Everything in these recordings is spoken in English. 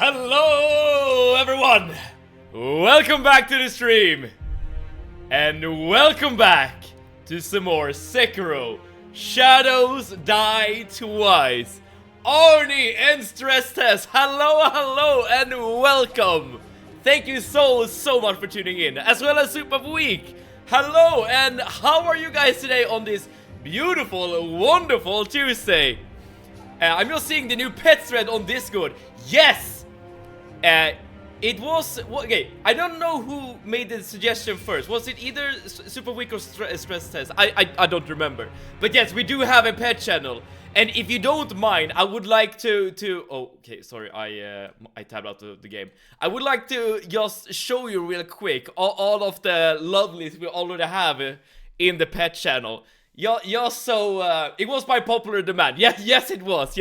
Hello everyone! Welcome back to the stream! And welcome back to some more Sekiro Shadows Die Twice. Arnie and Stress Test, hello and welcome! Thank you so much for tuning in, as well as Super Week. Hello, and how are you guys today on this beautiful, wonderful Tuesday? I'm just seeing the new pet thread on Discord. Yes! It was... Okay, I don't know who made the suggestion first. Was it either Super Week or Stress Test? I don't remember. But yes, we do have a pet channel. And if you don't mind, I would like to... Oh, okay, sorry, I tabbed out the game. I would like to just show you real quick all of the lovelies we already have in the pet channel. So it was by popular demand. Yes it was.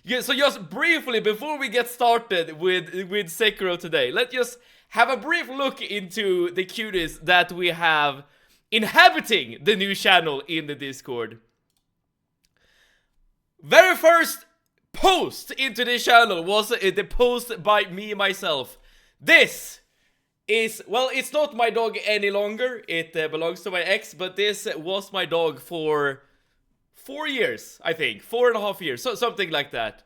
Yeah, so just briefly, before we get started with Sekiro today, let's just have a brief look into the cuties that we have inhabiting the new channel in the Discord. Very first post into this channel was the post by me myself. This is, well, it's not my dog any longer. It belongs to my ex, but this was my dog for 4 years, I think. 4.5 years, so something like that.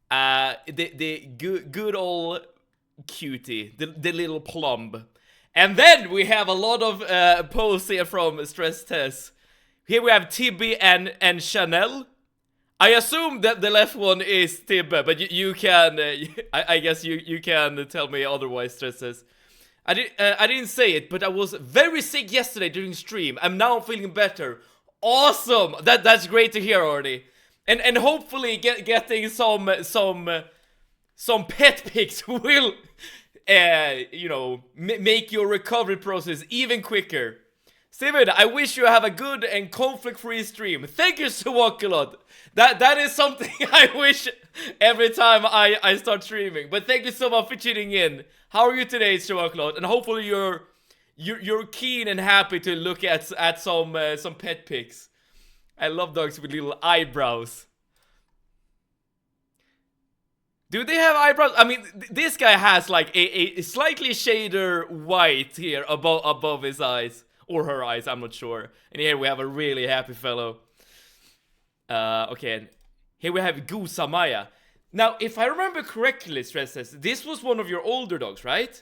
The good old cutie, the little plum. And then we have a lot of posts here from Stress Test. Here we have Tibby and Chanel. I assume that the left one is Tibbe, but you can, I guess you can tell me otherwise, Stress Test. I didn't say it, but I was very sick yesterday during stream. I'm now feeling better. Awesome! That's great to hear, Arnie. And hopefully getting some pet pics will, you know, make your recovery process even quicker. Steven, I wish you have a good and conflict-free stream. Thank you so much a lot. That is something I wish every time I start streaming. But thank you so much for tuning in. How are you today, Claude? And hopefully you're keen and happy to look at some pet pics. I love dogs with little eyebrows. Do they have eyebrows? I mean, this guy has like a slightly shader white here above his eyes. Or her eyes, I'm not sure. And here we have a really happy fellow. Okay, and here we have Gusamaya. Now, if I remember correctly, Stress Test, this was one of your older dogs, right?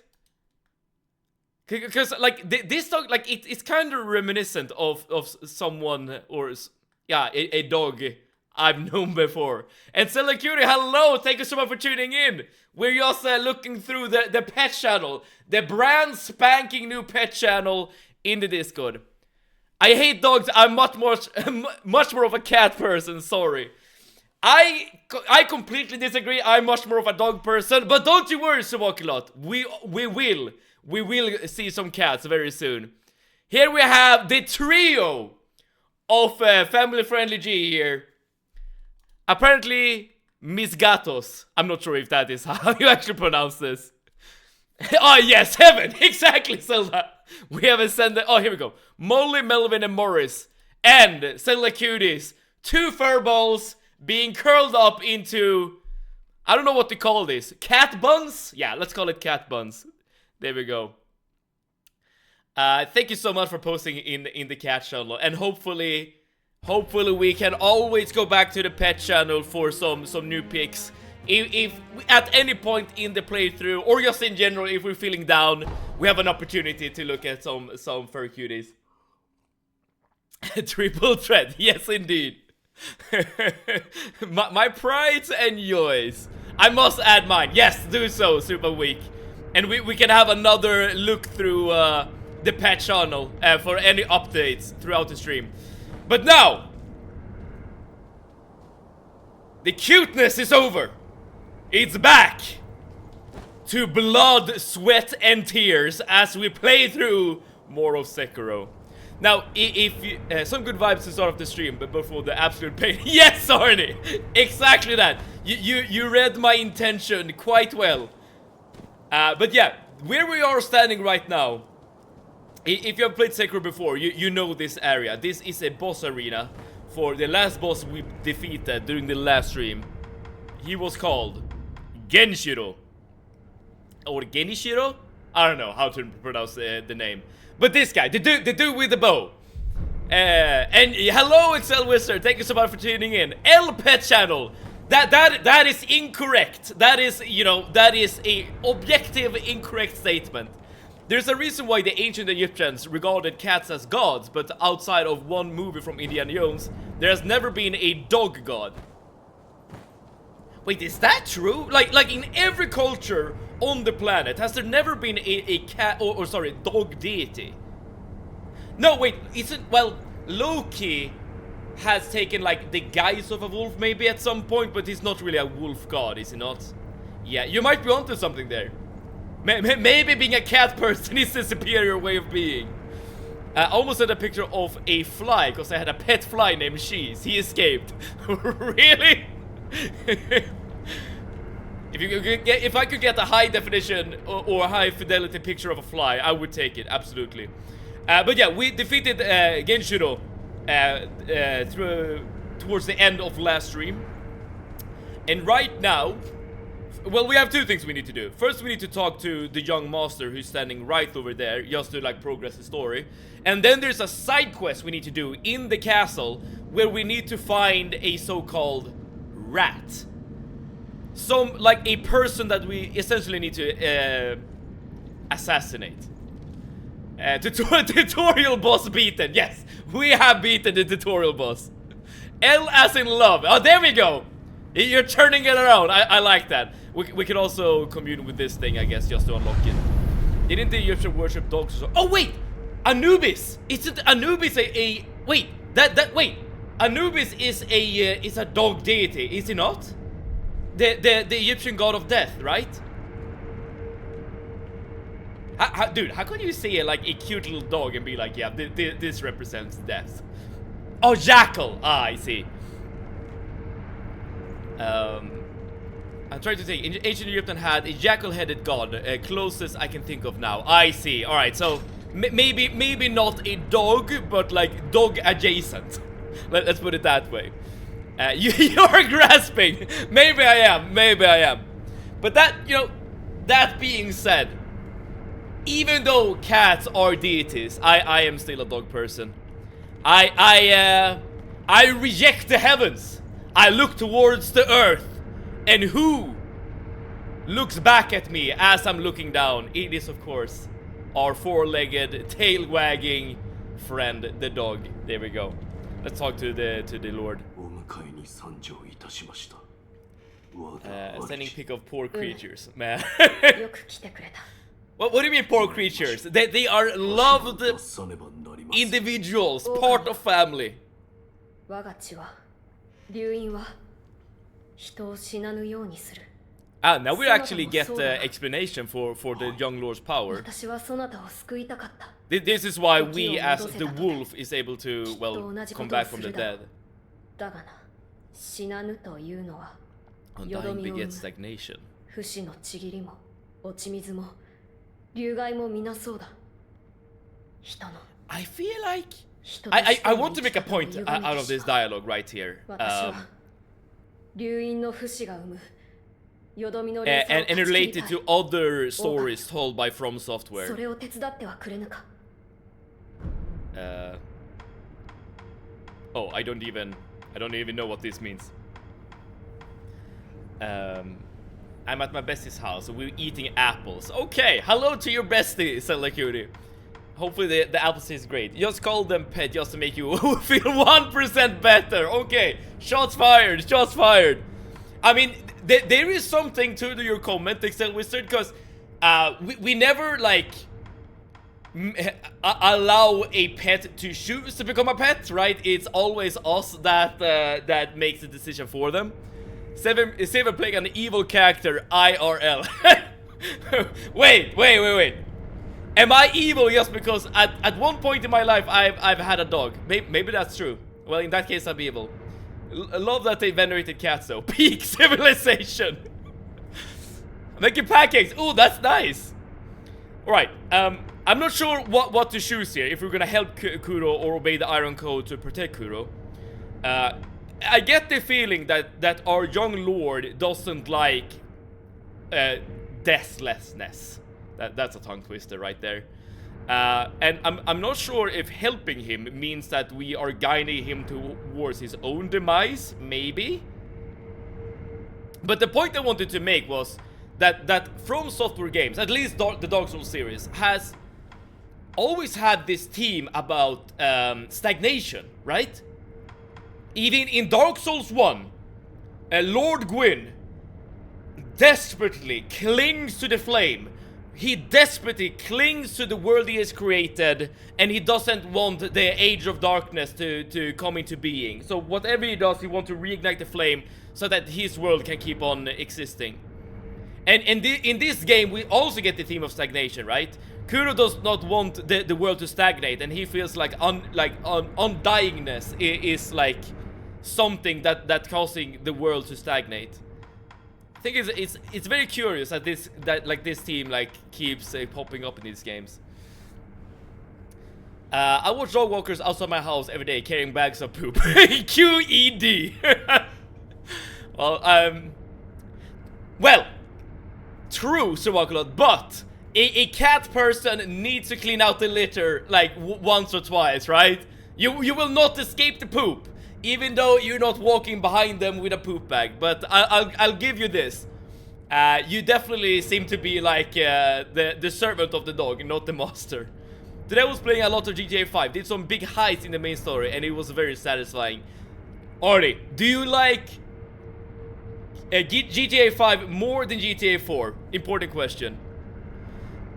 Because, like, this dog, like, it's kind of reminiscent of someone, or, yeah, a dog I've known before. And Stella Cutie, hello! Thank you so much for tuning in! We're just looking through the pet channel. The brand spanking new pet channel in the Discord. I hate dogs. I'm much more of a cat person, sorry. I completely disagree. I'm much more of a dog person, but don't you worry, Sumokulot. We will see some cats very soon. Here we have the trio of family-friendly G here. Apparently, Miss Gatos. I'm not sure if that is how you actually pronounce this. Oh yes, heaven! Exactly, Zelda! We have ascended. Oh, here we go. Molly, Melvin, and Morris. And Zelda Cuties. 2 furballs being curled up into... I don't know what to call this. Cat buns? Yeah, let's call it cat buns. There we go. Thank you so much for posting in the cat channel. And hopefully we can always go back to the pet channel for some new pics. If at any point in the playthrough, or just in general, if we're feeling down, we have an opportunity to look at some fur cuties. Triple thread, yes indeed. my prides and joys. I must add mine. Yes, do so, Super Week. And we can have another look through the pet channel for any updates throughout the stream. But now, the cuteness is over. It's back to blood, sweat, and tears as we play through more of Sekiro. Now, if you, some good vibes to start off the stream, but before the absolute pain. Yes, Arnie! Exactly that. You read my intention quite well. But yeah, where we are standing right now, if you have played Sekiro before, you know this area. This is a boss arena for the last boss we defeated during the last stream. He was called Genshiro. Or Genishiro? I don't know how to pronounce the name. But this guy, the dude with the bow. And hello, Excel Wizard. Thank you so much for tuning in. L Pet Channel. That is incorrect. That is, you know, that is a objective incorrect statement. There's a reason why the ancient Egyptians regarded cats as gods, but outside of one movie from Indiana Jones, there has never been a dog god. Wait, is that true? Like in every culture on the planet, has there never been a cat, or sorry, dog deity? No, wait, isn't, well, Loki has taken like the guise of a wolf maybe at some point, but he's not really a wolf god, is he not? Yeah, you might be onto something there. Maybe being a cat person is the superior way of being. I almost had a picture of a fly, because I had a pet fly named Cheese. He escaped. Really? If I could get a high definition or a high fidelity picture of a fly, I would take it, absolutely. But yeah, we defeated Genshiro towards the end of last stream. And right now, well, we have two things we need to do. First, we need to talk to the young master who's standing right over there, just to like progress the story. And then there's a side quest we need to do in the castle, where we need to find a so-called rat. Some, like a person that we essentially need to assassinate. Tutorial boss beaten. Yes, we have beaten the tutorial boss. L as in love. Oh, there we go. You're turning it around. I like that. We can also commune with this thing, I guess, just to unlock it. Didn't the Egyptian worship dogs? Oh wait, Anubis. Isn't Anubis a wait? Wait. Anubis is a dog deity, is he not? The Egyptian god of death, right? Dude, how can you see like a cute little dog and be like, yeah, this represents death? Oh, jackal. Ah, I see. I'm trying to think. Ancient Egyptian had a jackal-headed god, closest I can think of now. I see. All right, so maybe not a dog, but like dog adjacent. Let's put it that way. You're grasping. Maybe I am. But that, you know, that being said, even though cats are deities, I am still a dog person. I reject the heavens. I look towards the earth. And who looks back at me as I'm looking down? It is, of course, our four-legged, tail-wagging friend, the dog. There we go. Let's talk to the Lord. Sending pic of poor creatures, man. What do you mean poor creatures? They are loved individuals, part of family. Now we actually get the explanation for the young lord's power. This is why we, as the wolf, is able to, well, come back from the dead. Undying begets stagnation. I feel like I want to make a point out of this dialogue right here. And related to other stories told by From Software. Oh, I don't even know what this means. I'm at my bestie's house, so we're eating apples. Okay, hello to your bestie, Selakuri. Hopefully the apples taste great. Just call them pet just to make you feel 1% better. Okay, shots fired, shots fired. I mean, there is something to your comment, Excel Wizard, because we never, like, allow a pet to choose to become a pet, right? It's always us that makes the decision for them. Seven playing an evil character, IRL. Wait. Am I evil just because at one point in my life I've had a dog? Maybe that's true. Well, in that case, I'm evil. I love that they venerated cats though. Peak civilization. Making pancakes. Ooh, that's nice. Alright, I'm not sure what to choose here. If we're gonna help Kuro or obey the Iron Code to protect Kuro. I get the feeling that our young lord doesn't like deathlessness. That's a tongue twister right there. And I'm not sure if helping him means that we are guiding him towards his own demise, maybe. But the point I wanted to make was that From Software games, at least the Dark Souls series, has always had this theme about stagnation, right? Even in Dark Souls 1, Lord Gwyn desperately clings to the flame. He desperately clings to the world he has created, and he doesn't want the Age of Darkness to come into being. So whatever he does, he wants to reignite the flame so that his world can keep on existing. And in this game, we also get the theme of stagnation, right? Kuro does not want the world to stagnate, and he feels like undyingness is like something that causing the world to stagnate. I think it's very curious that this theme like keeps popping up in these games. I watch dog walkers outside my house every day carrying bags of poop. QED. Well, true, Sir Wakalot, but a cat person needs to clean out the litter like once or twice, right? You will not escape the poop. Even though you're not walking behind them with a poop bag. But I'll give you this. You definitely seem to be like the servant of the dog, not the master. Today I was playing a lot of GTA 5. Did some big heights in the main story, and it was very satisfying. Artie, do you like GTA 5 more than GTA 4? Important question.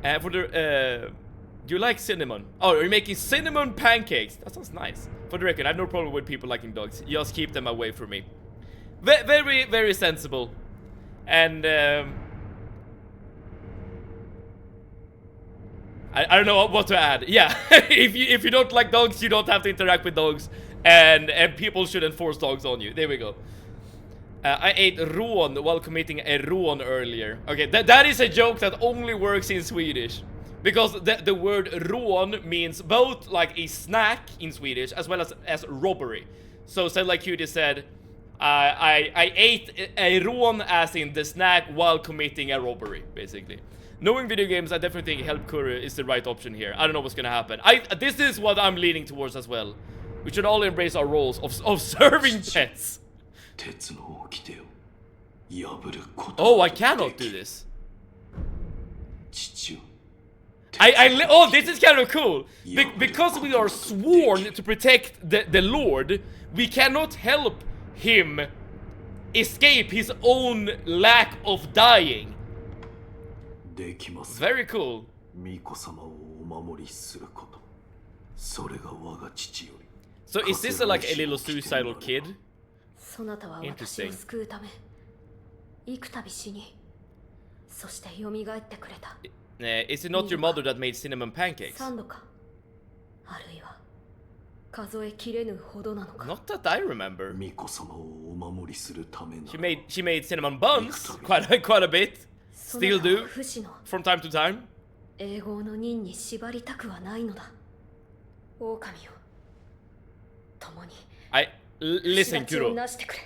Do you like cinnamon? Oh, are you making cinnamon pancakes? That sounds nice. For the record, I have no problem with people liking dogs. Just keep them away from me. Very, very sensible. And I don't know what to add. Yeah, if you don't like dogs, you don't have to interact with dogs, and people shouldn't force dogs on you. There we go. I ate rån while committing a rån earlier. Okay, that is a joke that only works in Swedish. Because the word rån means both like a snack in Swedish as well as robbery. So said like Cutie said, I ate a rån as in the snack while committing a robbery, basically. Knowing video games, I definitely think help Kuru is the right option here. I don't know what's gonna happen. This is what I'm leaning towards as well. We should all embrace our roles of serving pets. Oh, I cannot do this. Oh, this is kind of cool. Because we are sworn to protect the Lord, we cannot help him escape his own lack of dying. Very cool. So is this like a little suicidal kid? Interesting. Is it not your mother that made cinnamon pancakes? Not that I remember. She made cinnamon buns quite a bit. Still do from time to time. Listen, Kuro.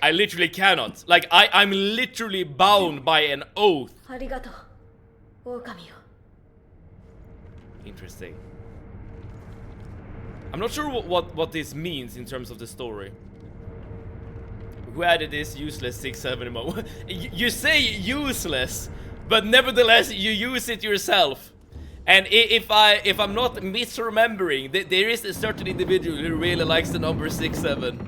I literally cannot. Like I'm literally bound by an oath. Interesting. I'm not sure what this means in terms of the story. Who added this useless 6-7 emo? You say useless, but nevertheless you use it yourself. And if I'm not misremembering, there is a certain individual who really likes the number 6-7.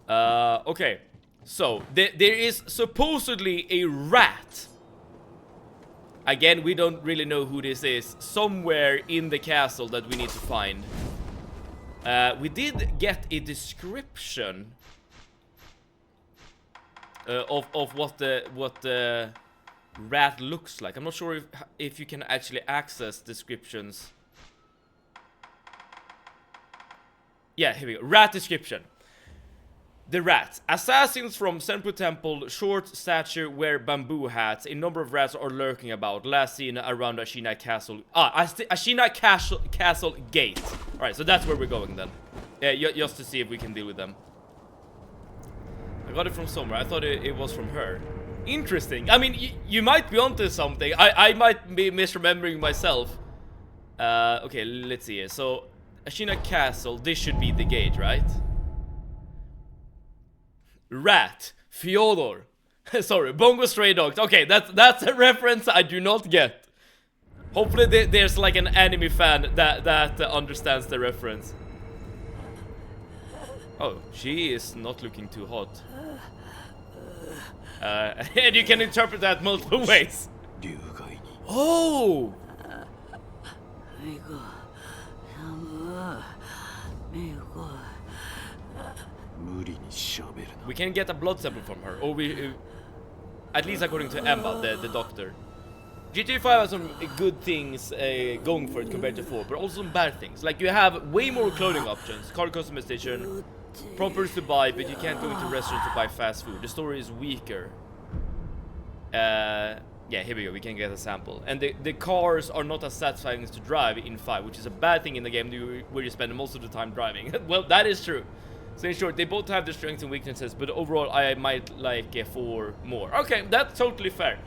Okay. So there is supposedly a rat. Again, we don't really know who this is. Somewhere in the castle that we need to find. We did get a description of what the rat looks like. I'm not sure if you can actually access descriptions. Yeah, here we go. Rat description. The rat. Assassins from Senpu Temple, short stature, wear bamboo hats. A number of rats are lurking about. Last seen around Ashina Castle. Ashina Castle Gate. Alright, so that's where we're going then. Just to see if we can deal with them. I got it from somewhere. I thought it was from her. Interesting. I mean, you might be onto something. I might be misremembering myself. Okay, let's see here. So, Ashina Castle, this should be the gate, right? Rat, Fyodor. Sorry, Bongo Stray Dogs. Okay, that's a reference I do not get. Hopefully there's like an anime fan that understands the reference. Oh, she is not looking too hot. And you can interpret that multiple ways. Oh! We can get a blood sample from her, or we, at least according to Emma, the doctor. GTA 5 has some good things going for it compared to 4, but also some bad things. Like, you have way more clothing options, car customization, properties to buy, but you can't go into restaurants to buy fast food. The story is weaker. Yeah, here we go, we can get a sample. And the cars are not as satisfying as to drive in 5, which is a bad thing in the game where you spend most of the time driving. Well, that is true. So in short, they both have their strengths and weaknesses, but overall I might like 4 more. Okay, that's totally fair.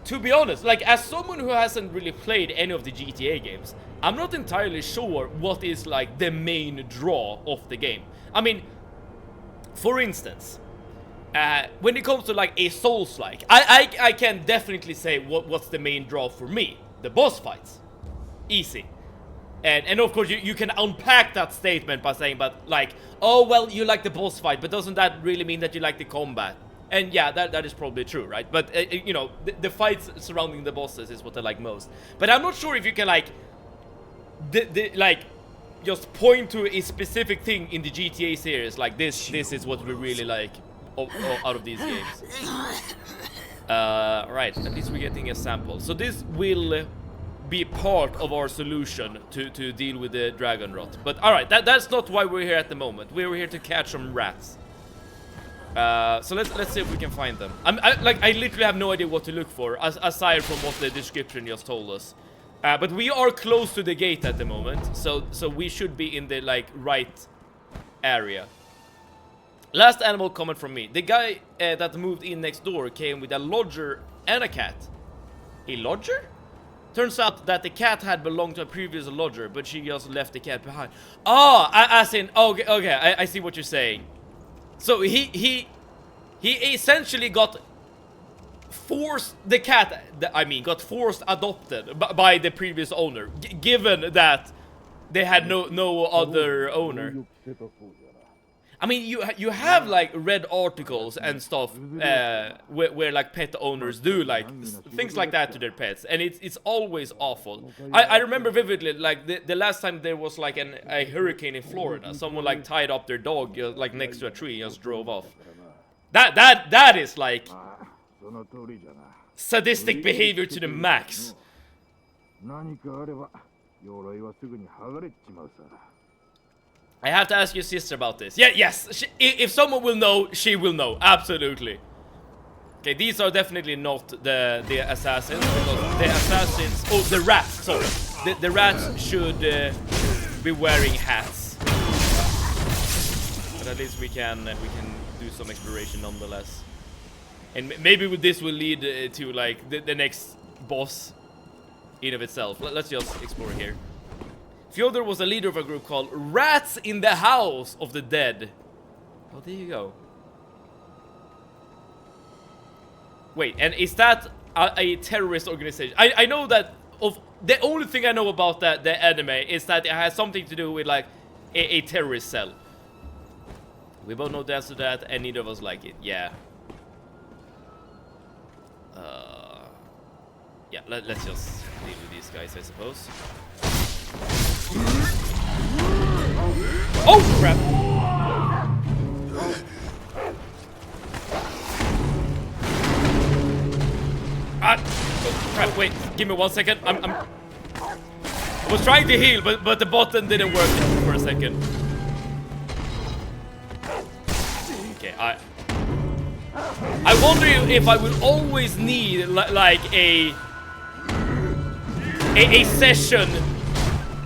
To be honest, like, as someone who hasn't really played any of the GTA games, I'm not entirely sure what is like the main draw of the game. I mean, for instance, when it comes to like a Souls-like, I can definitely say what's the main draw for me. The boss fights. Easy. And of course you can unpack that statement by saying, but like, oh well, you like the boss fight, but doesn't that really mean that you like the combat? And yeah, that is probably true, right? But you know, the fights surrounding the bosses is what I like most. But I'm not sure if you can like like just point to a specific thing in the GTA series, like this is what we really like out of these games. Right, at least we're getting a sample. So this will be part of our solution to deal with the dragon rot. But alright, that's not why we're here at the moment. We're here to catch some rats. So let's see if we can find them. I literally have no idea what to look for, aside from what the description just told us. But we are close to the gate at the moment, so we should be in the like right area. Last animal comment from me. The guy that moved in next door came with a lodger and a cat. A lodger? Turns out that the cat had belonged to a previous lodger, but she just left the cat behind. Oh, as in, okay, I see what you're saying. So he essentially got forced, the cat, got forced adopted by the previous owner, given that they had no other owner. I mean, you have like read articles and stuff where like pet owners do like things like that to their pets, and it's always awful. I remember vividly like the last time there was like a hurricane in Florida. Someone like tied up their dog like next to a tree and just drove off. That is like sadistic behavior to the max. I have to ask your sister about this. Yeah, yes. If someone will know, she will know. Absolutely. Okay, these are definitely not the assassins, because the assassins. Oh, the rats. Sorry, the rats should be wearing hats. But at least we can do some exploration nonetheless. And maybe with this will lead to like the next boss in of itself. Let's just explore here. Fyodor was a leader of a group called Rats in the House of the Dead. Oh, there you go. Wait, and is that a terrorist organization? I know that the only thing I know about the anime is that it has something to do with like a terrorist cell. We both know the answer to that, and neither of us like it. Yeah. Yeah, let's just deal with these guys, I suppose. Oh crap! Oh crap! Wait, give me 1 second. I was trying to heal, but the button didn't work for a second. Okay, I wonder if I will always need like a session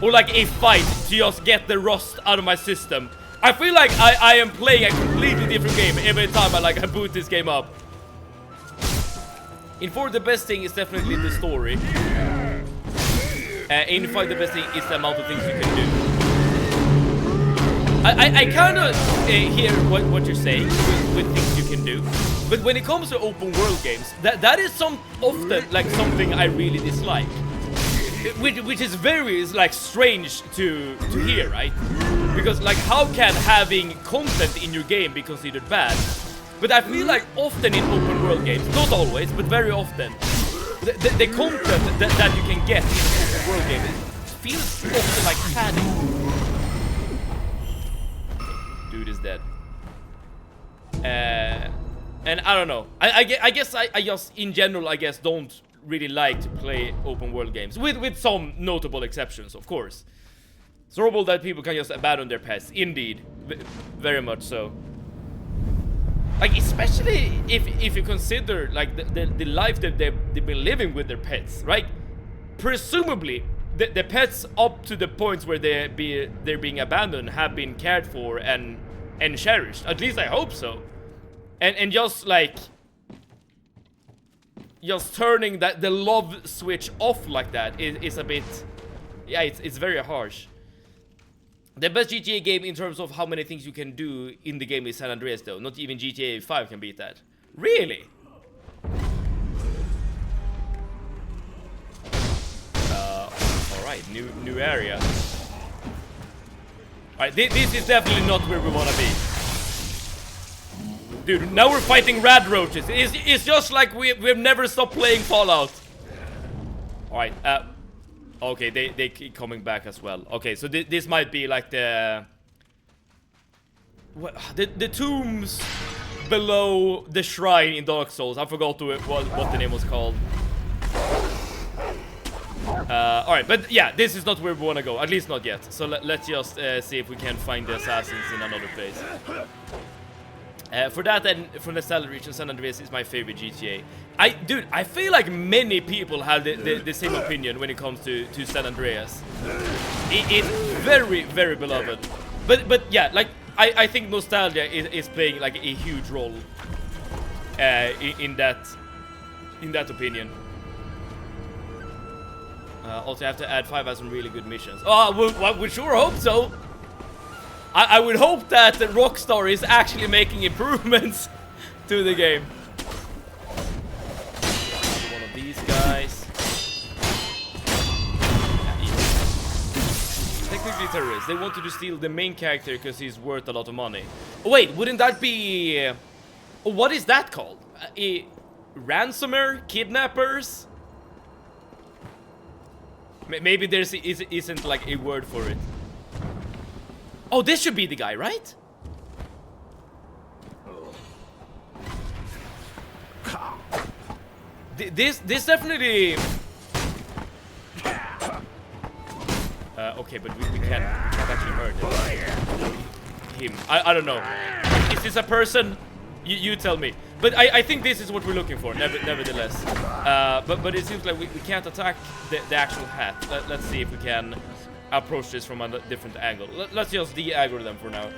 or like a fight to just get the rust out of my system. I feel like I am playing a completely different game every time I boot this game up. In 4, the best thing is definitely the story. In 5, the best thing is the amount of things you can do. I kind of hear what you're saying with things you can do, but when it comes to open world games, that is often like something I really dislike, which is very like strange to hear, right? Because like, how can having content in your game be considered bad? But I feel like often in open world games, not always, but very often, the content that you can get in an open world game feels often like padding. Dude is dead. And I don't know. I guess I just in general don't really like to play open world games, with some notable exceptions, of course. It's horrible that people can just abandon their pets. Indeed, very much so. Like, especially if you consider like the life that they've been living with their pets, right? Presumably, the pets up to the points where they're being abandoned have been cared for and cherished. At least I hope so. And just like turning the love switch off like that is a bit, yeah, it's very harsh. The best GTA game in terms of how many things you can do in the game is San Andreas, though. Not even GTA 5 can beat that. Really? Alright, new area. Alright, this is definitely not where we wanna be. Dude, now we're fighting rad roaches. It's just like we've never stopped playing Fallout. Alright, okay, they keep coming back as well. Okay, so this might be like the tombs below the shrine in Dark Souls. I forgot what the name was called. Alright, but yeah, this is not where we want to go. At least not yet. So let's just see if we can find the assassins in another place. For that, and from the Salad region, San Andreas is my favorite GTA. Dude, I feel like many people have the same opinion when it comes to San Andreas. It's very, very beloved. But yeah, like I think nostalgia is playing like a huge role in that opinion. Also, I have to add 5 has some really good missions. Oh, we sure hope so. I would hope that Rockstar is actually making improvements to the game. Another one of these guys. Technically terrorists. They wanted to steal the main character because he's worth a lot of money. Oh, wait, wouldn't that be... what is that called? Ransomer? Kidnappers? Maybe there isn't like a word for it. Oh, this should be the guy, right? This definitely... okay, but we can't actually hurt him. I don't know. Is this a person? You tell me. But I think this is what we're looking for, nevertheless. But it seems like we can't attack the actual hat. Let's see if we can approach this from a different angle. Let's just de-aggro them for now.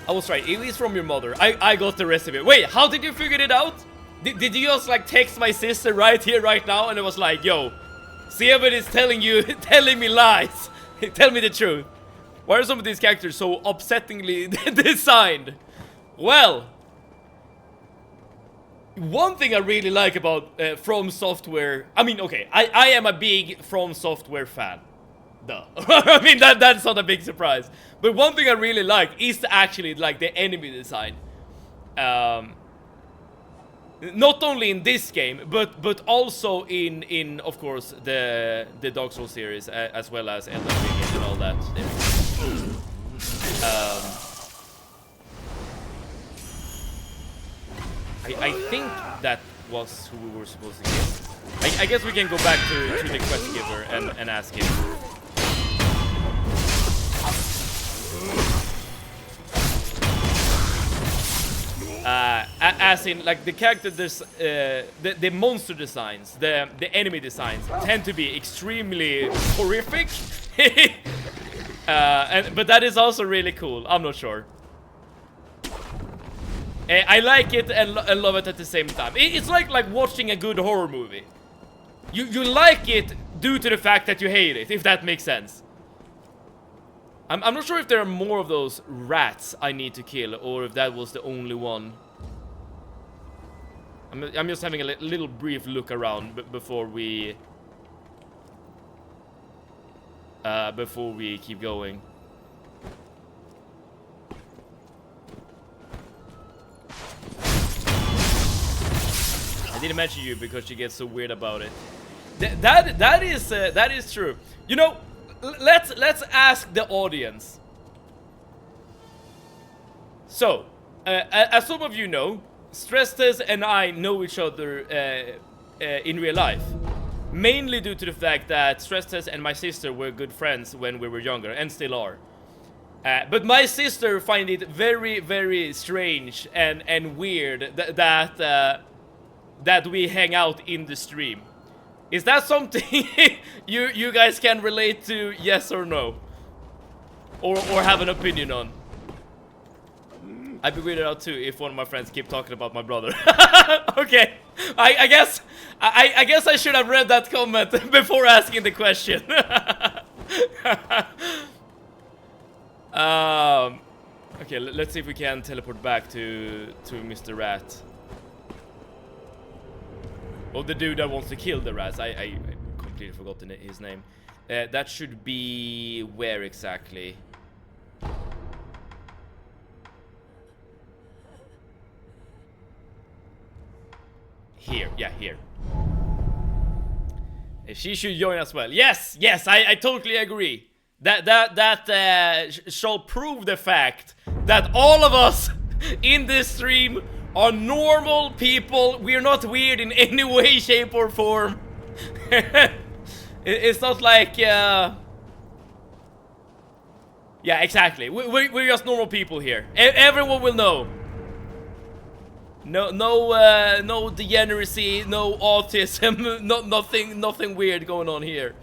I was right, it is from your mother. I got the rest of it. Wait, how did you figure it out? Did you just like text my sister right here, right now, and it was like, yo, Seven is telling me lies. Tell me the truth. Why are some of these characters so upsettingly designed? Well, one thing I really like about From Software, I mean, okay, I am a big From Software fan. Duh. I mean, that's not a big surprise. But one thing I really like is actually like the enemy design. Not only in this game, but also in of course the Dark Souls series, as well as Elden Ring and all that. I think that was who we were supposed to get. I guess we can go back to the quest giver and ask him. As in, like, the character, the monster designs, the enemy designs tend to be extremely horrific. But that is also really cool. I'm not sure. I like it and love it at the same time. It's like watching a good horror movie. You like it due to the fact that you hate it, if that makes sense. I'm not sure if there are more of those rats I need to kill, or if that was the only one. I'm just having a little brief look around before we keep going. I didn't mention you because she gets so weird about it. That is true. You know, let's ask the audience. So, as some of you know, Stresstest and I know each other in real life. Mainly due to the fact that Stresstest and my sister were good friends when we were younger, and still are. But my sister finds it very, very strange and weird that we hang out in the stream. Is that something you guys can relate to, yes or no? Or have an opinion on? I'd be weirded out too if one of my friends keep talking about my brother. Okay, I guess I should have read that comment before asking the question. Okay, let's see if we can teleport back to Mr. Rat. Oh, the dude that wants to kill the rats. I completely forgot his name. That should be where exactly? Here, yeah, here. She should join as well. Yes, yes, I totally agree. That shall prove the fact that all of us in this stream are normal people. We're not weird in any way, shape, or form. It's not like, yeah, exactly. We're just normal people here. Everyone will know. No degeneracy, no autism, nothing weird going on here.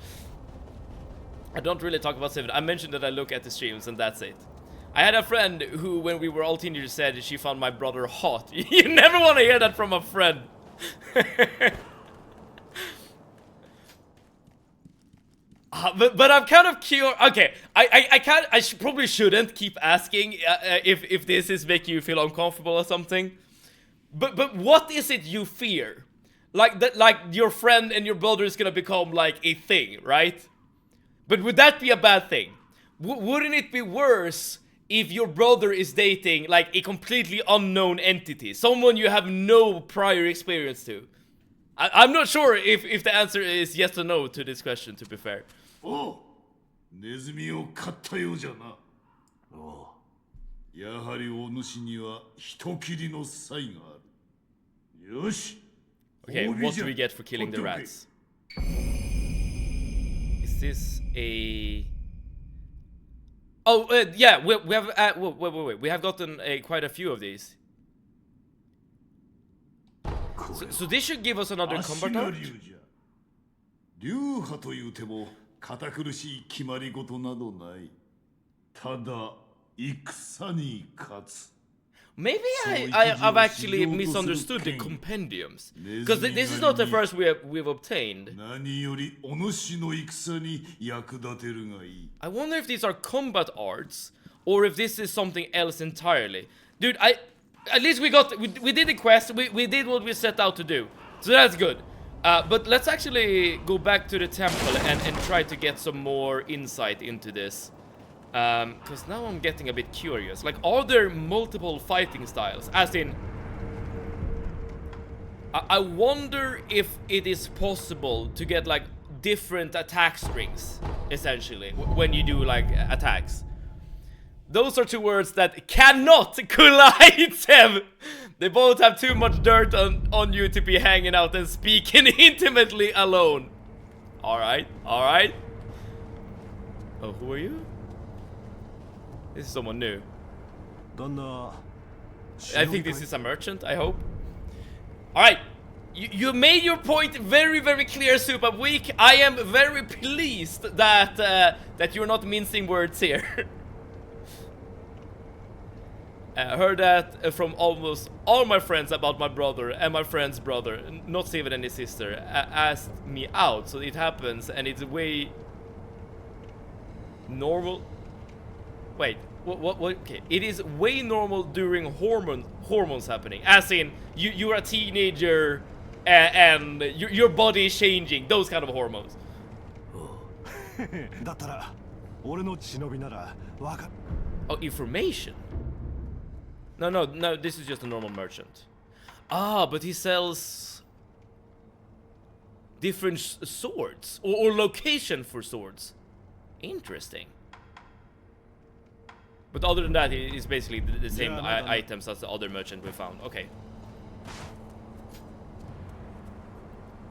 I don't really talk about Civ. I mentioned that I look at the streams and that's it. I had a friend who, when we were all teenagers, said she found my brother hot. You never want to hear that from a friend. But I'm kind of curious. Okay, I probably shouldn't keep asking if this is making you feel uncomfortable or something. But what is it you fear? Like that, like your friend and your brother is gonna become like a thing, right? But would that be a bad thing? Wouldn't it be worse if your brother is dating like a completely unknown entity, someone you have no prior experience to? I'm not sure if the answer is yes or no to this question, to be fair. Oh, ネズミを飼ったようじゃな。おう、やはりお主には人斬りの才がある。よし。Okay, what do we get for killing the rats? Is this a... Oh, yeah, we have... wait. We have gotten quite a few of these. So this should give us another combat art? 流派というても堅苦しい決まり事などない。ただ戦に勝つ。 Maybe I've actually misunderstood the compendiums, because this is not the first we've obtained. I wonder if these are combat arts or if this is something else entirely. Dude, at least we did the quest. We did what we set out to do, so that's good. But let's actually go back to the temple and try to get some more insight into this. Because now I'm getting a bit curious. Like, are there multiple fighting styles? As in, I wonder if it is possible to get, like, different attack strings, essentially, when you do, like, attacks. Those are two words that cannot collide, Sev! They both have too much dirt on you to be hanging out and speaking intimately alone. Alright, alright. Oh, who are you? This is someone new. I think this is a merchant, I hope. Alright. You made your point very, very clear, Super Weak. I am very pleased that you're not mincing words here. Heard that from almost all my friends about my brother and my friend's brother, not Steven and his sister, asked me out. So it happens, and it's way normal. Wait, what? Okay, it is way normal during hormones happening. As in, you're a teenager, and your body is changing. Those kind of hormones. Oh, information. No, this is just a normal merchant. Ah, but he sells different swords or location for swords. Interesting. But other than that, it's basically the same items as the other merchant we found. Okay.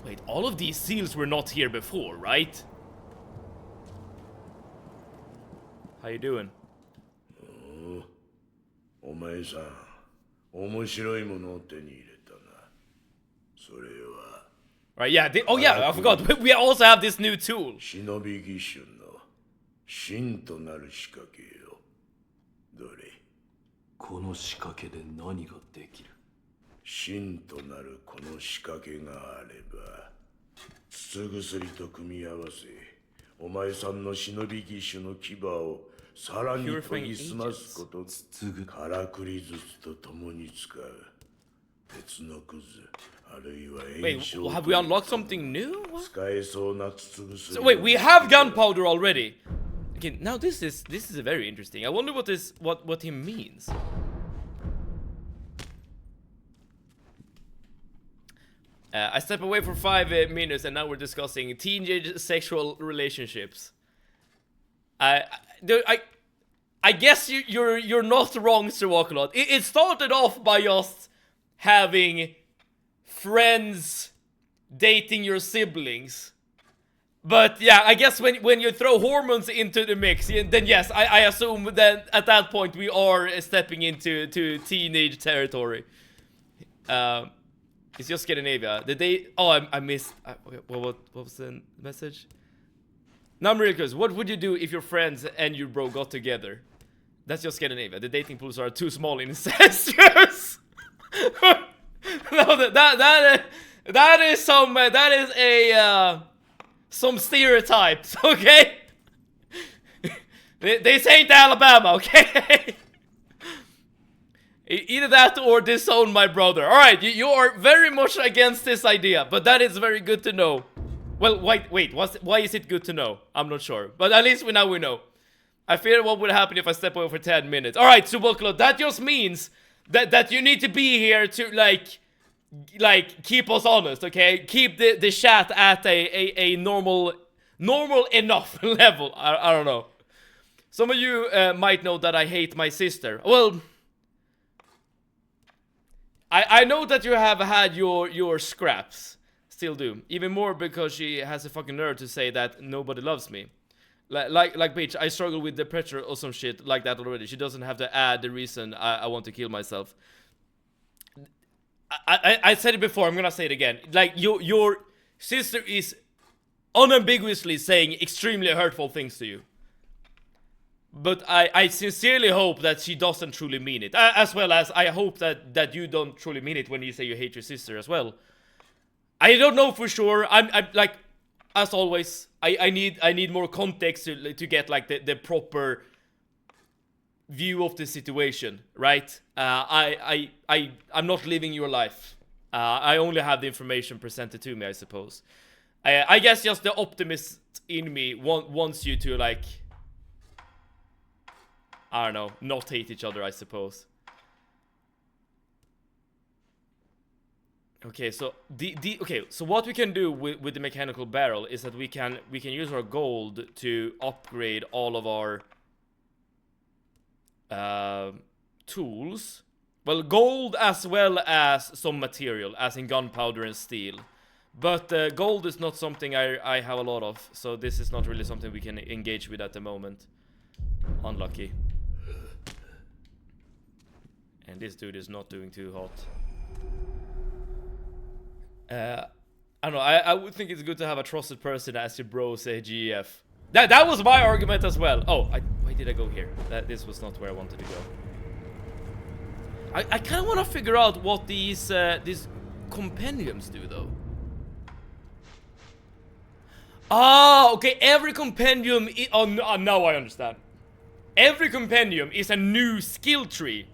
Wait, all of these seals were not here before, right? How you doing? お前さん、面白いものを手に入れたな。それは。Right, yeah. Oh, yeah. I forgot. We also have this new tool. 忍び義手の真となる仕掛けよ。どれ？この仕掛けで何ができる？真となるこの仕掛けがあれば、筒薬と組み合わせ、お前さんの忍び義手の牙を。さらに研ぎ澄ますこと、からくり筒と共に使う。鉄のくず、あるいは炎症。Wait, have we unlocked something new? 使えそうな筒薬。So wait, we have gunpowder already. Okay, now this is very interesting. I wonder what he means. I step away for 5 minutes, and now we're discussing teenage sexual relationships. I guess you're not wrong, Sir Walkalot. It started off by just having friends dating your siblings. But yeah, I guess when you throw hormones into the mix, then yes, I assume that at that point we are stepping into teenage territory. It's just Scandinavia. Did they? Oh, I missed. Okay, what was the message? Now I'm really curious. What would you do if your friends and your bro got together? That's just Scandinavia. The dating pools are too small and incestuous. No, that is some stereotypes. Okay, this ain't Alabama. Okay. Either that or disown my brother. All right, you are very much against this idea, but that is very good to know. Well, wait, why is it good to know? I'm not sure. But at least we know. I fear what would happen if I step away for 10 minutes. Alright, Suboklo, that just means that you need to be here to, like keep us honest, okay? Keep the chat at a normal enough level. I don't know. Some of you might know that I hate my sister. Well, I know that you have had your scraps. Still do. Even more because she has a fucking nerve to say that nobody loves me. Like bitch, I struggle with depression or some shit like that already. She doesn't have to add the reason I want to kill myself. I said it before, I'm gonna say it again. Like, your sister is unambiguously saying extremely hurtful things to you. But I sincerely hope that she doesn't truly mean it. As well as I hope that you don't truly mean it when you say you hate your sister as well. I don't know for sure. I'm like, as always, I need more context to get like the proper view of the situation, right? I'm not living your life. I only have the information presented to me, I suppose. I guess just the optimist in me wants you to, like, I don't know, not hate each other, I suppose. Okay, so so what we can do with the mechanical barrel is that we can use our gold to upgrade all of our tools. Well, gold as well as some material, as in gunpowder and steel. But gold is not something I have a lot of, so this is not really something we can engage with at the moment. Unlucky. And this dude is not doing too hot. I don't know, I would think it's good to have a trusted person as your bro say GF. That was my argument as well. Oh, why did I go here? This was not where I wanted to go. I kind of want to figure out what these compendiums do, though. Ah, okay. Every compendium. Now I understand. Every compendium is a new skill tree.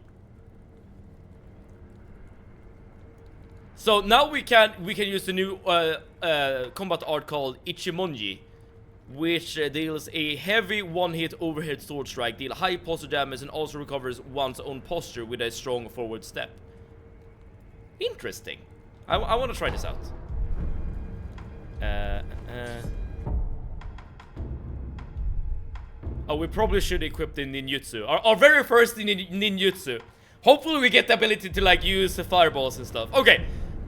So now we can use the new combat art called Ichimonji, which deals a heavy one-hit overhead sword strike, deal high posture damage, and also recovers one's own posture with a strong forward step. Interesting. I want to try this out. Oh, we probably should equip the ninjutsu. Our very first ninjutsu. Hopefully we get the ability to like use the fireballs and stuff. Okay.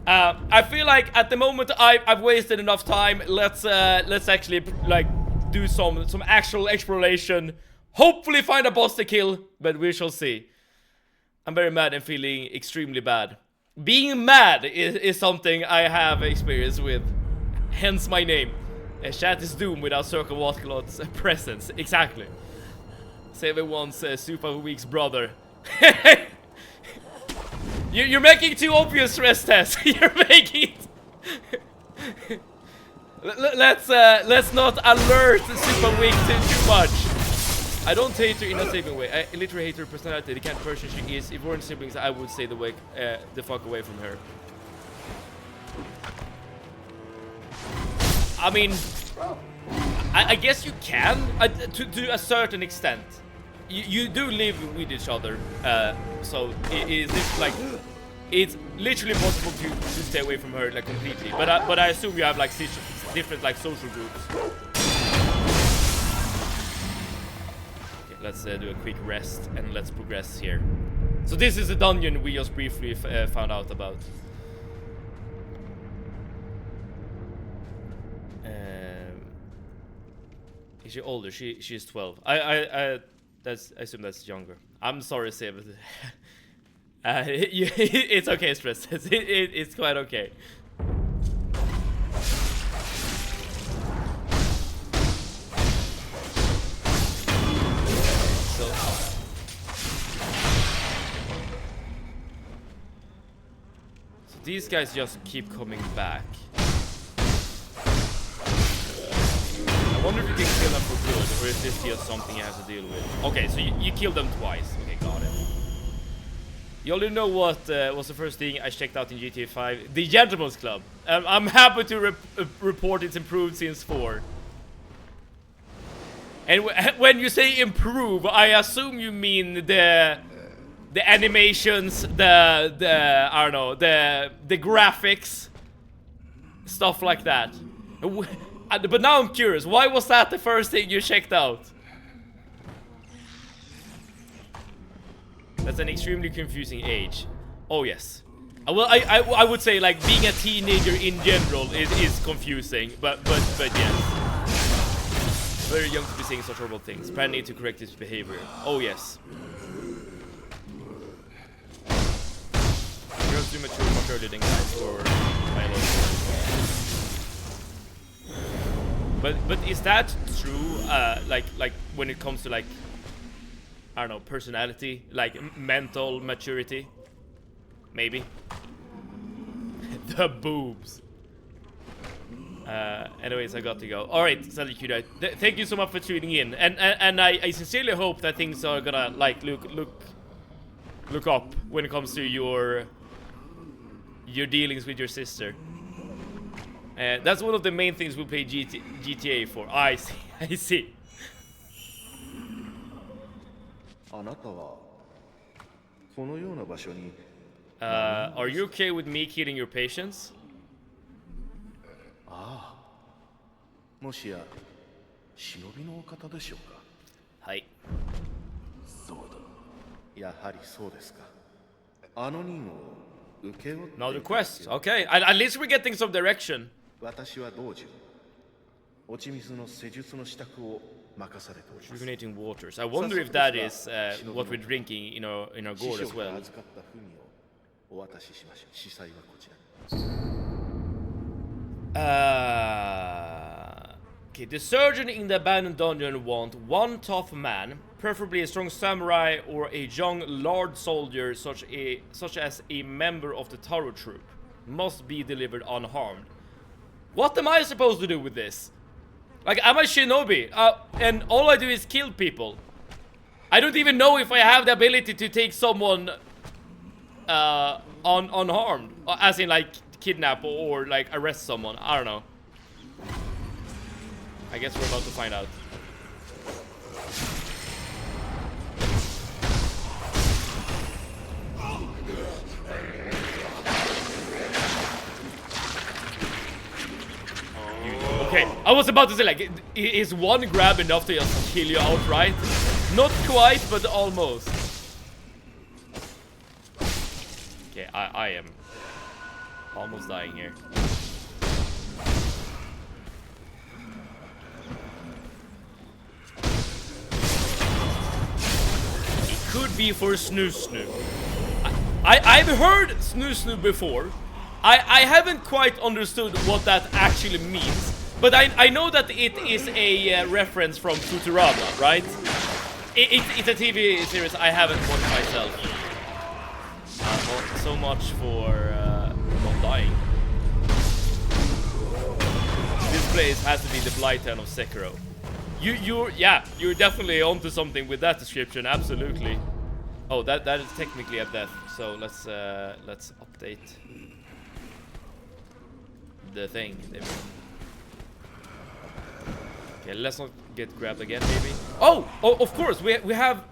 I feel like at the moment I've wasted enough time. Let's actually like do some actual exploration. Hopefully find a boss to kill, but we shall see. I'm very mad and feeling extremely bad. Being mad is something I have experience with. Hence my name. Chat is doomed without Circle Watcalot's presence. Exactly. Save everyone's super week's brother. You're making too obvious stress tests. You're making it. Let's not alert Super Weak too much. I don't hate her in a saving way. I literally hate her personality, the kind of person she is. If we weren't siblings, I would stay the fuck away from her. I mean, I guess you can, to a certain extent. You do live with each other, so it's like it's literally possible to stay away from her like completely. But I assume you have like different like social groups. Okay, let's do a quick rest and let's progress here. So this is a dungeon we just briefly found out about. Is she older? She's 12. I assume that's younger. I'm sorry, Seb. It's okay, Stress. It's quite okay. So these guys just keep coming back. I wonder if you can kill them for good, or is this just something you have to deal with? Okay, so you killed them twice. Okay, got it. You already know what was the first thing I checked out in GTA 5? The Gentleman's Club. I'm happy to report it's improved since 4. And when you say improve, I assume you mean the animations, the I don't know, the graphics, stuff like that. But now I'm curious, why was that the first thing you checked out? That's an extremely confusing age. Oh yes. Well, I would say like being a teenager in general is confusing, but yes. Very young to be saying such horrible things. Brand need to correct his behavior. Oh yes. Girls do mature much earlier than guys for biology. But is that true? Like when it comes to like, I don't know, personality, like mental maturity, maybe. The boobs. Anyways, I got to go. All right, Salikura, thank you so much for tuning in, and I sincerely hope that things are gonna like look up when it comes to your dealings with your sister. That's one of the main things we play GTA for. I see. I see. Are you okay with me killing your patients? Hi. Another quest. Okay, at least we're getting some direction. Rejuvenating waters. I wonder if that is what we're drinking in our gourd as well. Okay, the surgeon in the abandoned dungeon want one tough man, preferably a strong samurai or a young lord soldier such as a member of the Taro troop, must be delivered unharmed. What am I supposed to do with this? Like, I'm a shinobi, and all I do is kill people. I don't even know if I have the ability to take someone unharmed, as in like kidnap or like arrest someone. I don't know. I guess we're about to find out. Okay, I was about to say, like, is one grab enough to just kill you outright? Not quite, but almost. Okay, I am almost dying here. It could be for Snoo Snoo. I've heard Snoo Snoo before. I haven't quite understood what that actually means. But I know that it is a reference from Futurama, right? It's a TV series I haven't watched myself. So much for not dying. This place has to be the Blighttown of Sekiro. You're definitely onto something with that description, absolutely. Oh, that is technically a death. So let's update the thing. Okay, let's not get grabbed again, maybe. Oh, of course, we have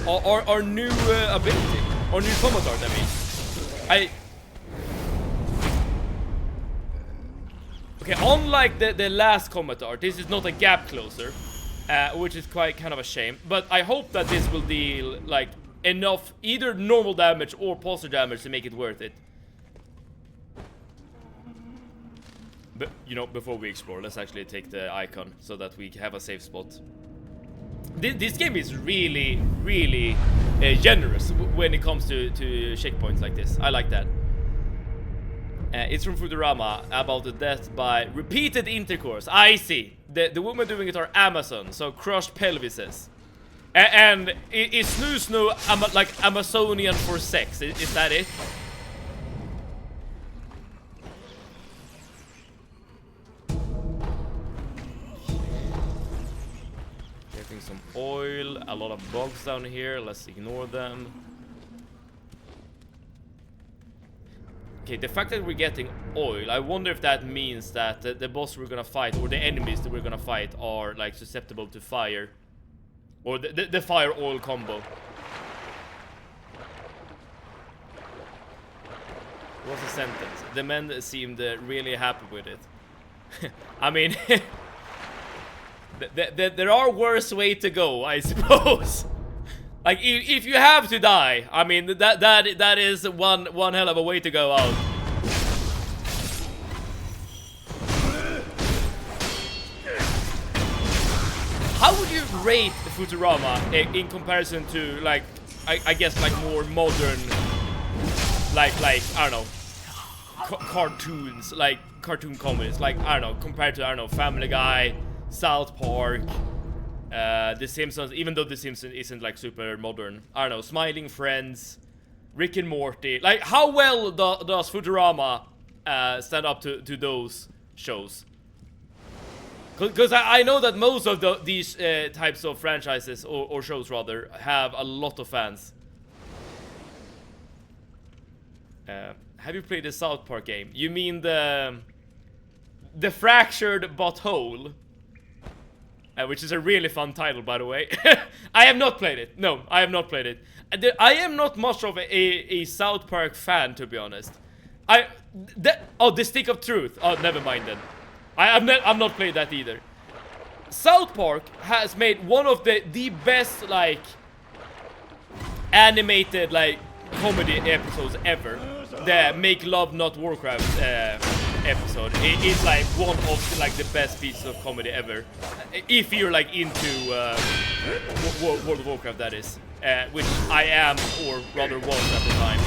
our new ability, our new combat art. I mean, okay. Unlike the last combat art, this is not a gap closer, which is kind of a shame. But I hope that this will deal like enough either normal damage or pulsar damage to make it worth it. But, you know, before we explore, let's actually take the icon so that we have a safe spot. This game is really, really generous when it comes to checkpoints like this. I like that. It's from Futurama, about the death by repeated intercourse. I see. The women doing it are Amazon, so crushed pelvises. And is Snoo Snoo like Amazonian for sex? Is that it? Some oil, a lot of bugs down here. Let's ignore them. Okay, the fact that we're getting oil, I wonder if that means that the boss we're gonna fight or the enemies that we're gonna fight are like susceptible to fire, or the fire oil combo. What's the sentence? The men seemed really happy with it. I mean. There are worse ways to go, I suppose. Like if you have to die, I mean that is one hell of a way to go out. How would you rate Futurama in comparison to like I guess like more modern like I don't know cartoons, like cartoon comedies, like I don't know, compared to I don't know Family Guy, South Park, The Simpsons, even though The Simpsons isn't like super modern. I don't know, Smiling Friends, Rick and Morty. Like, how well does Futurama stand up to those shows? Because I know that most of these types of franchises, or shows rather, have a lot of fans. Have you played the South Park game? You mean the Fractured But Whole? Which is a really fun title, by the way. I have not played it. No, I have not played it. I am not much of a South Park fan, to be honest. The Stick of Truth. Oh, never mind then. I've not played that either. South Park has made one of the best like animated like comedy episodes ever. The Make Love Not Warcraft episode. It's like one of like the best pieces of comedy ever. If you're like into World of Warcraft, that is, which I am, or rather was at the time.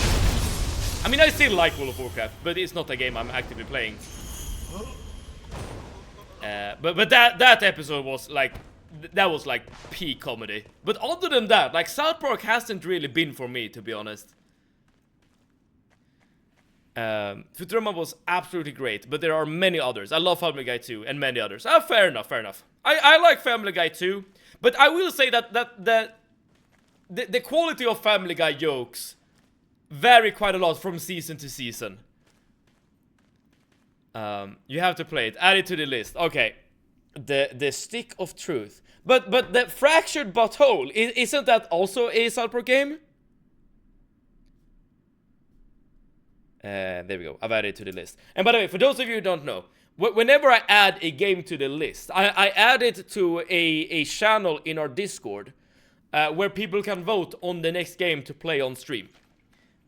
I mean, I still like World of Warcraft, but it's not a game I'm actively playing. But that episode was like, that was like peak comedy. But other than that, like South Park hasn't really been for me, to be honest. Futurama was absolutely great, but there are many others. I love Family Guy too, and many others. Fair enough, fair enough. I like Family Guy too, but I will say that the quality of Family Guy jokes vary quite a lot from season to season. You have to play it. Add it to the list. Okay. The Stick of Truth. But the Fractured But Whole, isn't that also a South Park game? There we go. I've added it to the list. And by the way, for those of you who don't know, whenever I add a game to the list, I add it to a channel in our Discord where people can vote on the next game to play on stream.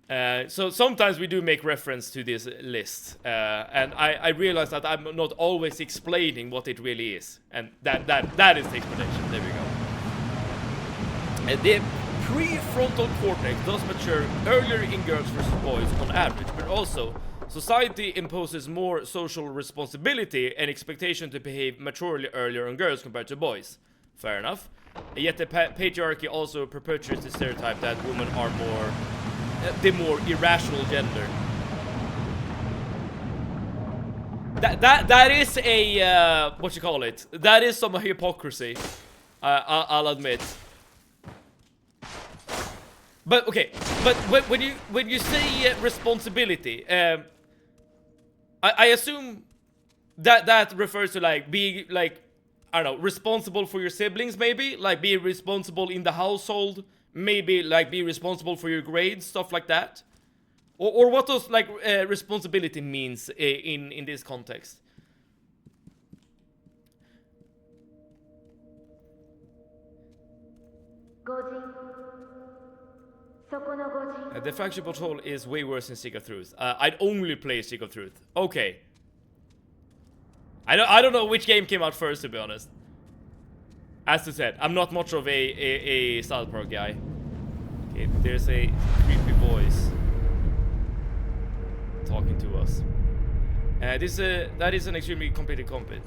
So sometimes we do make reference to this list, and I realize that I'm not always explaining what it really is, and that is the explanation. There we go. The prefrontal cortex does mature earlier in girls versus boys on average, but also society imposes more social responsibility and expectation to behave maturely earlier on girls compared to boys. Fair enough. Yet the patriarchy also perpetuates the stereotype that women are the more irrational gender. That is a what you call it? That is some hypocrisy. I'll admit. But okay, but when you say responsibility, I assume that refers to like being like, I don't know, responsible for your siblings, maybe like being responsible in the household, maybe like be responsible for your grades, stuff like that, or what does like responsibility means in this context. The Fractured But Whole is way worse than Stick of Truth. I'd only play Stick of Truth. Okay. I don't know which game came out first, to be honest. As I said, I'm not much of a South Park guy. Okay, there's a creepy voice talking to us. That is an extremely complicated coping.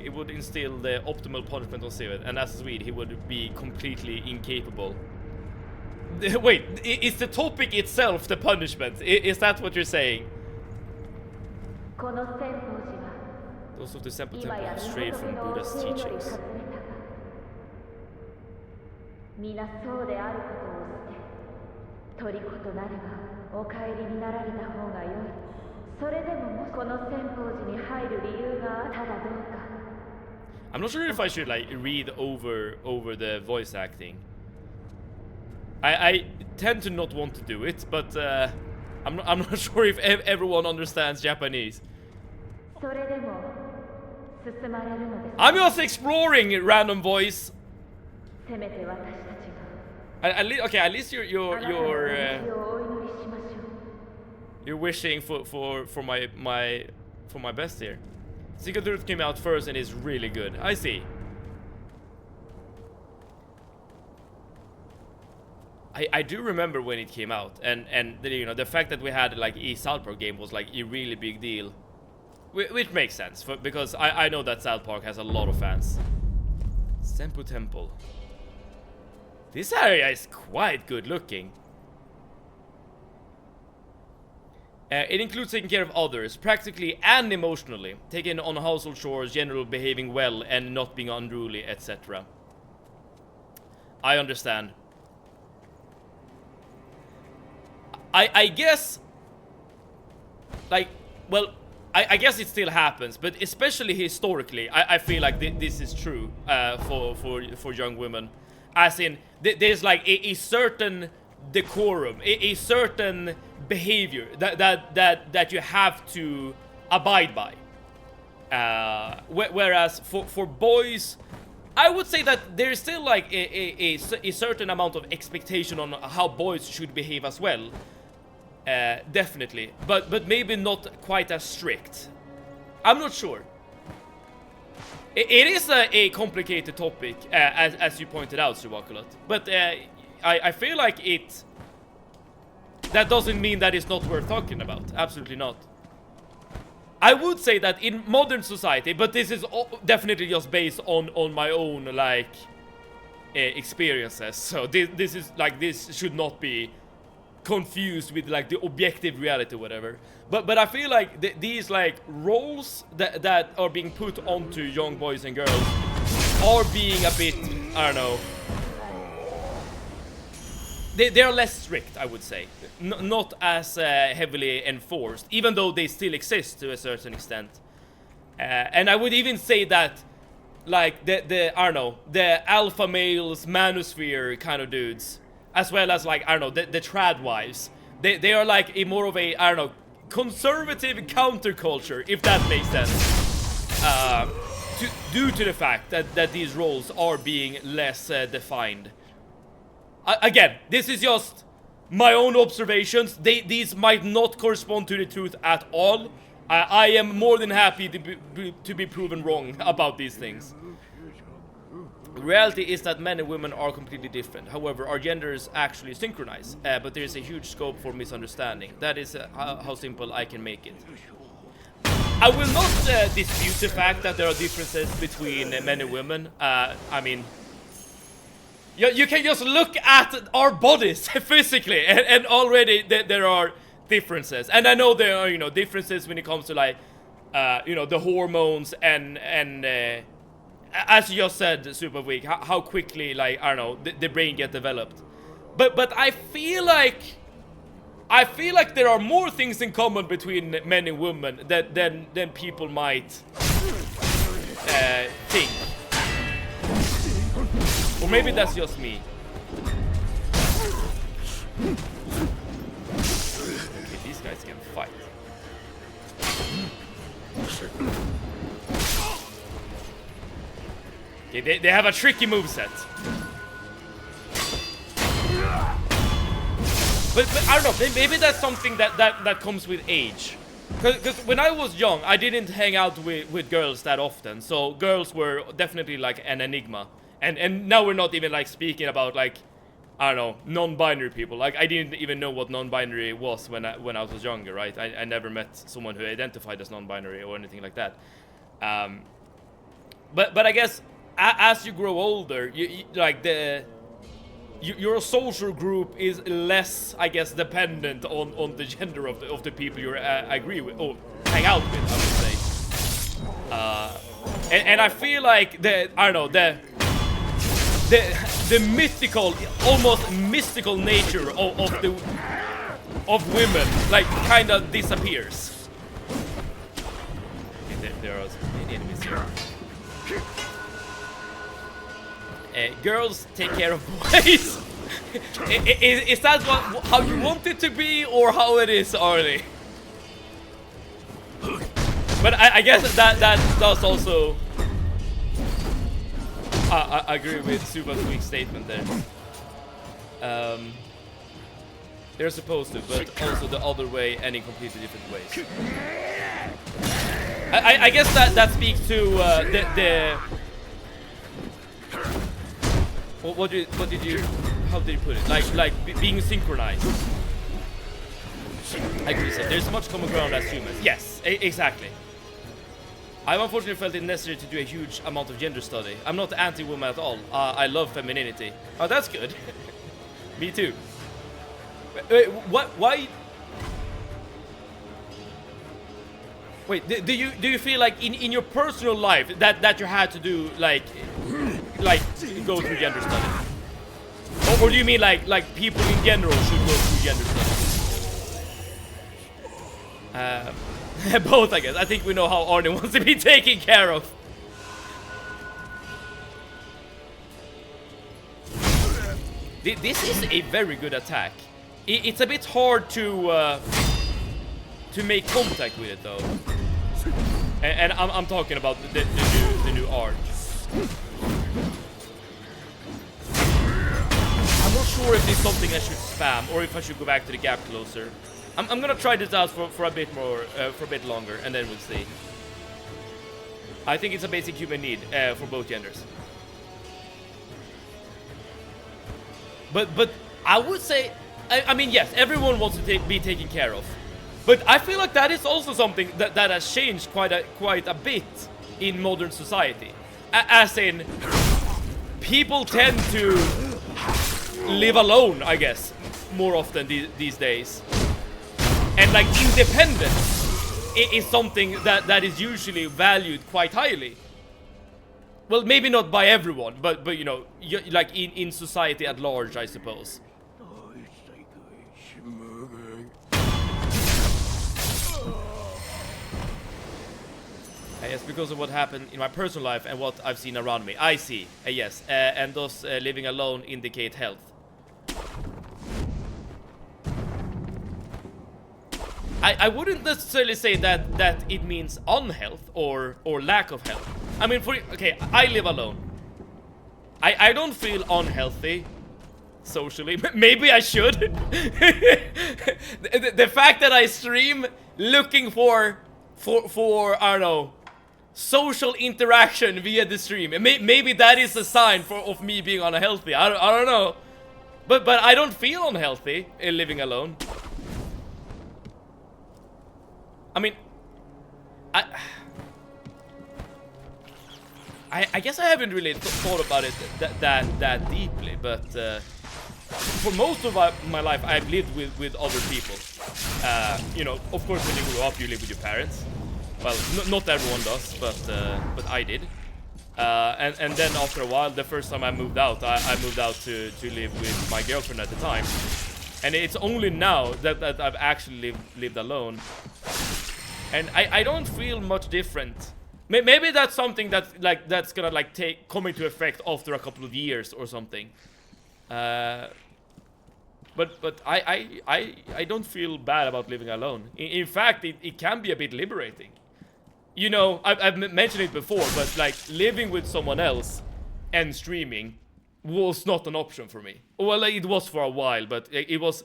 It would instill the optimal punishment on Sivet, and as a Swede, he would be completely incapable. Wait, is the topic itself the punishment? Is that what you're saying? Those of the Senpo Temple have strayed from Buddha's teachings. I'm not sure if I should like read over the voice acting. I tend to not want to do it, but I'm not sure if everyone understands Japanese. I'm just exploring, random voice. Okay, at least you're wishing for my best here. Secret Truth came out first and is really good. I see. I do remember when it came out, and you know, the fact that we had like a South Park game was like a really big deal, which makes sense because I know that South Park has a lot of fans. Senpo Temple. This area is quite good looking. It includes taking care of others, practically and emotionally, taking on household chores, generally behaving well, and not being unruly, etc. I understand. I guess, like, well, I guess it still happens, but especially historically, I feel like this is true for young women. As in, there's like a certain decorum, a certain behavior that you have to abide by. Whereas for boys, I would say that there's still like a certain amount of expectation on how boys should behave as well. Definitely, but maybe not quite as strict. I'm not sure. It is a complicated topic, as you pointed out, Suwakulot. But I feel like that doesn't mean that it's not worth talking about. Absolutely not. I would say that in modern society, but this is definitely just based on my own like experiences. So this is like, this should not be confused with like the objective reality or whatever. But I feel like these like roles that are being put onto young boys and girls are being a bit, I don't know, they are less strict, I would say. Not as heavily enforced, even though they still exist to a certain extent. And I would even say that, like, the I don't know, the alpha males, manosphere kind of dudes, as well as, like, I don't know, the trad wives, they are like a more of a, I don't know, conservative counterculture, if that makes sense. Due to the fact that these roles are being less defined. Again, this is just my own observations. These might not correspond to the truth at all. I am more than happy to be proven wrong about these things. Reality is that men and women are completely different. However, our genders actually synchronize, but there is a huge scope for misunderstanding. That is how simple I can make it. I will not dispute the fact that there are differences between men and women. I mean, you can just look at our bodies physically, and already there are differences. And I know there are, you know, differences when it comes to, like, you know, the hormones and as you just said, Super Weak, how quickly, like, I don't know, the brain get developed. But I feel like there are more things in common between men and women than people might think. Or maybe that's just me. Okay, these guys can fight. Okay, they have a tricky moveset. But I don't know, maybe that's something that comes with age. Because when I was young, I didn't hang out with girls that often. So girls were definitely like an enigma. And now we're not even like speaking about, like, I don't know, non-binary people. Like, I didn't even know what non-binary was when I was younger, right? I never met someone who identified as non-binary or anything like that. But I guess as you grow older, you like your social group is less, I guess, dependent on the gender of the people you agree with or hang out with, I would say. And I feel like I don't know, the mythical, almost mystical nature of women, like, kind of disappears. Okay, there are many enemies here. Girls take care of boys. Is that how you want it to be, or how it is, Arlie? But I guess that does also. I agree with Suba's weak statement there. They're supposed to, but also the other way and in completely different ways. I guess that speaks to the what did you, how did you put it? Like being synchronized. Like you said, there's much common ground as humans. Yes, exactly. I've unfortunately felt it necessary to do a huge amount of gender study. I'm not anti-woman at all. I love femininity. Oh, that's good. Me too. What? Why? Wait, do you feel like in your personal life that you had to do like go through gender study? Or do you mean like people in general should go through gender study? Both, I guess. I think we know how Arne wants to be taken care of. This is a very good attack. It's a bit hard to make contact with it, though. And I'm talking about the new art. I'm not sure if it's something I should spam or if I should go back to the gap closer. I'm gonna try this out for a bit more, for a bit longer, and then we'll see. I think it's a basic human need for both genders. But I would say, I mean, yes, everyone wants to be taken care of. But I feel like that is also something that has changed quite a bit in modern society. As in, people tend to live alone, I guess, more often these days. And like independence is something that is usually valued quite highly. Well, maybe not by everyone, but you know, like in society at large, I suppose. Yes, because of what happened in my personal life and what I've seen around me. I see. Yes, and thus living alone indicate health. I wouldn't necessarily say that it means unhealth or lack of health. I mean, okay, I live alone. I don't feel unhealthy socially. Maybe I should. the fact that I stream looking for I don't know, social interaction via the stream. Maybe that is a sign of me being unhealthy. I don't know. But I don't feel unhealthy living alone. I mean, I guess I haven't really thought about it that deeply, but for most of my life I've lived with other people. You know, of course, when you grow up, you live with your parents. Well, not everyone does, but I did. And then after a while, the first time I moved out, I moved out to live with my girlfriend at the time. And it's only now that I've actually lived alone. And I don't feel much different. Maybe that's something that's gonna like come into effect after a couple of years or something. But I don't feel bad about living alone. In fact, it can be a bit liberating. You know, I've mentioned it before, but like living with someone else and streaming was not an option for me. Well, it was for a while, but it was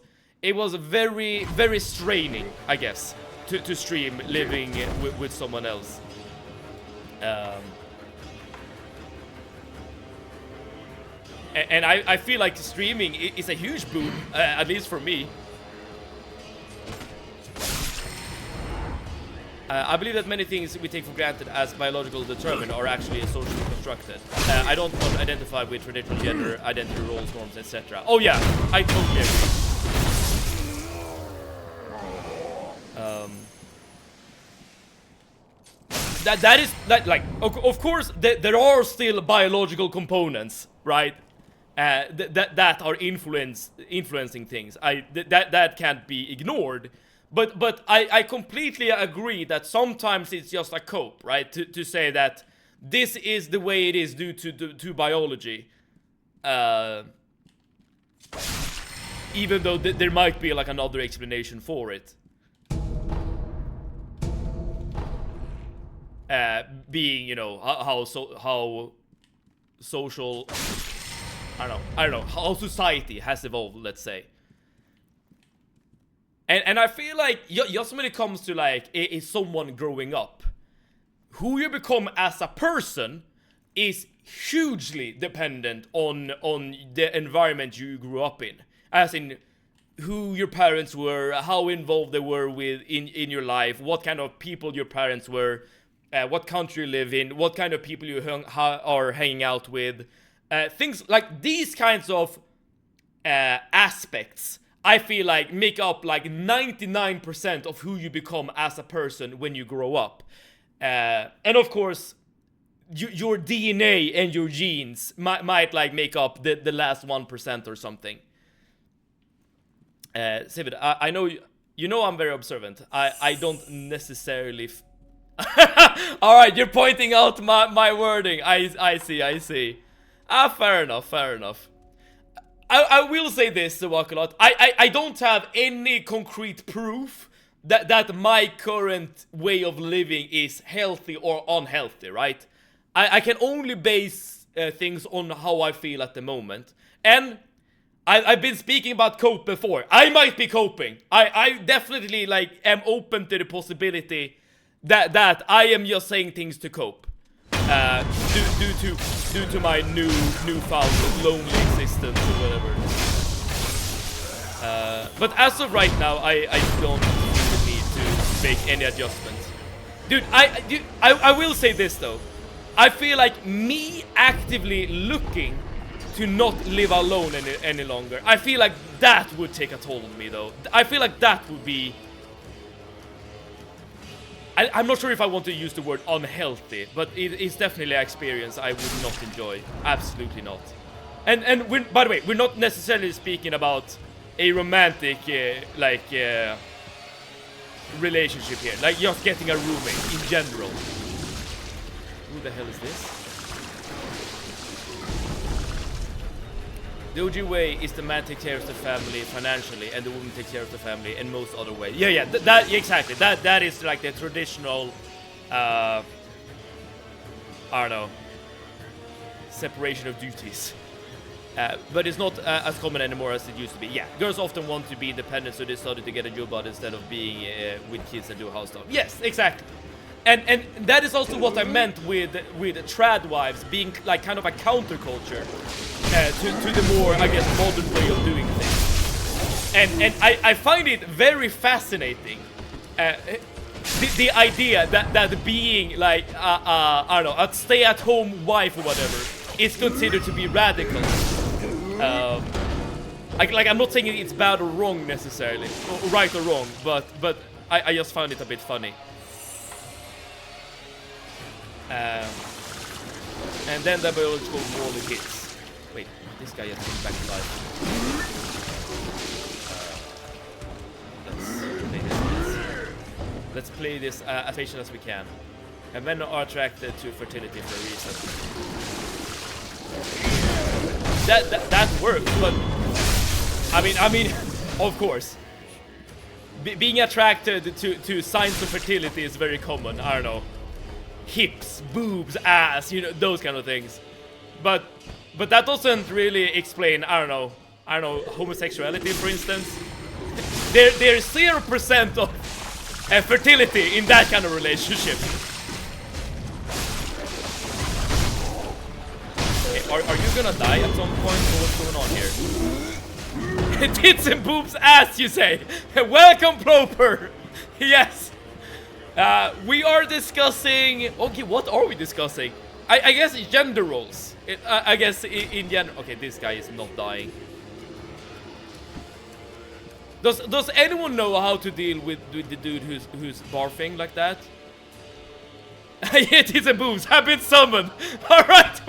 very, very straining, I guess, to stream living with someone else. And I feel like streaming is a huge boon, at least for me. I believe that many things we take for granted as biological determined are actually socially constructed. I don't want to identify with traditional gender, identity roles, norms, etc. Oh yeah, I totally agree. That is like of course there are still biological components, right? That are influencing things. That can't be ignored. But I completely agree that sometimes it's just a cope, right? To say that this is the way it is due to biology. Even though there might be like another explanation for it. Being, you know, how social, I don't know, how society has evolved, let's say. And I feel like just when it comes to like is someone growing up, who you become as a person is hugely dependent on the environment you grew up in, as in who your parents were, how involved they were in your life, what kind of people your parents were, what country you live in, what kind of people you are hanging out with, things like these kinds of aspects. I feel like make up like 99% of who you become as a person when you grow up. And of course, your DNA and your genes might like make up the last 1% or something. Sivid, I know you know I'm very observant. I don't necessarily... Alright, you're pointing out my wording. I see. Fair enough. I will say this, Wakalot. I don't have any concrete proof that my current way of living is healthy or unhealthy, right? I can only base things on how I feel at the moment. And I've been speaking about cope before. I might be coping. I definitely like am open to the possibility that I am just saying things to cope. Due to my newfound lonely existence or whatever. But as of right now, I don't feel the need make any adjustments. Dude, I will say this though. I feel like me actively looking to not live alone any longer, I feel like that would take a toll on me though. I feel like that would be... I'm not sure if I want to use the word unhealthy, but it's definitely an experience I would not enjoy. Absolutely not. And we're, by the way, we're not necessarily speaking about a romantic, relationship here. Like, just getting a roommate in general. Who the hell is this? The OG way is the man takes care of the family financially, and the woman takes care of the family in most other ways. Yeah, that exactly. That is like the traditional, I don't know, separation of duties. But it's not as common anymore as it used to be. Yeah, girls often want to be independent, so they started to get a job out instead of being with kids and do house stuff. Yes, exactly. And that is also what I meant with trad wives being like kind of a counterculture to the more, I guess, modern way of doing things. And I find it very fascinating, the idea that being like I don't know, a stay-at-home wife or whatever is considered to be radical. Like I'm not saying it's bad or wrong necessarily, or right or wrong, but I just find it a bit funny. And then the biological wall hits. Wait, this guy just came back to life. Let's play this as patient as we can. And men are attracted to fertility for a reason. That works, but I mean, of course, being attracted to signs of fertility is very common. I don't know, hips, boobs, ass, you know, those kind of things. But that doesn't really explain, I don't know, homosexuality, for instance. There's 0% of fertility in that kind of relationship. Are you gonna die at some point, or what's going on here? Tits and boobs ass, you say? Welcome, Ploper! Yes! We are discussing... Okay, what are we discussing? I guess gender roles. I guess in general... Okay, this guy is not dying. Does anyone know how to deal with the dude who's barfing like that? Yeah, tits and boobs have been summoned. Alright,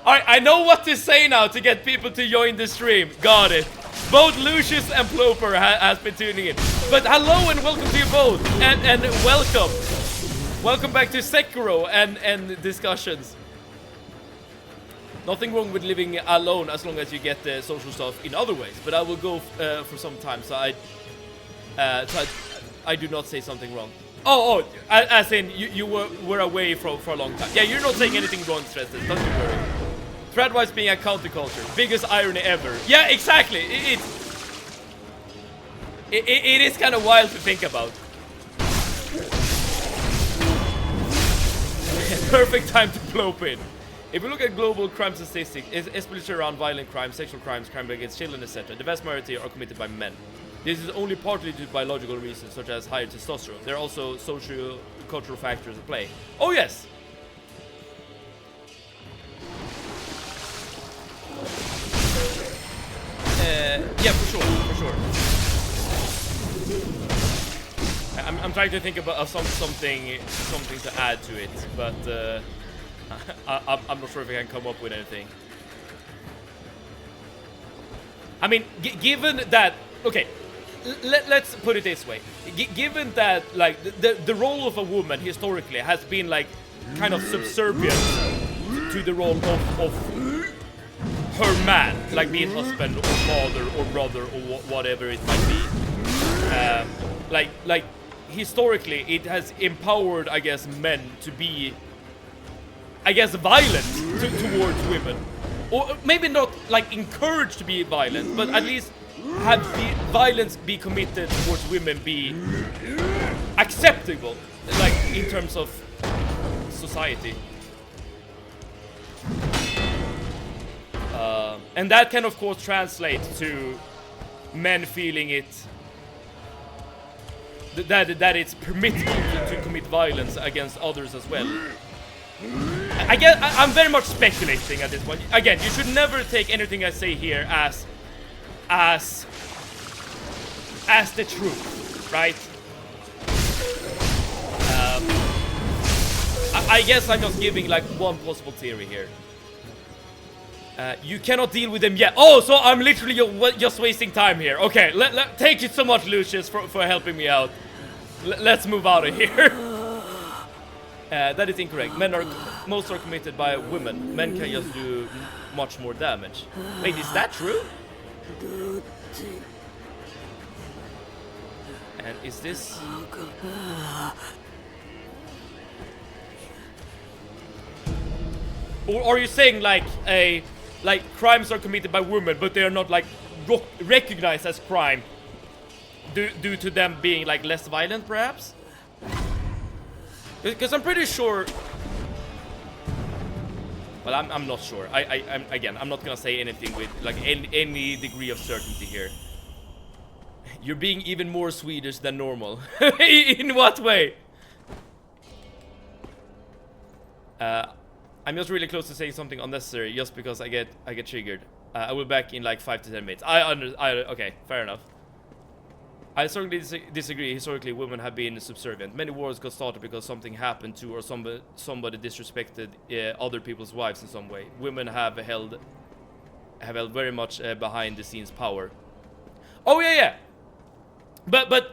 Alright, I know what to say now to get people to join the stream. Got it. Both Lucius and Ploper has been tuning in. But hello and welcome to you both. And welcome. Welcome back to Sekiro and discussions. Nothing wrong with living alone as long as you get the social stuff in other ways. But I will go for some time, so I do not say something wrong. Oh, as in you were away for a long time. Yeah, you're not saying anything wrong, Stresses, don't you worry. Threadwise being a counterculture, biggest irony ever. Yeah, exactly. It is kind of wild to think about. Perfect time to blow in. If we look at global crime statistics, especially around violent crimes, sexual crimes, crime against children, etc., the vast majority are committed by men. This is only partly due to biological reasons, such as higher testosterone. There are also socio-cultural factors at play. Oh yes! Yeah, for sure. I'm trying to think about something to add to it, but I'm not sure if I can come up with anything. I mean, given that, okay, let's put it this way. Given that, like, the role of a woman historically has been like kind of subservient to the role of her man, like being husband or father or brother or whatever it might be. Like historically, it has empowered, I guess, men to be, I guess, violent towards women, or maybe not like encouraged to be violent, but at least have the violence be committed towards women be acceptable, like in terms of society. And that can of course translate to men feeling it that it's permitted to commit violence against others as well. I guess I'm very much speculating at this point. Again, you should never take anything I say here as the truth, right? I guess I'm just giving like one possible theory here. You cannot deal with them yet. Oh, so I'm literally just wasting time here. Okay, thank you so much, Lucius, for helping me out. Let's move out of here. That is incorrect. Most are committed by women. Men can just do much more damage. Wait, is that true? And is this... Or are you saying like crimes are committed by women, but they are not like recognized as crime due to them being like less violent, perhaps? Because I'm pretty sure. Well, I'm not sure. I'm not gonna say anything with like any degree of certainty here. You're being even more Swedish than normal. In what way? I'm just really close to saying something unnecessary just because I get triggered. I will be back in like 5 to 10 minutes. Okay, fair enough. I strongly disagree. Historically, women have been subservient. Many wars got started because something happened to or somebody disrespected other people's wives in some way. Women have held very much behind the scenes power. Oh yeah. But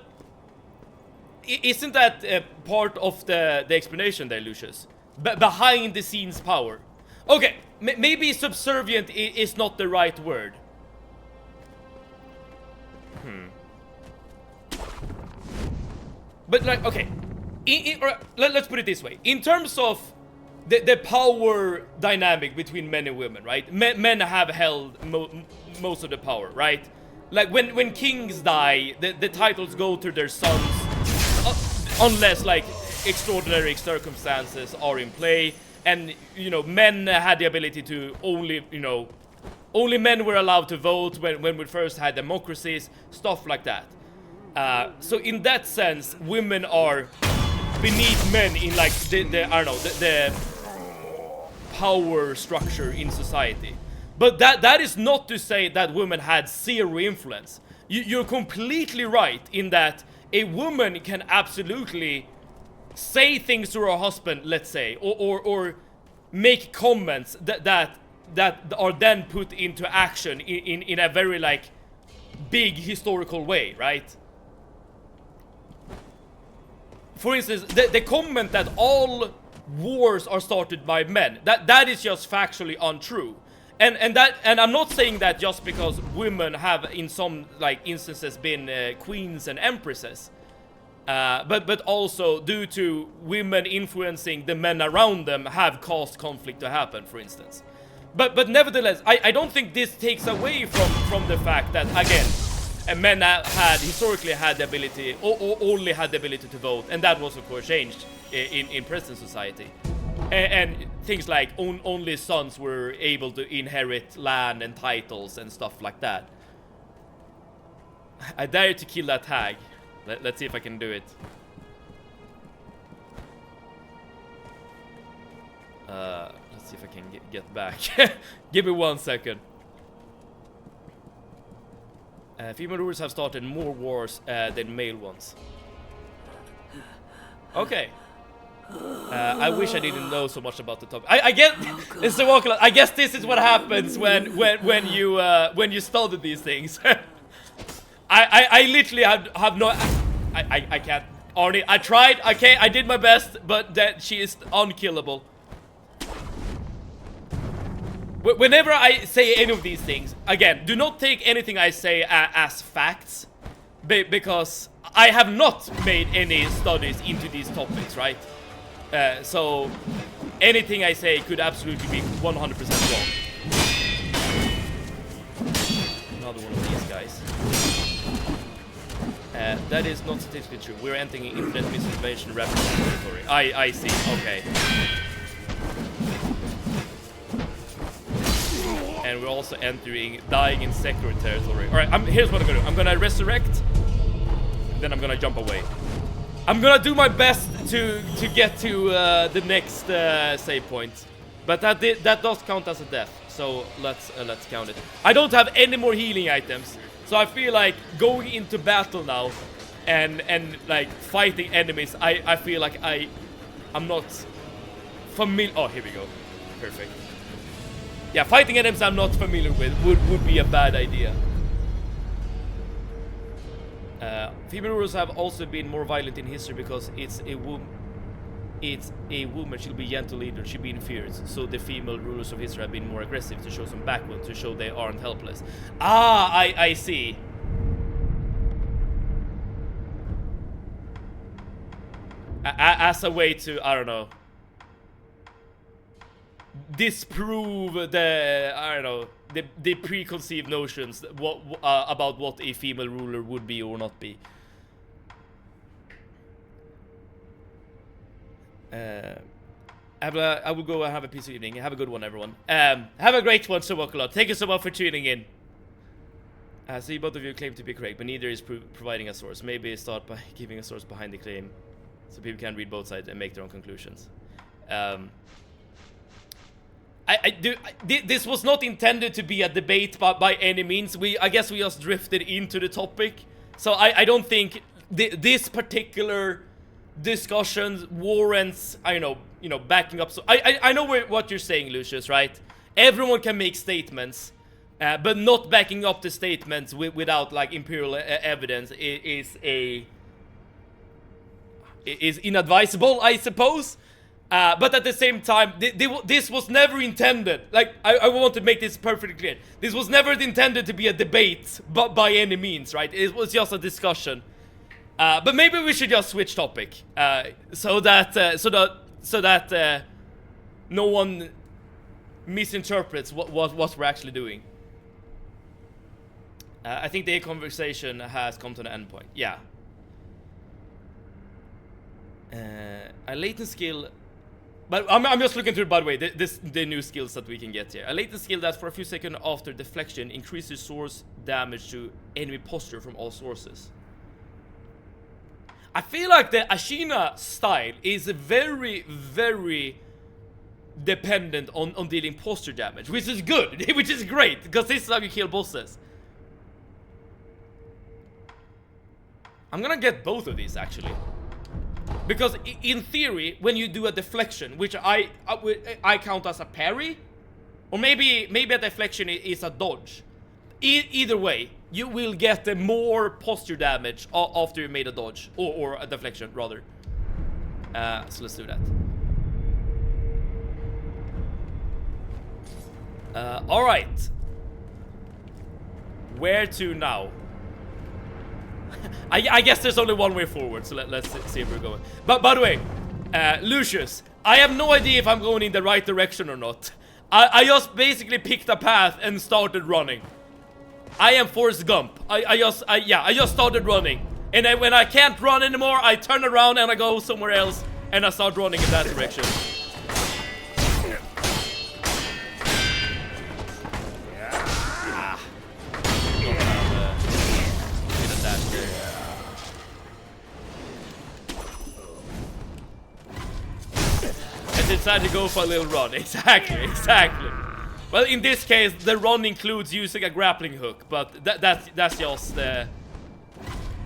isn't that part of the explanation there, Lucius? Behind the scenes power. Okay, maybe subservient is not the right word. But like, okay, let's put it this way. In terms of the power dynamic between men and women, right? Men have held most of the power, right? Like when kings die, the titles go to their sons, unless like extraordinary circumstances are in play, and you know, men had the ability to only men were allowed to vote when we first had democracies, stuff like that. So in that sense, women are beneath men in like the power structure in society. But that is not to say that women had zero influence. You're completely right in that a woman can absolutely say things to her husband, let's say, or make comments that are then put into action in a very like big historical way, right? For instance, the comment that all wars are started by men, that is just factually untrue. And I'm not saying that just because women have in some like instances been queens and empresses, but also due to women influencing the men around them have caused conflict to happen, for instance. But nevertheless, I don't think this takes away from the fact that, again, men historically had the ability, or only had the ability to vote, and that was of course changed in present society. And things like only sons were able to inherit land and titles and stuff like that. I dare to kill that tag. Let's see if I can do it. Let's see if I can get back. Give me 1 second. Female rulers have started more wars than male ones. Okay. I wish I didn't know so much about the topic. I get it's the walk. I guess this is what happens when you study these things. I literally have no. I can't. Arnie, I tried. Okay, I did my best, but that she is unkillable. Whenever I say any of these things, again, do not take anything I say as facts, because I have not made any studies into these topics, right? So anything I say could absolutely be 100% wrong. Another one of these guys. That is not statistically true. We're entering infinite misinformation rapid territory. I see. Okay. And we're also entering dying in Sekiro territory. Alright, here's what I'm gonna do. I'm gonna resurrect. then I'm gonna jump away. I'm gonna do my best to get to the next save point, but that does count as a death. So let's count it. I don't have any more healing items, so I feel like going into battle now and like fighting enemies. I feel like I'm not familiar. Oh, here we go. Perfect. Yeah, fighting enemies I'm not familiar with would be a bad idea. Female rulers have also been more violent in history because it's a woman. She'll be gentle leader. She'll be inferior. So the female rulers of history have been more aggressive to show some backbone, to show they aren't helpless. Ah, I see. As a way to, I don't know, disprove the preconceived notions about what a female ruler would be or not be. I will go and have a peaceful evening. Have a good one, everyone. Have a great one, Sobokulot. Thank you so much for tuning in. See, both of you claim to be correct, but neither is providing a source. Maybe start by giving a source behind the claim, so people can read both sides and make their own conclusions. This was not intended to be a debate by any means. I guess we just drifted into the topic. So I don't think this particular discussion warrants, backing up. So I know what you're saying, Lucius, right? Everyone can make statements, but not backing up the statements without like empirical evidence is inadvisable, I suppose. But at the same time, this was never intended. Like, I want to make this perfectly clear. This was never intended to be a debate, by any means, right? It was just a discussion. But maybe we should just switch topic, so that no one misinterprets what we're actually doing. I think the conversation has come to an end point. Yeah. A latent skill. But I'm just looking through, by the way, the new skills that we can get here. A latent skill that for a few seconds after deflection increases source damage to enemy posture from all sources. I feel like the Ashina style is very, very dependent on dealing posture damage, which is good, which is great, because this is how you kill bosses. I'm gonna get both of these, actually. Because in theory, when you do a deflection, which I count as a parry, or maybe a deflection is a dodge. Either way, you will get more posture damage after you made a dodge, or a deflection rather. So let's do that. All right. Where to now? I guess there's only one way forward, so let's see if we're going. But by the way, Lucius, I have no idea if I'm going in the right direction or not. I just basically picked a path and started running. I am Forrest Gump. I just started running. And then when I can't run anymore, I turn around and I go somewhere else and I start running in that direction. Decided to go for a little run. Exactly. Well, in this case, the run includes using a grappling hook, but that's just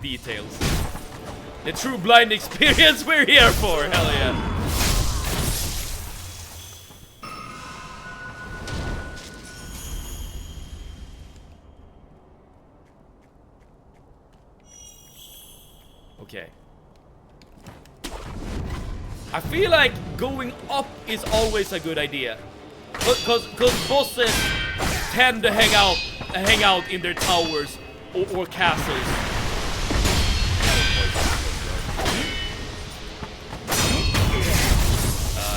details. The true blind experience we're here for. Hell yeah. Okay. I feel like going up is always a good idea, because bosses tend to hang out in their towers or castles.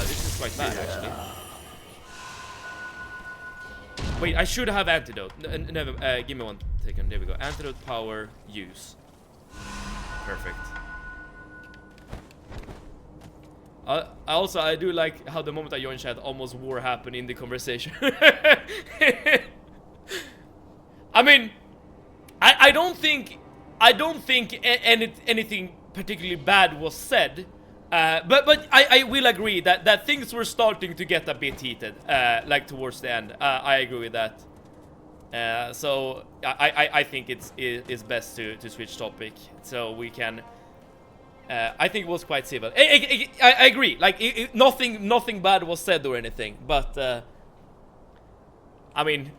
This is quite bad, actually. Wait, I should have antidote. Never. Give me one second. There we go. Antidote power use. Perfect. I do like how the moment I joined chat, almost war happened in the conversation. I mean, I don't think I don't think anything particularly bad was said. But I will agree that things were starting to get a bit heated, like towards the end. I agree with that. So I think it's best to switch topic so we can. I think it was quite civil. I agree. Like nothing bad was said or anything, but I mean,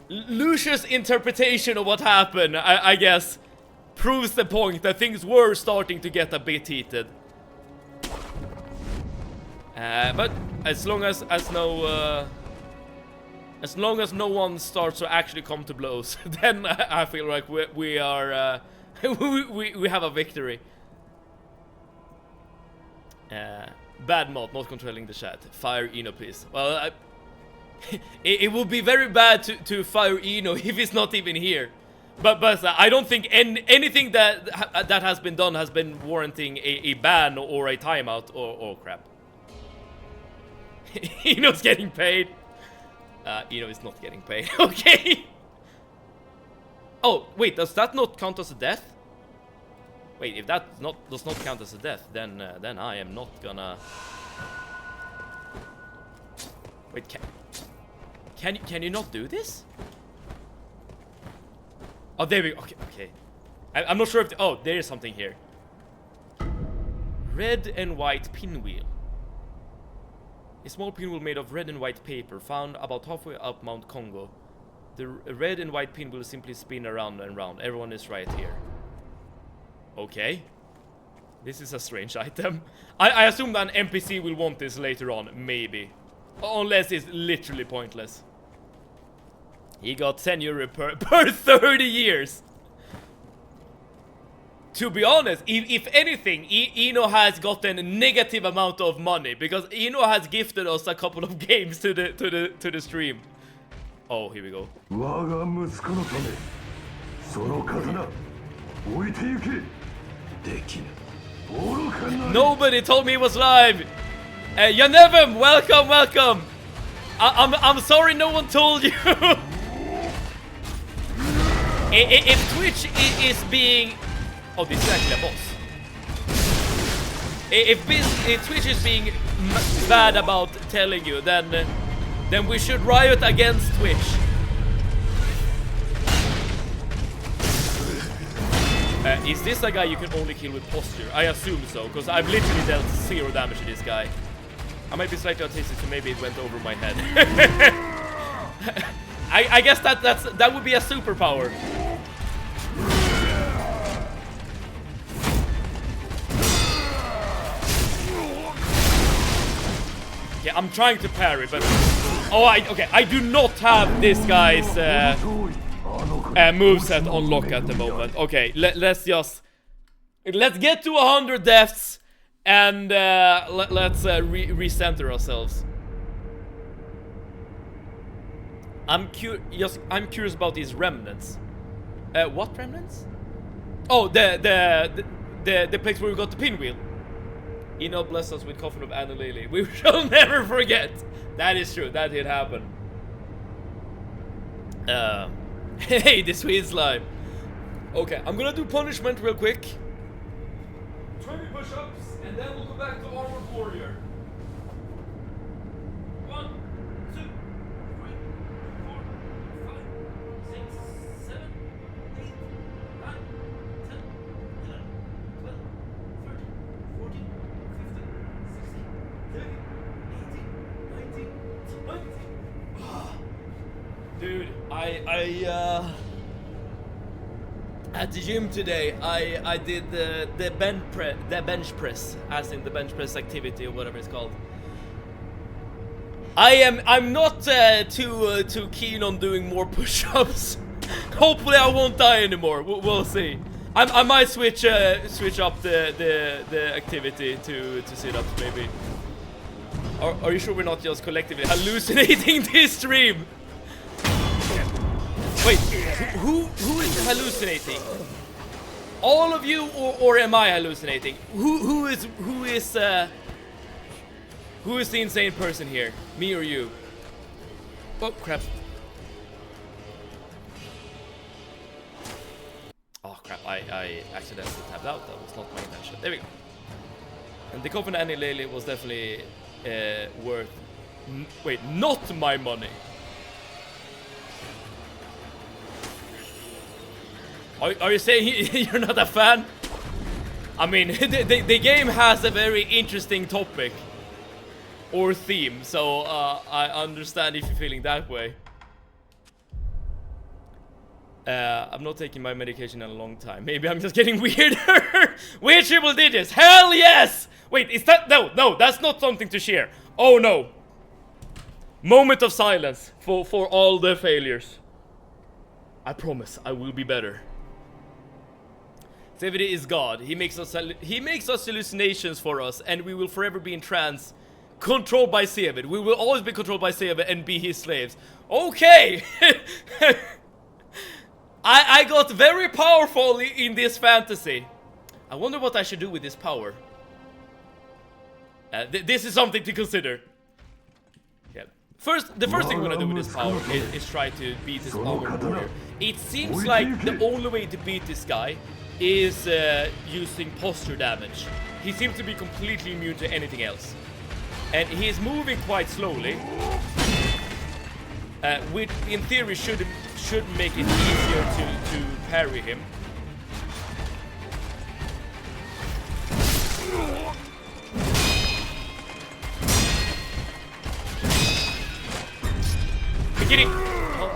Lucius' interpretation of what happened, I guess, proves the point that things were starting to get a bit heated. But as long as no one starts to actually come to blows, then I feel like we are we have a victory. Bad mod, not controlling the chat. Fire Eno, please. Well, it would be very bad to fire Eno if he's not even here. But I don't think anything that has been done has been warranting a ban or a timeout or crap. Eno's getting paid. Eno is not getting paid. Okay. Oh wait, does that not count as a death? Wait, if that does not count as a death, then I am not gonna. Wait, can you not do this? Oh, there we go. Okay. I'm not sure if oh, there is something here. Red and white pinwheel. A small pinwheel made of red and white paper found about halfway up Mount Congo. The red and white pinwheel simply spin around and round. Everyone is right here. Okay. This is a strange item. I assume that an NPC will want this later on, maybe. Unless it's literally pointless. He got 10 euro per 30 years. To be honest, if anything, Eno has gotten a negative amount of money because Eno has gifted us a couple of games to the stream. Oh, here we go. Nobody told me it was live. Yanevim, welcome. I'm sorry no one told you. If Twitch is being... Oh, this is actually a boss. If Twitch is being bad about telling you, then we should riot against Twitch. Is this a guy you can only kill with posture? I assume so, because I've literally dealt 0 damage to this guy. I might be slightly autistic, so maybe it went over my head. I guess that would be a superpower. Yeah, I'm trying to parry, but okay. I do not have this guy's moveset on lock at the moment. Okay, let's get to 100 deaths and let's recenter ourselves. I'm curious about these remnants. What remnants? Oh, the place where we got the pinwheel. Eno blessed us with coffin of Anna Lily. We shall never forget. That is true. That did happen. Hey, this Swede's live. Okay, I'm gonna do punishment real quick. 20 push-ups, and then we'll go back to Armored Warrior. 1, 2, 3, 4, 5, 6, 7, 8, 9, 10, 11, 12, 13, 14, 15, 16, 17, 18, 19, 20. Dude, I at the gym today, I did the bench press, as in the bench press activity or whatever it's called. I'm not too keen on doing more push-ups. Hopefully I won't die anymore. We'll see. I might switch up the activity to sit-ups maybe. Are you sure we're not just collectively hallucinating this stream? Wait, who is hallucinating? All of you, or am I hallucinating? Who is the insane person here? Me or you? Oh crap! Oh crap, I accidentally tapped out. That was not my intention. There we go. And the Coffin Annie Lily was definitely worth... wait, not my money. Are you saying you're not a fan? I mean, the game has a very interesting topic. Or theme, so I understand if you're feeling that way. I'm not taking my medication in a long time. Maybe I'm just getting weirder. Weird triple digits. Hell yes! Wait, is that... No, that's not something to share. Oh no. Moment of silence for all the failures. I promise I will be better. Activity is God. He makes us hallucinations for us, and we will forever be in trance, controlled by Sevid. We will always be controlled by Sevid and be his slaves. Okay. I got very powerful in this fantasy. I wonder what I should do with this power. This is something to consider. Yeah. The first thing we're gonna do with this power is try to beat this armored warrior. It seems like the only way to beat this guy is using posture damage. He seems to be completely immune to anything else. And he's moving quite slowly. Which in theory should make it easier to parry him. Beginning. Oh,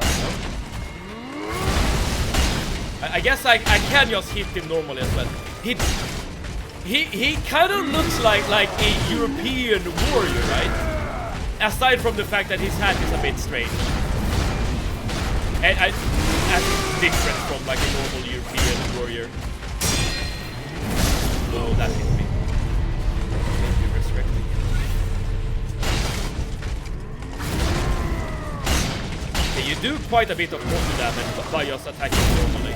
no. I guess I can just hit him normally as well. He kind of looks like a European warrior, right? Aside from the fact that his hat is a bit strange. And it's different from like a normal European warrior. Oh, that hit me. Thank you, resurrecting. Okay, you do quite a bit of mortal damage by just attacking normally.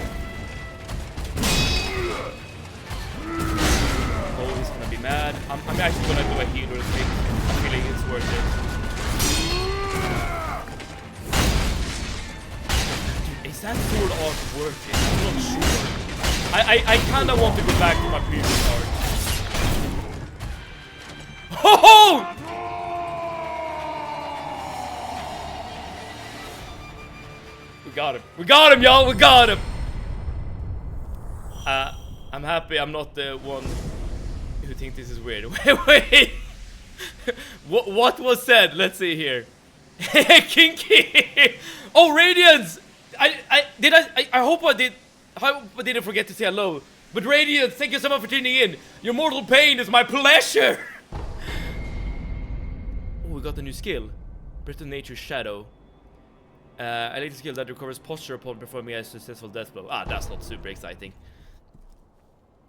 Oh, he's gonna be mad. I'm actually gonna do a healer thing. I'm feeling it's worth it. Is that sword art worth it? I'm not sure. I kinda want to go back to my previous art. Ho-ho! We got him. We got him, y'all! We got him! I'm happy I'm not the one who thinks this is weird. Wait! What was said? Let's see here. Kinky! Oh, Radiance! I hope I didn't forget to say hello. But Radiant, thank you so much for tuning in. Your mortal pain is my pleasure. Oh, we got a new skill. Breath of Nature's Shadow. I like the skill that recovers posture upon performing a successful death blow. Ah, that's not super exciting.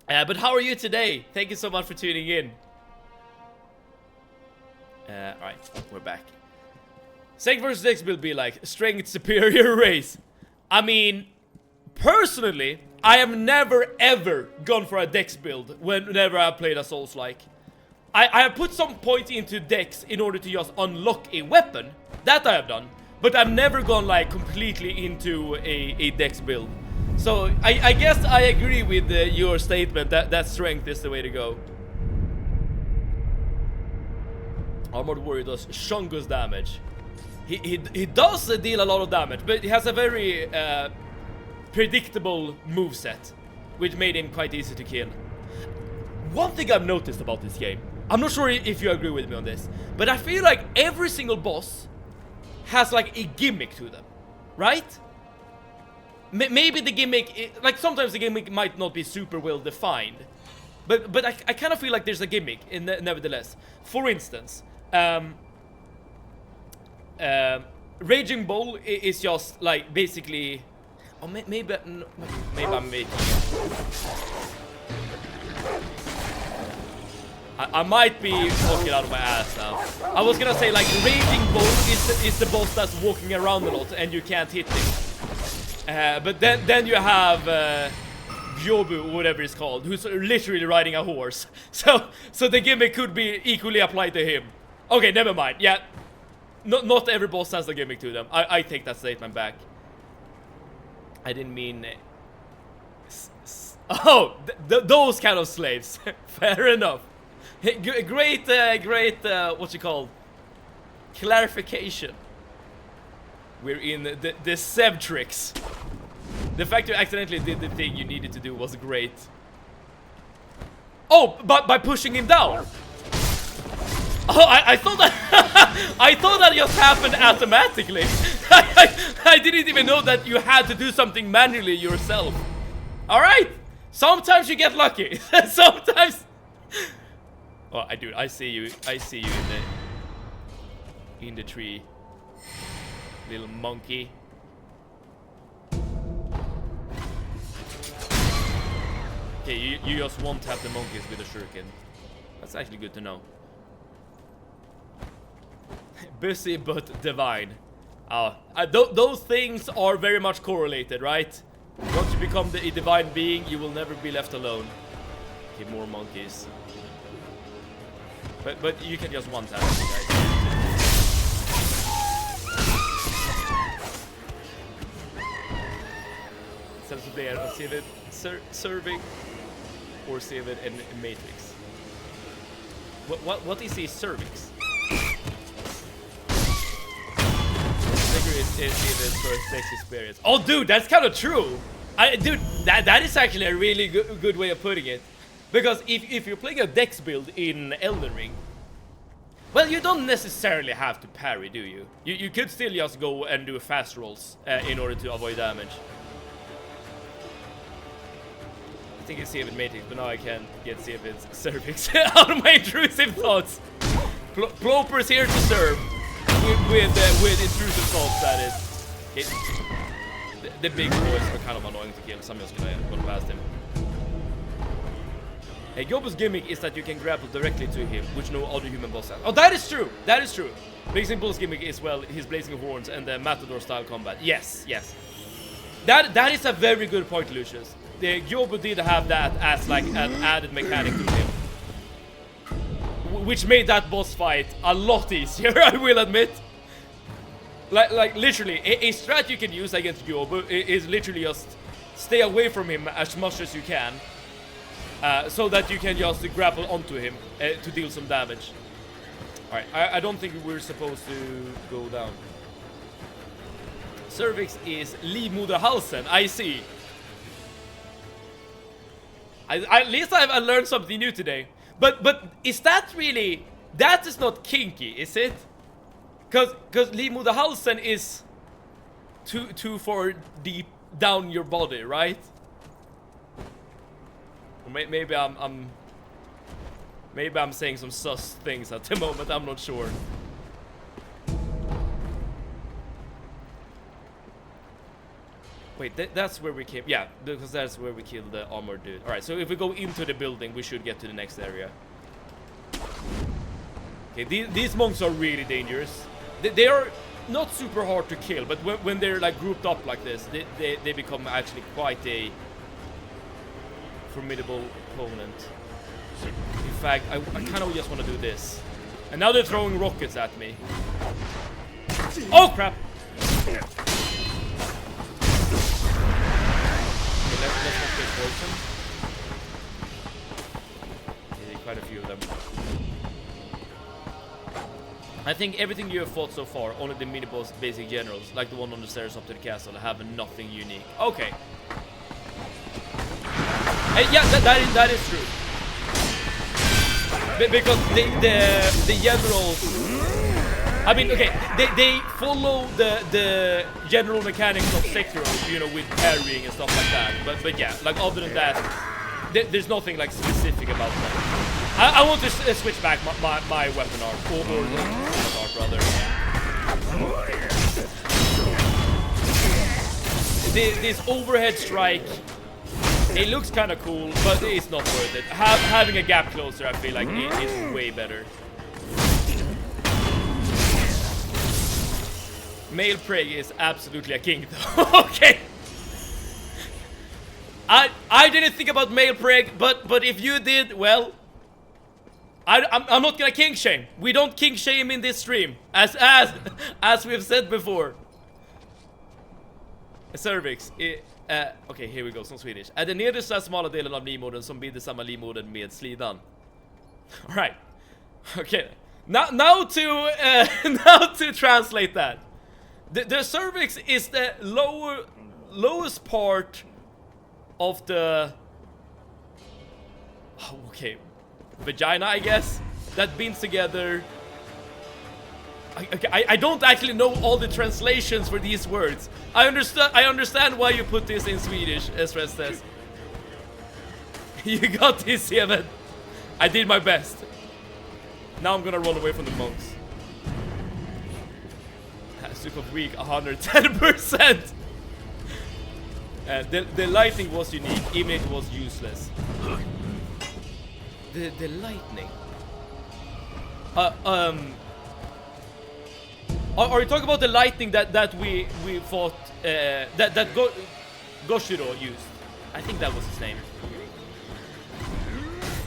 But how are you today? Thank you so much for tuning in. Alright, we're back. Seg vs. Dex will be like strength superior race. I mean, personally, I have never ever gone for a Dex build whenever I've played a Souls-like. I have put some points into Dex in order to just unlock a weapon. That I have done. But I've never gone like completely into a Dex build. So I guess I agree with your statement that strength is the way to go. Armored Warrior does Shungus damage. He does deal a lot of damage, but he has a very predictable moveset, which made him quite easy to kill. One thing I've noticed about this game, I'm not sure if you agree with me on this, but I feel like every single boss has like a gimmick to them, right? Maybe the gimmick, like sometimes the gimmick might not be super well defined, but I kind of feel like there's a gimmick nevertheless. For instance, Raging Bull is just like basically, oh maybe I'm making it. I might be talking out of my ass now. I was gonna say like Raging Bull is the boss that's walking around a lot and you can't hit him. But then you have Byobu, whatever it's called, who's literally riding a horse. So the gimmick could be equally applied to him. Okay, never mind. Yeah, not every boss has a gimmick to them. I take that statement back. I didn't mean Oh, those kind of slaves. Fair enough. Great, what you call, clarification. We're in the Sevtrix. The fact you accidentally did the thing you needed to do was great. Oh, by pushing him down. Oh, I thought that I thought that just happened automatically. I didn't even know that you had to do something manually yourself. All right. Sometimes you get lucky. Sometimes. Oh, I see you. I see you in the tree, little monkey. Okay, you just won't have the monkeys with a shuriken. That's actually good to know. Busy but divine. Those things are very much correlated, right? Once you become a divine being, you will never be left alone. Okay, more monkeys. But you can just one-tap them, guys. Sen så blir att se det serving or save it in matrix. What is a cervix? Is his first sex experience. Oh, dude, that's kind of true. Dude, that is actually a really good way of putting it. Because if you're playing a dex build in Elden Ring, well, you don't necessarily have to parry, do you? You could still just go and do fast rolls in order to avoid damage. I think it's Save It Matrix, but now I can't get Save It Cervix out of my intrusive thoughts. Ploper's here to serve. With intrusive thoughts, that is. The big boys are kind of annoying to kill, so I'm just gonna go past him. Hey, Yobo's gimmick is that you can grapple directly to him, which no other human boss has. Oh, that is true! That is true! Blazing Bull's gimmick is, well, his blazing horns and the Matador style combat. Yes, yes. That is a very good point, Lucius. The Yobo did have that as like an added mechanic to him, which made that boss fight a lot easier, I will admit. Like literally, a strat you can use against Yobo is literally just stay away from him as much as you can, so that you can just grapple onto him to deal some damage. Alright, I don't think we're supposed to go down. Cervix is livmoderhalsen, I see. At least I learned something new today. But is that really... That is not kinky, is it? Cause livmoderhalsen is too far deep down your body, right? Or maybe I'm saying some sus things at the moment. I'm not sure. Wait, that's where we came. Yeah, because that's where we killed the armored dude. All right, so if we go into the building, we should get to the next area. Okay, these monks are really dangerous. They are not super hard to kill, but when they're like grouped up like this, they become actually quite a formidable opponent. In fact, I kind of just want to do this. And now they're throwing rockets at me. Oh crap! Okay, let's not get poisoned. Yeah, quite a few of them. I think everything you have fought so far, only the mini-boss basic generals, like the one on the stairs up to the castle, have nothing unique. Okay. Hey, yeah, that is true. Because the generals, I mean, okay, they follow the general mechanics of Sekiro, you know, with parrying and stuff like that. But yeah, like other than that, there's nothing like specific about them. I want to switch back my weapon art, or art rather. This overhead strike, it looks kind of cool, but it's not worth it. Having a gap closer, I feel like it's way better. Male prey is absolutely a king, though. Okay. I didn't think about male prey, but if you did, well. I'm not gonna king shame. We don't king shame in this stream, as we've said before. Cervix, Okej, here we go, som Swedish. Är den nedersta smala delen av livmodern som binder samman livmodern med slidan. Alright. Okay. Now to translate that. The cervix is the lowest part of the vagina, I guess, that binds together. I don't actually know all the translations for these words. I understand why you put this in Swedish, Esra says. You got this, Evan. I did my best. Now I'm gonna run away from the monks. Super weak, 110%. The lightning was unique, even if it was useless. The lightning. Are you talking about the lightning that we fought? That Goshiro used? I think that was his name.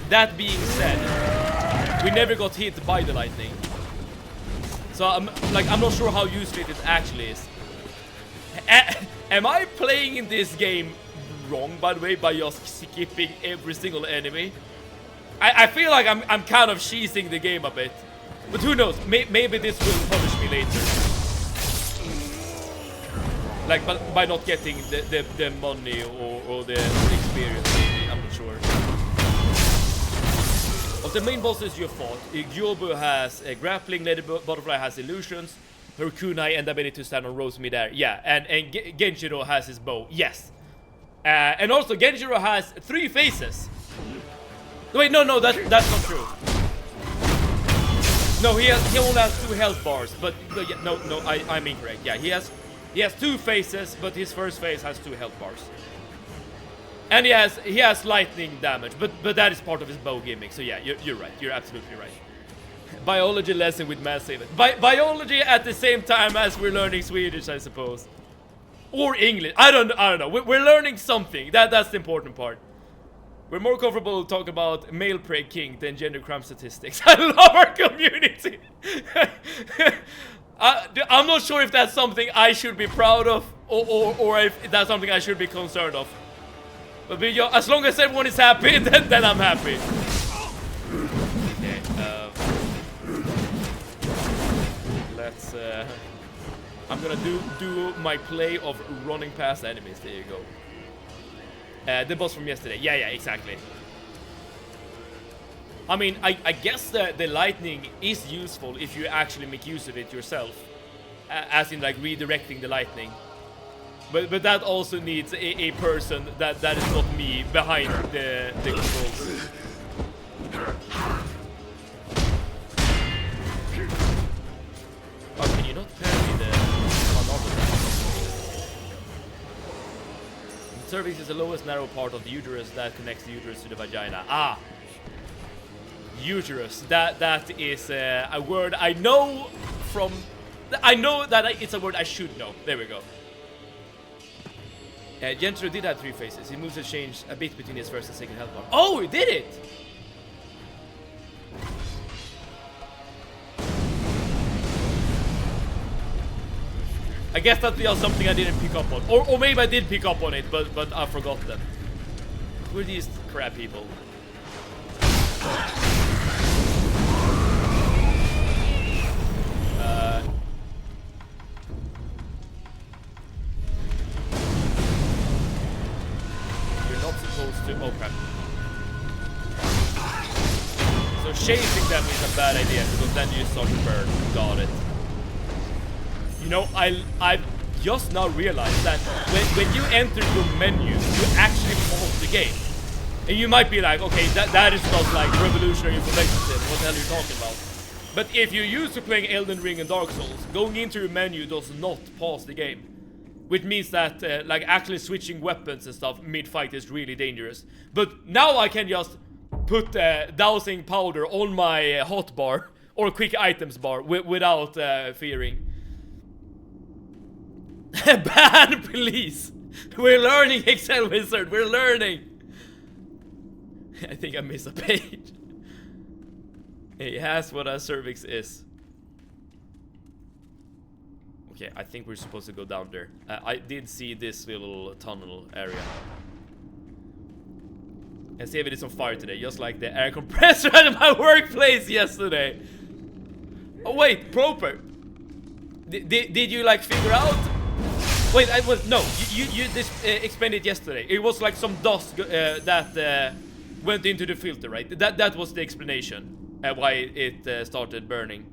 That being said, we never got hit by the lightning. So I'm not sure how useful it actually is. Am I playing in this game wrong, by the way, by just skipping every single enemy? I feel like I'm kind of cheesing the game a bit. But who knows, maybe this will punish me later. Like by not getting the money or the experience, maybe, I'm not sure. Of the main bosses you fought, Gyobu has a grappling, Lady Butterfly has illusions, her kunai and the ability to stand on ropes midair. Yeah, and Genshiro has his bow. Yes. And also Genshiro has 3 faces. Wait, no, that's not true. No, he only has 2 health bars, but yeah, no, I'm incorrect. Yeah, he has 2 faces, but his first face has 2 health bars. And he has lightning damage, but that is part of his bow gimmick. So yeah, you're right. You're absolutely right. Biology lesson with Massive. Biology at the same time as we're learning Swedish, I suppose, or English. I don't know. We're learning something. That's the important part. We're more comfortable talking about male prey king than gender crime statistics. I love our community. I'm not sure if that's something I should be proud of, or if that's something I should be concerned of. But as long as everyone is happy, then I'm happy. Okay, let's. I'm gonna do my play of running past enemies. There you go. The boss from yesterday. Yeah, exactly. I mean, I guess the lightning is useful if you actually make use of it yourself, as in like redirecting the lightning. But that also needs a person that is not me behind the controls. Oh, can you not parry the The cervix is the lowest narrow part of the uterus that connects the uterus to the vagina. Ah, uterus. That is a word I know from. I know that it's a word I should know. There we go. Genshiro did have 3 faces. His moves have changed a bit between his first and second health bar. Oh, he did it! I guess that's just something I didn't pick up on. Or maybe I did pick up on it, but I forgot them. Who are these crap people? Oh crap. So chasing them is a bad idea because then you start to burn. Got it. You know, I've just now realized that when you enter your menu, you actually pause the game. And you might be like, okay, that is not like revolutionary information. What the hell are you talking about? But if you're used to playing Elden Ring and Dark Souls, going into your menu does not pause the game. Which means that like actually switching weapons and stuff mid-fight is really dangerous. But now I can just put dowsing powder on my hotbar or quick items bar without fearing. Ban police! We're learning, Excel Wizard, we're learning! I think I missed a page. He has what a cervix is. Okay, I think we're supposed to go down there. I did see this little tunnel area. And see if it is on fire today, just like the air compressor at my workplace yesterday. Oh wait, proper. Did you like figure out? Wait, no. You explained it yesterday. It was like some dust that went into the filter, right? That was the explanation why it started burning.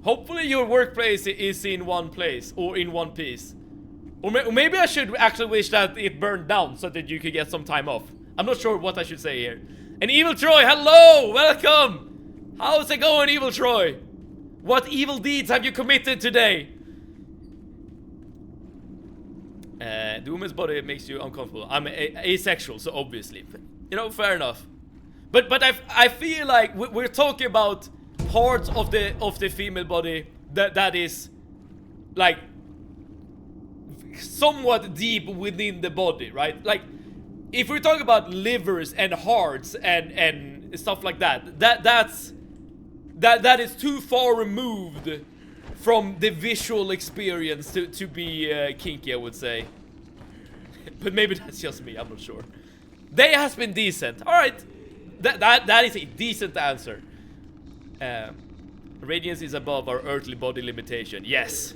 Hopefully your workplace is in one place or in one piece. Or maybe I should actually wish that it burned down so that you could get some time off. I'm not sure what I should say here. And Evil Troy, hello! Welcome! How's it going, Evil Troy? What evil deeds have you committed today? The woman's body makes you uncomfortable. I'm asexual, so obviously. You know, fair enough. But I feel like we're talking about parts of the female body that is like somewhat deep within the body, right? Like if we're talking about livers and hearts and stuff like that is too far removed from the visual experience to be kinky, I would say. But maybe that's just me, I'm not sure. Day has been decent. Alright. That is a decent answer. Radiance is above our earthly body limitation. Yes.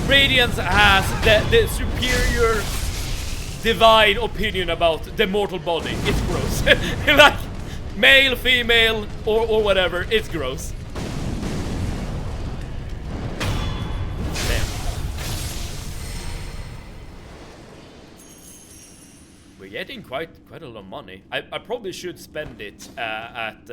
Radiance has the superior divine opinion about the mortal body. It's gross. Like male, female, or whatever. It's gross. Damn. We're getting quite a lot of money. I probably should spend it at.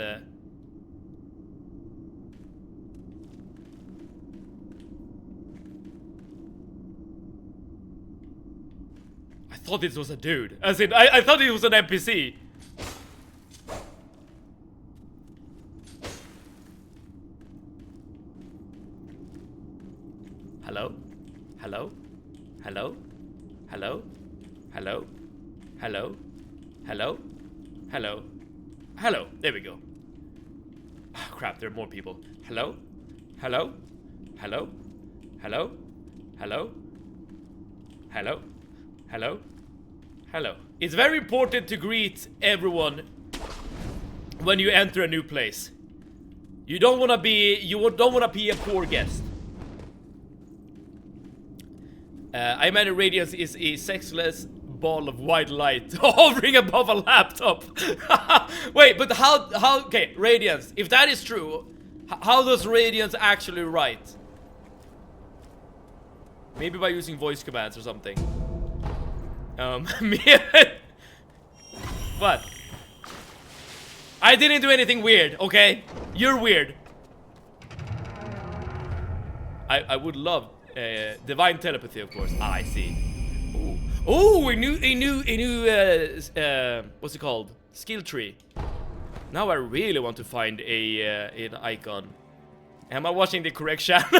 I thought this was a dude. As in, I thought it was an NPC. Hello? Hello? Hello? Hello? Hello? Hello? Hello? Hello? Hello? There we go. Oh, crap, there are more people. Hello? Hello? Hello? Hello? Hello? Hello? Hello? Hello. It's very important to greet everyone when you enter a new place. You don't want to be a poor guest. I imagine Radiance is a sexless ball of white light hovering above a laptop. Wait, but how okay, Radiance, if that is true, how does Radiance actually write? Maybe by using voice commands or something. What? I didn't do anything weird, okay? You're weird. I would love divine telepathy, of course. Ah, I see. Oh, a new what's it called? Skill tree. Now I really want to find an icon. Am I watching the correct channel?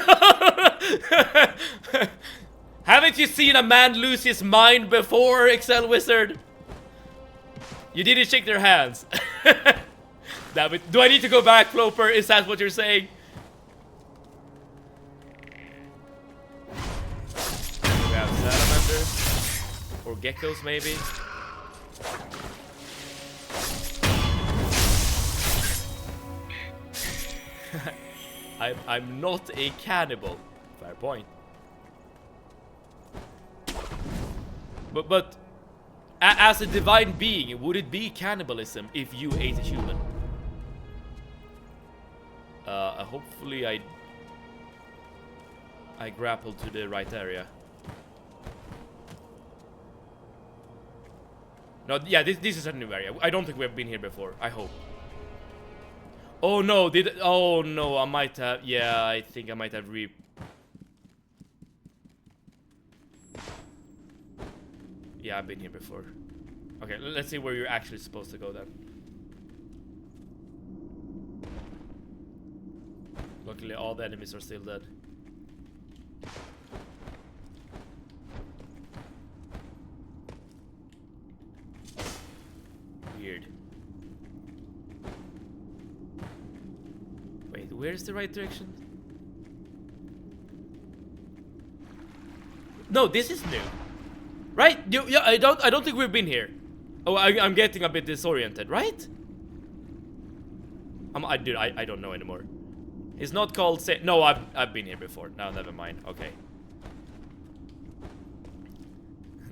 Haven't you seen a man lose his mind before, Excel Wizard? You didn't shake their hands. Damn it. Do I need to go back, Floper? Is that what you're saying? We have salamanders. Or geckos, maybe. I'm not a cannibal. Fair point. But as a divine being, would it be cannibalism if you ate a human? Hopefully I grappled to the right area. No, yeah, this is a new area. I don't think we've been here before. I hope. Oh no, oh no, I might have. Yeah, I think I might have Yeah, I've been here before. Okay, let's see where you're actually supposed to go then. Luckily, all the enemies are still dead. Weird. Where's the right direction? No, this is new. Right? Yeah, I don't think we've been here. Oh, I'm getting a bit disoriented, right? I don't know anymore. It's not called no, I've been here before. No, never mind. Okay.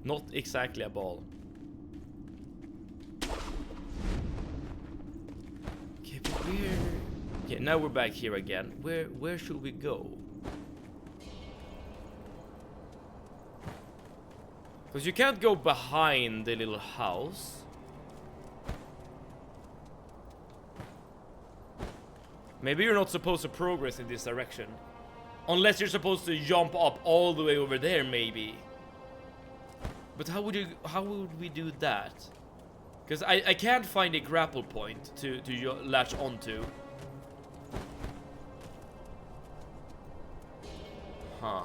Not exactly a ball. Okay, but yeah, now we're back here again. Where should we go? Because you can't go behind the little house. Maybe you're not supposed to progress in this direction. Unless you're supposed to jump up all the way over there, maybe. But how would we do that? Because I can't find a grapple point to latch onto. Huh.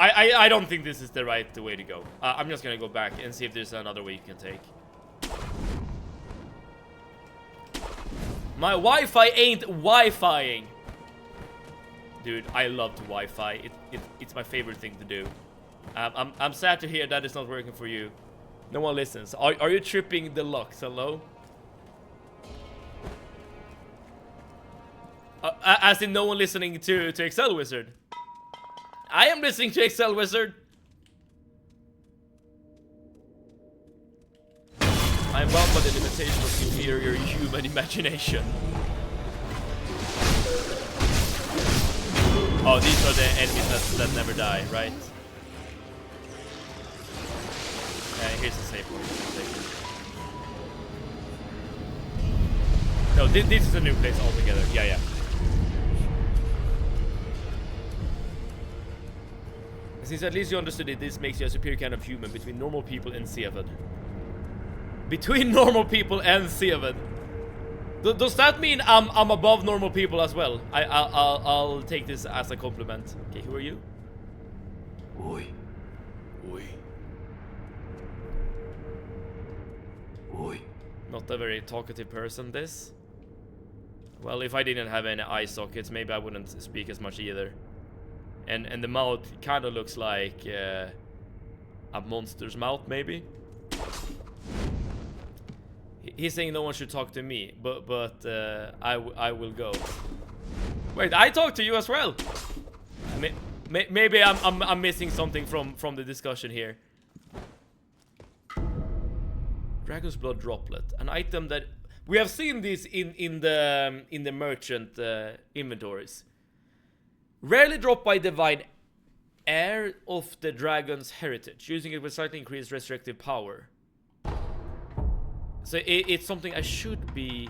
I don't think this is the right way to go. I'm just gonna go back and see if there's another way you can take. My Wi-Fi ain't Wi-Fiing. Dude, I love to Wi-Fi. It's my favorite thing to do. I'm sad to hear that it's not working for you. No one listens. Are you tripping deluxe? Hello? As in no one listening to Excel Wizard. I am listening to Excel Wizard. I am bound by the limitation of superior human imagination. Oh, these are the enemies that never die, right? Here's the safe point. No, this is a new place altogether. Yeah. Since at least you understood it, this makes you a superior kind of human between normal people and Seven. Between normal people and Seven. Does that mean I'm above normal people as well? I'll take this as a compliment. Okay, who are you? Oi. Not a very talkative person, this. Well, if I didn't have any eye sockets, maybe I wouldn't speak as much either. And the mouth kind of looks like a monster's mouth, maybe. He's saying no one should talk to me, but I will go. Wait, I talk to you as well. Maybe I'm missing something from the discussion here. Dragon's blood droplet, an item that we have seen this in the merchant inventories. Rarely dropped by divine heir of the dragon's heritage. Using it with slightly increased resurrective power. So it's something I should be...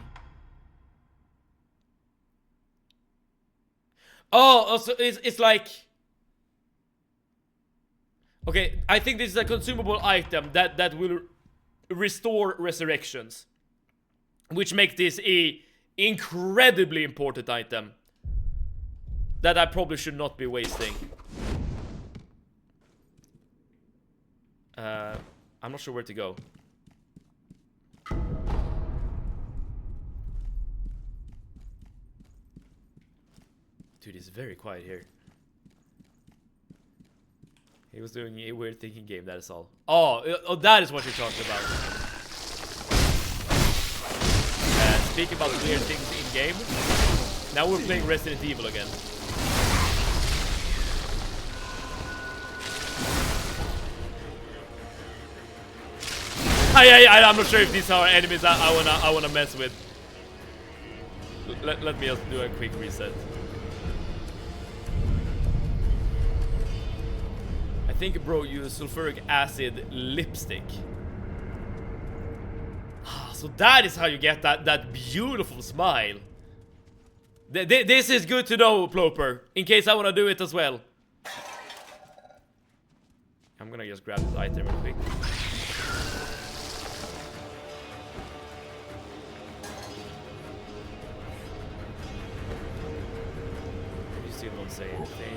Oh, so it's like... Okay, I think this is a consumable item that will restore resurrections. Which makes this a incredibly important item. That I probably should not be wasting. I'm not sure where to go. Dude, it's very quiet here. He was doing a weird thinking game, that is all. Oh, that is what you're talking about. Speaking about weird things in game, now we're playing Resident Evil again. I'm not sure if these are enemies I wanna mess with. Let me just do a quick reset. I think bro used sulfuric acid lipstick. So that is how you get that beautiful smile. This is good to know, Ploper, in case I wanna do it as well. I'm gonna just grab this item real quick. You still don't say anything.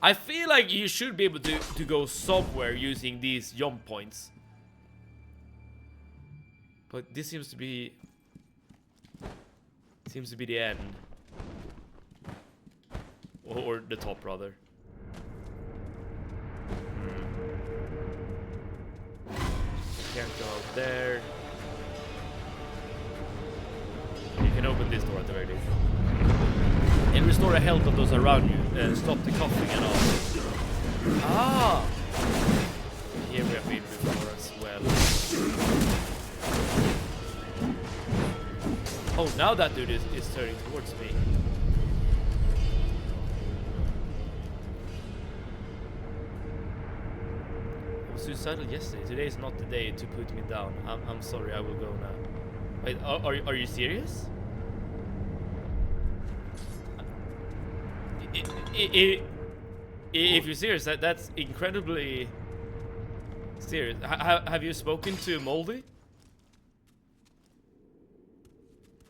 I feel like you should be able to go somewhere using these jump points. But this seems to be the end. Or the top, rather. Can't go out there. You can open this door at the very least. And restore the health of those around you. Stop the coughing and all. Ah! Here we have been before as well. Oh, now that dude is turning towards me. I was suicidal yesterday. Today is not the day to put me down. I'm sorry, I will go now. Wait, are you serious? If you're serious, that's incredibly serious. Have you spoken to Moldy?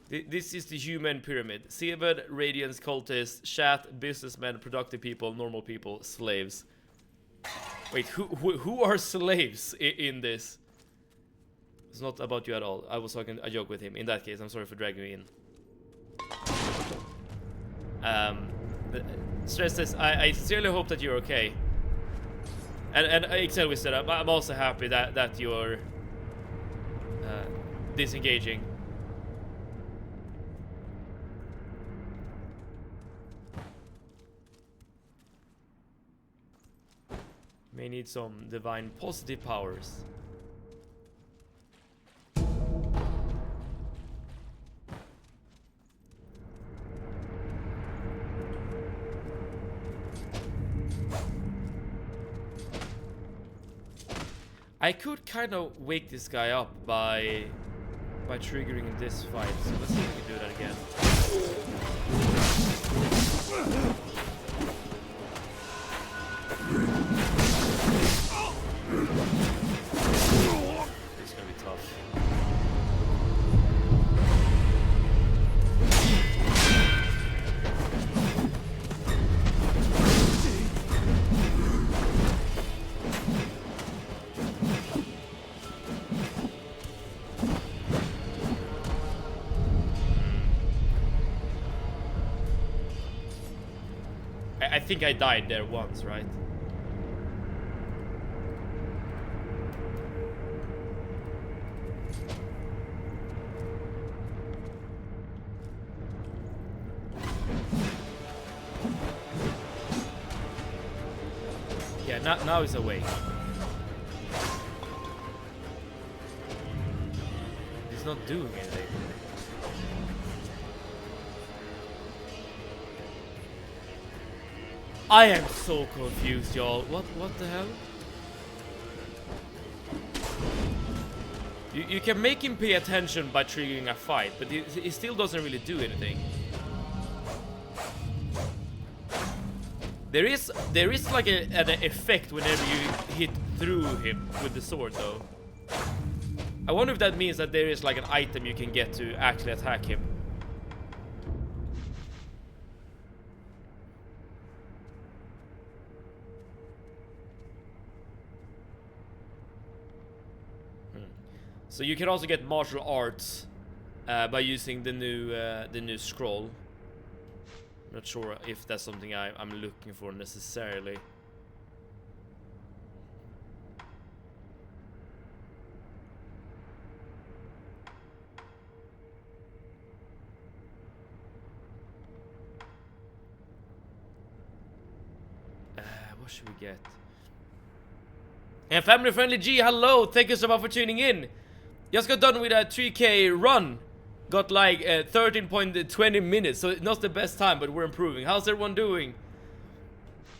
This is the human pyramid. Severed, Radiance, cultists, chat, businessmen, productive people, normal people, slaves. Wait, who are slaves in this? It's not about you at all. I was talking a joke with him. In that case, I'm sorry for dragging you in. Stress says, I sincerely hope that you're okay. And Excel said, I'm also happy that you're disengaging. May need some divine positive powers. I could kind of wake this guy up by triggering this fight. So let's see if we can do that again. It's gonna be tough. I think I died there once, right? Yeah, now he's awake. He's not doing anything. I am so confused, y'all. What the hell? You can make him pay attention by triggering a fight, but he still doesn't really do anything. There is like an effect whenever you hit through him with the sword, though. I wonder if that means that there is like an item you can get to actually attack him. So you can also get martial arts by using the new scroll. I'm not sure if that's something I'm looking for necessarily. What should we get? And family friendly G, hello! Thank you so much for tuning in. Just got done with a 3K run. Got like 13.20 minutes, so not the best time, but we're improving. How's everyone doing?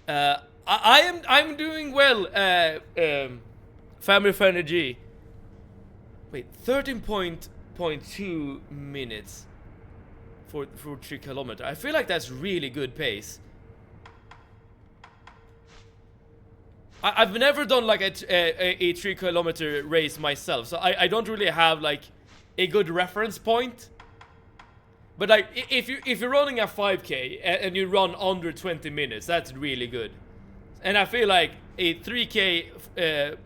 I'm doing well. Family friendly G. Wait, 13.2 minutes for 3 kilometers. I feel like that's really good pace. I've never done like a 3 kilometer race myself, so I don't really have like a good reference point. But like if you're running a 5K and you run under 20 minutes, that's really good. And I feel like a 3K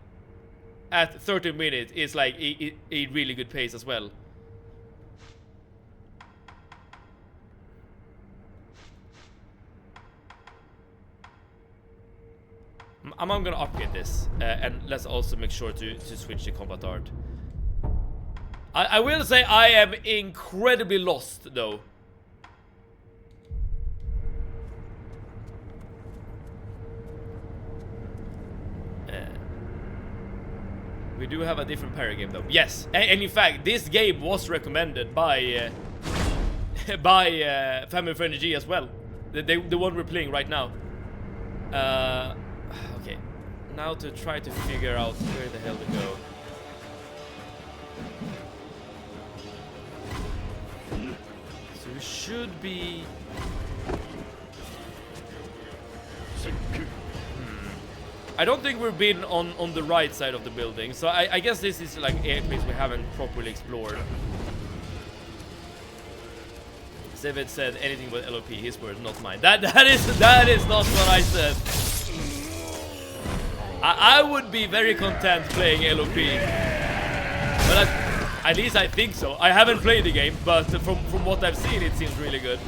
at 30 minutes is like a really good pace as well. I'm gonna upgrade this, and let's also make sure to switch the combat art. I will say I am incredibly lost though. We do have a different parry game though. Yes, and in fact, this game was recommended by by Family Friendly G as well. The one we're playing right now. Okay, now to try to figure out where the hell to go. So we should be. I don't think we've been on the right side of the building, so I guess this is like a place we haven't properly explored. Sevid said anything but LOP, his words, not mine. That is not what I said. I would be very content playing LOP, but at least I think so. I haven't played the game, but from what I've seen, it seems really good.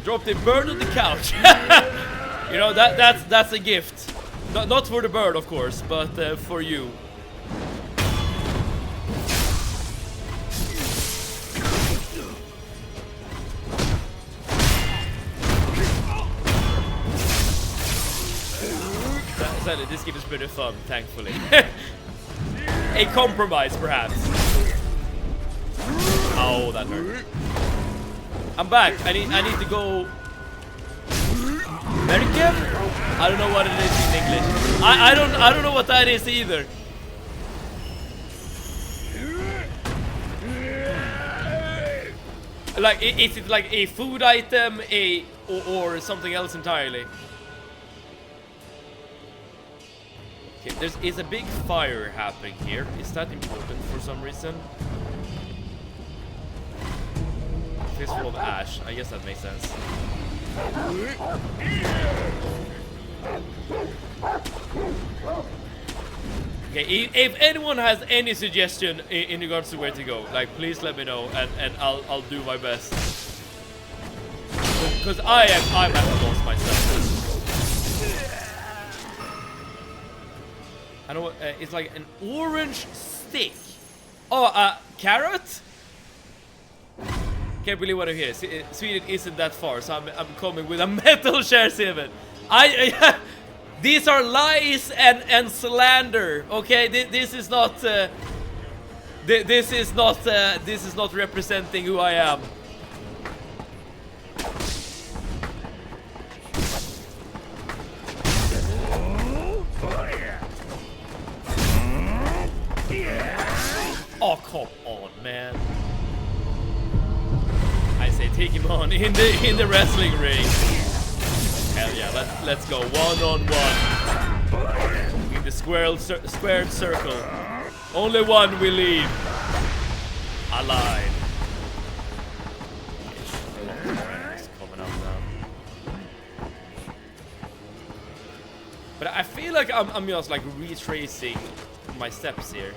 Dropped a bird on the couch. You know, that's a gift. Not for the bird, of course, but for you. Sadly, this game is pretty fun, thankfully. A compromise, perhaps. Oh, that hurt. I'm back. I need to go. American? I don't know what it is in English. I don't know what that is either. Like, is it like a food item, or something else entirely? Okay, there's a big fire happening here. Is that important for some reason? Fistful of ash. I guess that makes sense. Okay, if anyone has any suggestion in regards to where to go, like, please let me know, and I'll do my best. Because I'm at a loss myself. I know it's like an orange stick. Oh, carrot? Can't believe what I hear. Sweden isn't that far, so I'm coming with a metal share 7. These are lies and slander. Okay, this is not this is not representing who I am. Oh, come on, man. I say take him on in the wrestling ring. Hell yeah, let's go 1-on-1 in the squared circle. Only one will leave alive. It's coming up now. But I feel like I'm just like retracing my steps here.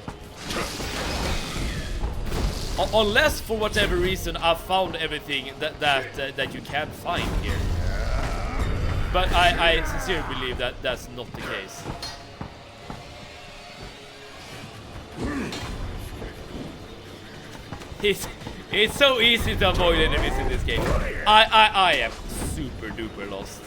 Unless for whatever reason I've found everything that you can find here. But I sincerely believe that that's not the case. It's so easy to avoid enemies in this game. I am super duper lost.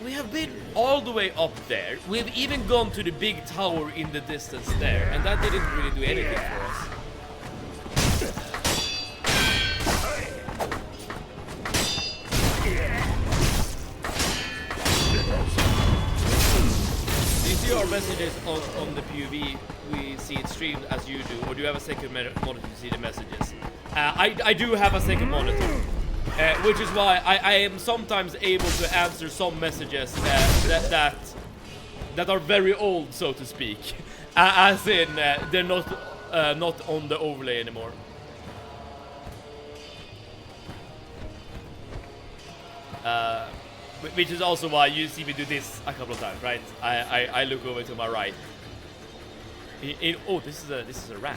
We have been all the way up there. We've even gone to the big tower in the distance there, and that didn't really do anything for us. Do you see our messages on the POV? We see it streamed as you do, or do you have a second monitor to see the messages? I do have a second monitor. Which is why I am sometimes able to answer some messages that are very old, so to speak. As in, they're not on the overlay anymore. Which is also why you see me do this a couple of times, right? I look over to my right. Oh, this is a rat.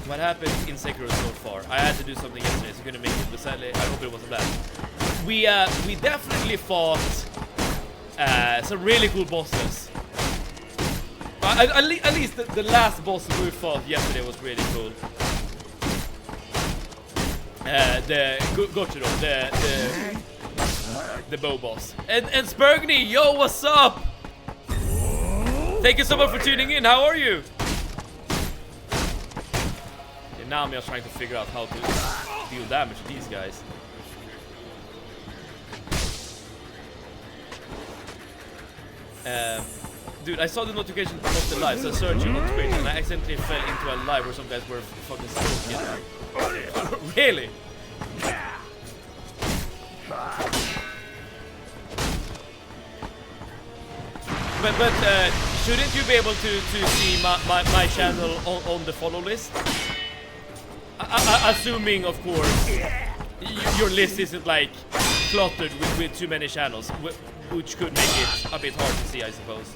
What happened in Sekiro so far? I had to do something yesterday, so I couldn't make it. But sadly, I hope it wasn't bad. We definitely fought some really cool bosses. At least the last boss we fought yesterday was really cool. The Gochiro, the bow boss. And Spurgny, yo, what's up? Thank you so much for tuning in. How are you? And now I'm just trying to figure out how to deal damage to these guys. Dude, I saw the notification of the live, so I searched on Twitch and I accidentally fell into a live where some guys were fucking smoking. Really? But shouldn't you be able to see my channel on the follow list? Assuming, of course, your list isn't like cluttered with too many channels, which could make it a bit hard to see, I suppose.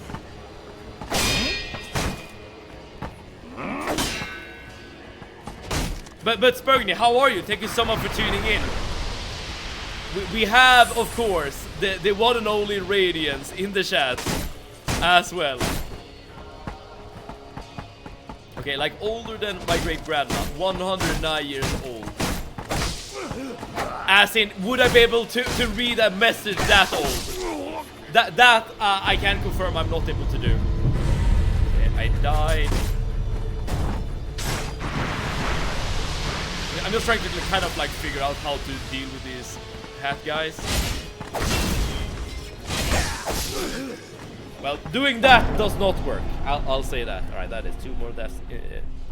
But Spurgny, how are you? Thank you so much for tuning in. We have, of course, the one and only Radiance in the chat as well. Okay, like older than my great grandma, 109 years old. As in, would I be able to read a message that old? That I can confirm I'm not able to do. Okay, I died. I'm just trying to kind of like figure out how to deal with these hat guys. Well, doing that does not work. I'll say that. Alright, that is 2 more deaths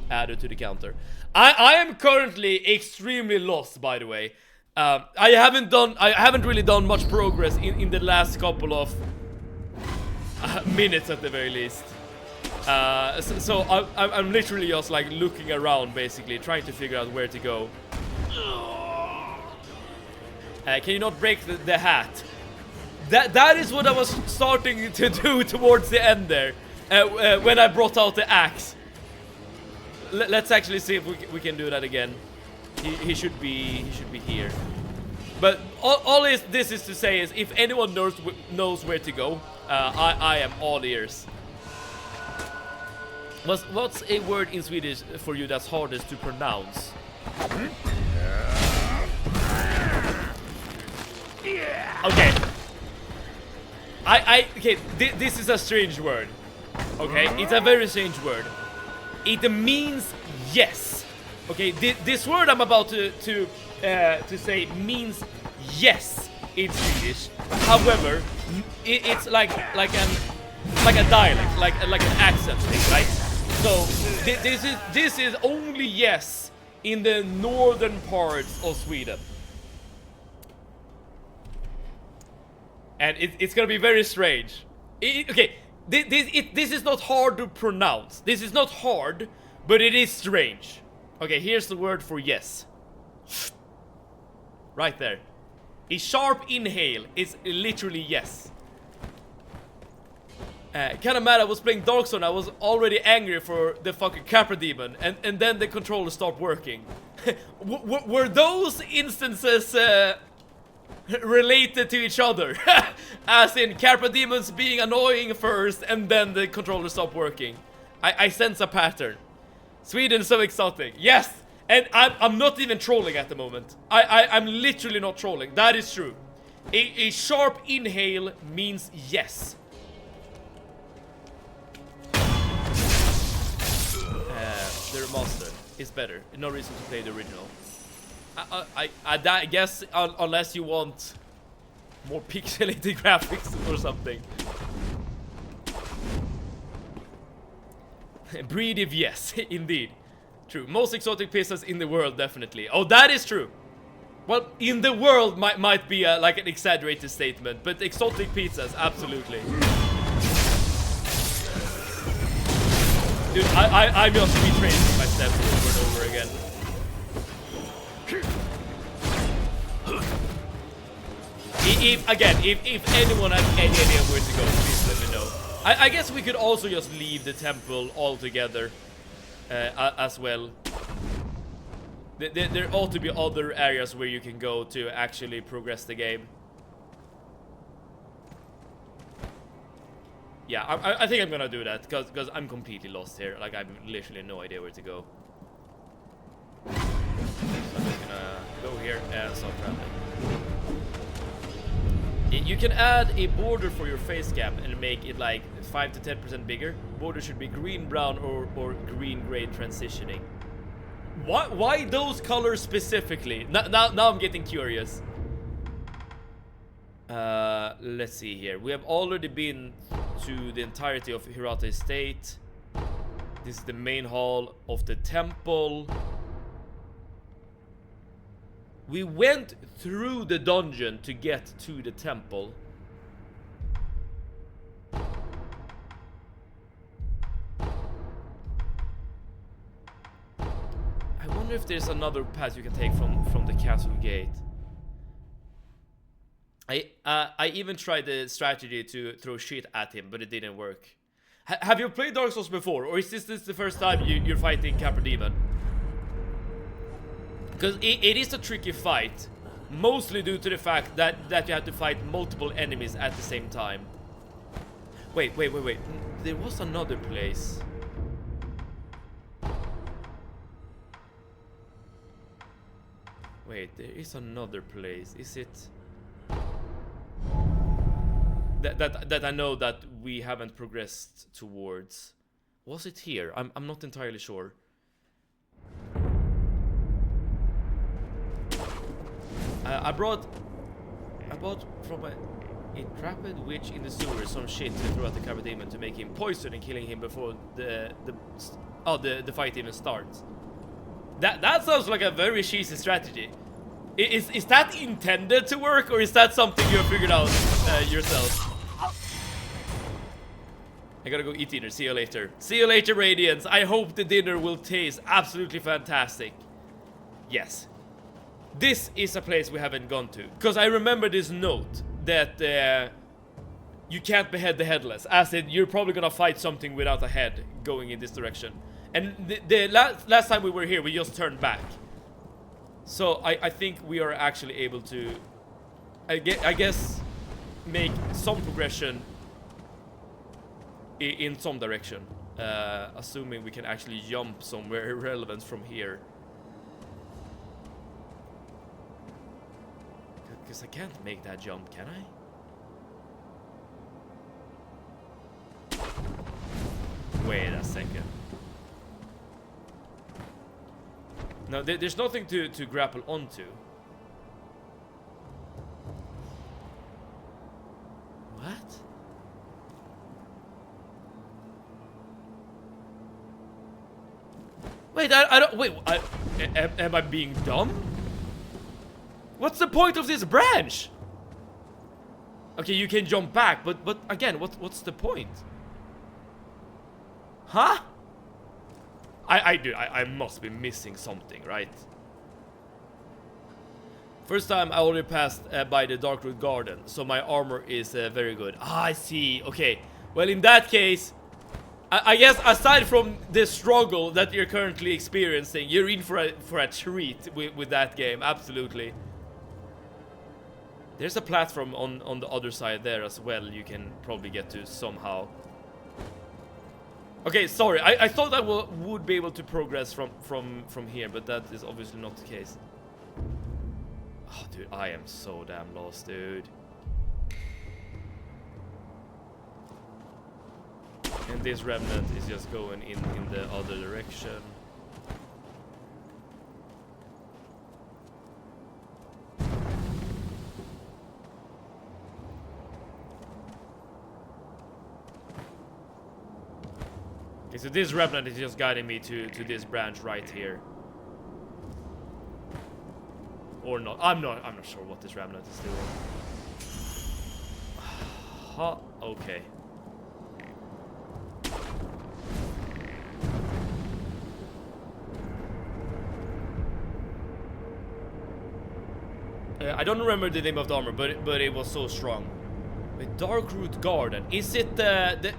added to the counter. I am currently extremely lost, by the way. I haven't really done much progress in the last couple of minutes at the very least. So I'm literally just like looking around, basically trying to figure out where to go. Can you not break the hat? That is what I was starting to do towards the end there, when I brought out the axe. Let's actually see if we can do that again. He should be here. But all this is to say is, if anyone knows where to go, I am all ears. What's a word in Swedish for you that's hardest to pronounce? Okay. Okay, this is a strange word. Okay, it's a very strange word. It means yes. Okay, this word I'm about to say means yes in Swedish. However, it's like a dialect, like an accent thing, right? So this is only yes in the northern parts of Sweden. And it's gonna be very strange. Okay, this is not hard to pronounce. This is not hard, but it is strange. Okay, here's the word for yes. Right there. A sharp inhale is literally yes. Kinda mad, I was playing Dark Zone, I was already angry for the fucking Capra Demon, and then the controller stopped working. Were those instances related to each other? As in Capra Demons being annoying first, and then the controller stopped working. I sense a pattern. Sweden is so exotic. Yes! And I'm not even trolling at the moment. I'm literally not trolling. That is true. A sharp inhale means yes. The remaster is better. No reason to play the original. I guess unless you want more pixelated graphics or something. Breed if yes, indeed. True. Most exotic pizzas in the world, definitely. Oh, that is true. Well, in the world might be like an exaggerated statement, but exotic pizzas, absolutely. Dude, I'm just retracing my steps over and over again. If anyone has any idea where to go, please let me know. I guess we could also just leave the temple altogether as well. There ought to be other areas where you can go to actually progress the game. Yeah, I think I'm gonna do that because I'm completely lost here. Like, I have literally no idea where to go. So I'm just gonna go here and start traveling. You can add a border for your face cam and make it like 5 to 10% bigger. Border should be green, brown, or green gray transitioning. Why those colors specifically? Now I'm getting curious. Let's see here. We have already been to the entirety of Hirata Estate. This is the main hall of the temple. We went through the dungeon to get to the temple. I wonder if there's another path you can take from the castle gate. I even tried the strategy to throw shit at him, but it didn't work. Have you played Dark Souls before, or is this the first time you're fighting Capra Demon? Because it is a tricky fight, mostly due to the fact that you have to fight multiple enemies at the same time. Wait. There was another place. Wait, there is another place. Is it that I know that we haven't progressed towards? Was it here? I'm not entirely sure. I brought from a intrepid witch in the sewer some shit to throw at the Capra Demon to make him poison and killing him before the fight even starts. That sounds like a very cheesy strategy. Is that intended to work, or is that something you have figured out yourself? I gotta go eat dinner. See you later. See you later, Radiance. I hope the dinner will taste absolutely fantastic. Yes. This is a place we haven't gone to. Because I remember this note that you can't behead the headless. As in, you're probably gonna fight something without a head going in this direction. And the last time we were here, we just turned back. So I think we are actually able to, I guess, make some progression in some direction. Assuming we can actually jump somewhere irrelevant from here. Because I can't make that jump, can I? Wait a second. No, there's nothing to grapple onto. What? Wait, I don't. Wait, am I being dumb? What's the point of this branch? Okay, you can jump back, but again, what's the point? Huh? I must be missing something, right? First time I already passed by the Darkroot Garden, so my armor is very good. Ah, I see. Okay. Well, in that case, I guess aside from the struggle that you're currently experiencing, you're in for a treat with that game. Absolutely. There's a platform on the other side there as well. You can probably get to somehow. Okay, sorry. I thought I would be able to progress from here, but that is obviously not the case. Oh, dude, I am so damn lost, dude. And this remnant is just going in the other direction. Okay, so this remnant is just guiding me to this branch right here. or not. I'm not sure what this remnant is doing. Huh, okay. I don't remember the name of the armor, but it was so strong. A dark root garden. Is it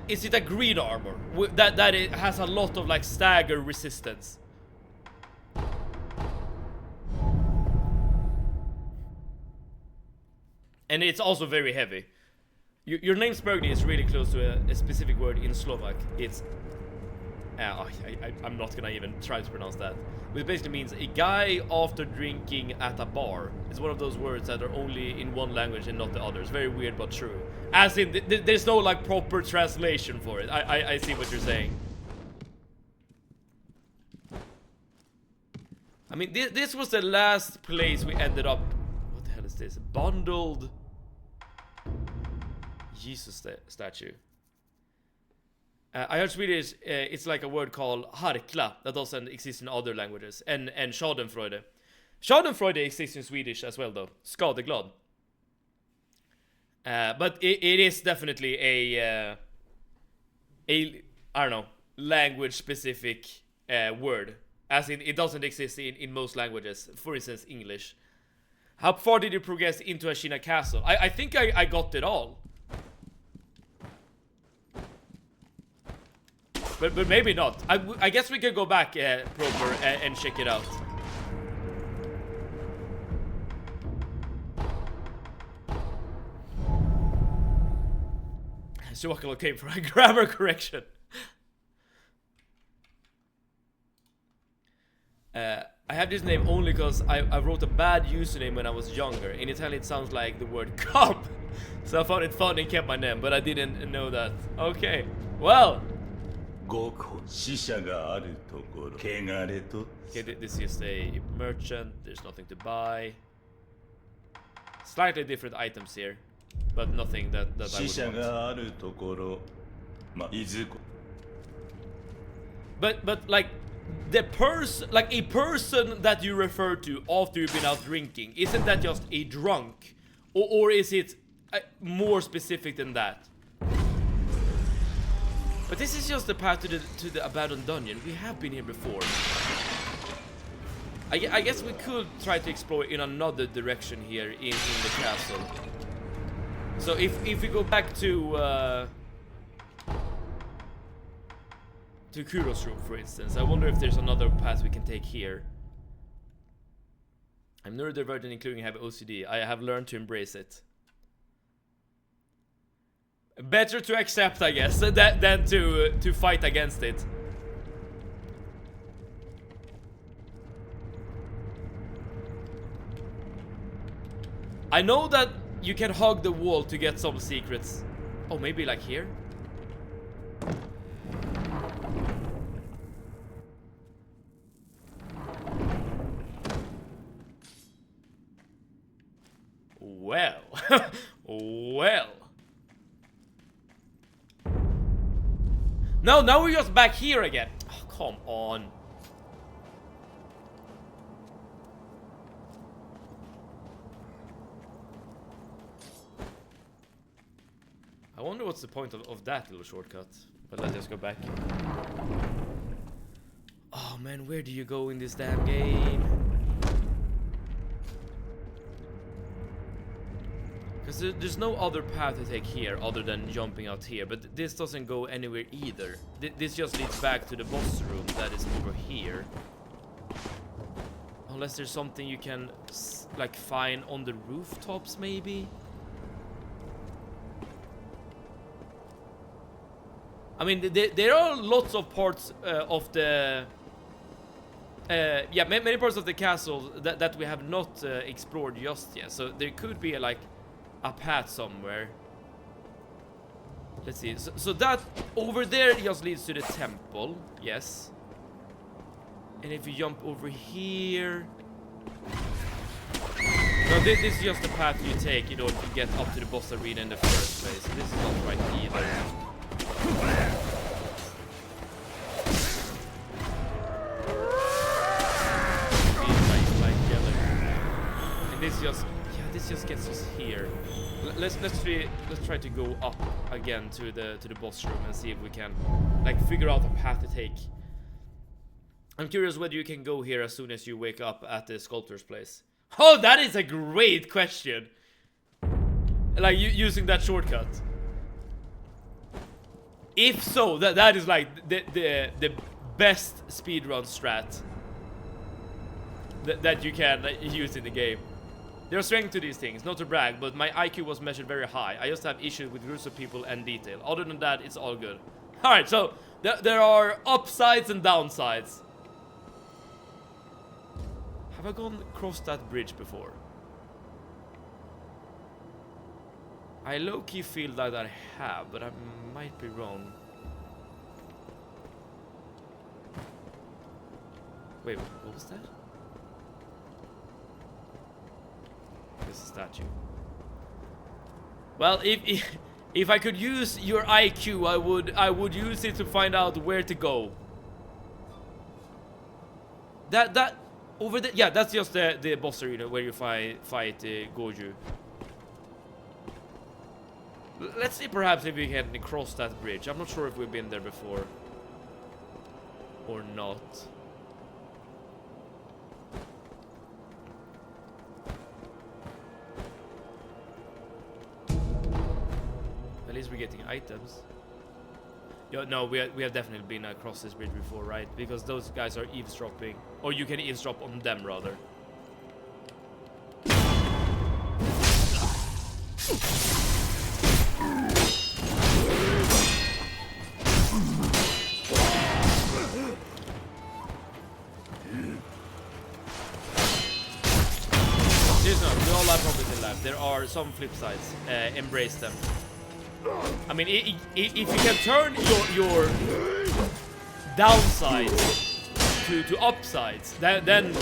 is it a green armor that it has a lot of like stagger resistance? And it's also very heavy. Your name Spurgny is really close to a specific word in Slovak. It's I'm not gonna even try to pronounce that. Which basically means a guy after drinking at a bar. It's one of those words that are only in one language and not the other. It's very weird but true. As in, there's no like proper translation for it. I see what you're saying. I mean, this was the last place we ended up. What the hell is this? Bundled Jesus statue. I heard Swedish, it's like a word called harkla that doesn't exist in other languages. And schadenfreude. Schadenfreude exists in Swedish as well though. Skadeglad. But it is definitely a I don't know, language specific word. As in, it doesn't exist in most languages. For instance, English. How far did you progress into Ashina Castle? I think I got it all. But maybe not. I guess we can go back proper and check it out. Suakalo came for a grammar correction. I have this name only because I wrote a bad username when I was younger. In Italian it sounds like the word cop. So I found it fun and kept my name, but I didn't know that. Okay, well. Okay, this is just a merchant. There's nothing to buy. Slightly different items here, but nothing that I would want. But like a person that you refer to after you've been out drinking, isn't that just a drunk, or is it more specific than that? But this is just the path to the abandoned dungeon. We have been here before. I guess we could try to explore in another direction here in the castle. So if we go back to Kuro's room, for instance, I wonder if there's another path we can take here. I'm neurodivergent, including have OCD. I have learned to embrace it. Better to accept, I guess, than to fight against it. I know that you can hug the wall to get some secrets. Oh, maybe like here? Well. Well. No, now we're just back here again. Oh, come on. I wonder what's the point of that little shortcut. But let's just go back. Oh man, where do you go in this damn game? Because there's no other path to take here other than jumping out here. But this doesn't go anywhere either. This just leads back to the boss room that is over here. Unless there's something you can like find on the rooftops maybe? I mean, there are lots of parts of the... yeah, many parts of the castle that we have not explored just yet. So there could be like a path somewhere. Let's see. So that over there just leads to the temple. Yes. And if you jump over here... No, this is just the path you take in order to get up to the boss arena in the first place. This is not right either. this just gets us here. Let's try to go up again to the boss room and see if we can like figure out a path to take. I'm curious whether you can go here as soon as you wake up at the sculptor's place. Oh, that is a great question. Like using that shortcut. If so, that is like the best speedrun strat that you can use in the game. There's strength to these things, not to brag, but my IQ was measured very high. I just have issues with groups of people and detail. Other than that, it's all good. Alright, so there are upsides and downsides. Have I gone across that bridge before? I low-key feel that I have, but I might be wrong. Wait, what was that? This is a statue. Well, if I could use your IQ, I would use it to find out where to go. That over there, yeah, that's just the boss arena where you fight Goju. Let's see perhaps if we can cross that bridge. I'm not sure if we've been there before or not. At least we're getting items. Yo, no, we have definitely been across this bridge before, right? Because those guys are eavesdropping. Or you can eavesdrop on them, rather. There's no, we all have problems in life. There are some flip sides. Embrace them. I mean, if you can turn your downsides to upsides, then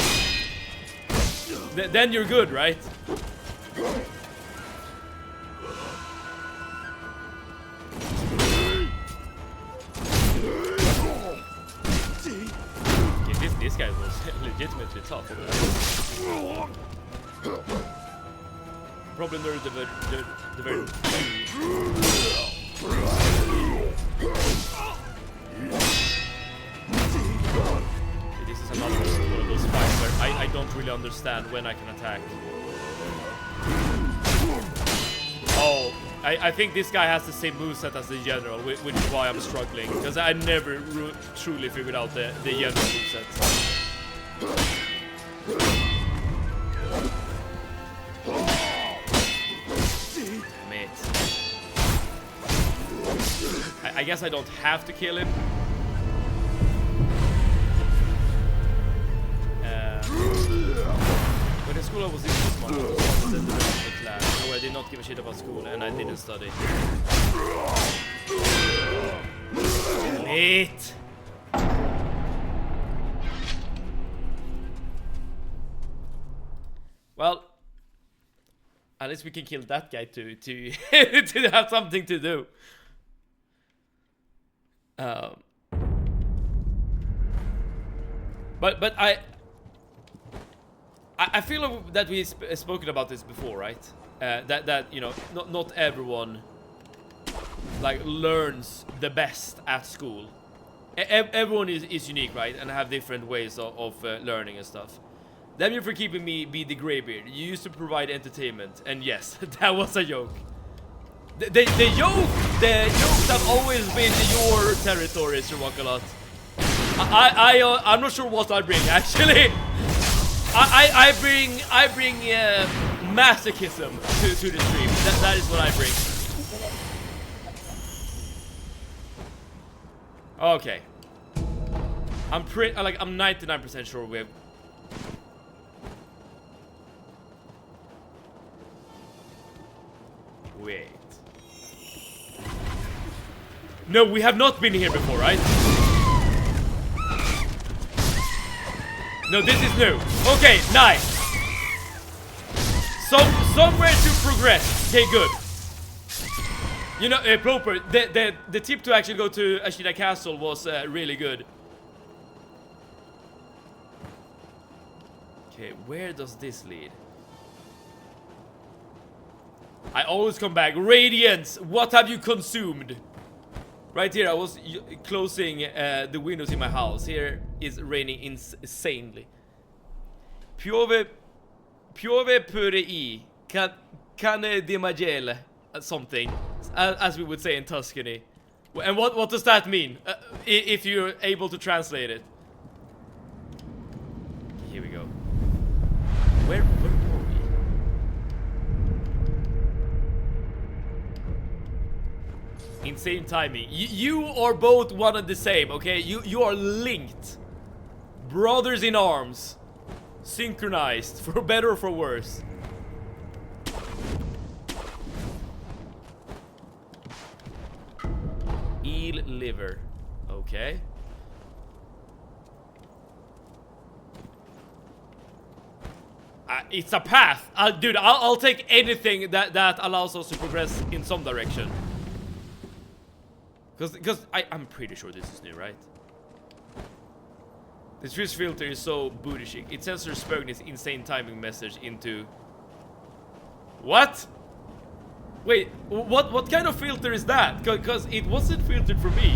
you're good, right? Okay, this guy was legitimately tough. Probably the very this is another one of those fights where I don't really understand when I can attack. Oh, I think this guy has the same moveset as the general, which is why I'm struggling, because I never truly figured out the general moveset. I guess I don't have to kill him. When in school I was in this one, I was the rest of the class. No, I did not give a shit about school and I didn't study. Damn it! Well, at least we can kill that guy to to have something to do. But I feel that we've spoken about this before, right? That you know, not everyone like learns the best at school. Everyone is unique, right? And have different ways of learning and stuff. Damn you for keeping me be the graybeard. You used to provide entertainment, and yes, that was a joke. The joke have always been your territory, Sir Wakalot. I'm not sure what I bring actually. I bring masochism to the stream. That is what I bring. Okay. I'm 99% sure we have. Wait. No, we have not been here before, right? No, this is new. Okay, nice. Somewhere to progress. Okay, good. You know, proper. The tip to actually go to Ashina Castle was really good. Okay, where does this lead? I always come back. Radiance, what have you consumed? Right here, I was closing the windows in my house. Here is raining insanely. Piove pure i. Cane di magele. Something. As we would say in Tuscany. And what does that mean? If you're able to translate it. Here we go. Where were we? Insane timing. You are both one and the same, okay? You are linked. Brothers in arms. Synchronized. For better or for worse. Eel liver. Okay. It's a path. Dude, I'll take anything that allows us to progress in some direction. Because I'm pretty sure this is new, right? The Swiss filter is so booty chic. It censors Spurgney's insane timing message into... What? Wait, what kind of filter is that? Because it wasn't filtered for me.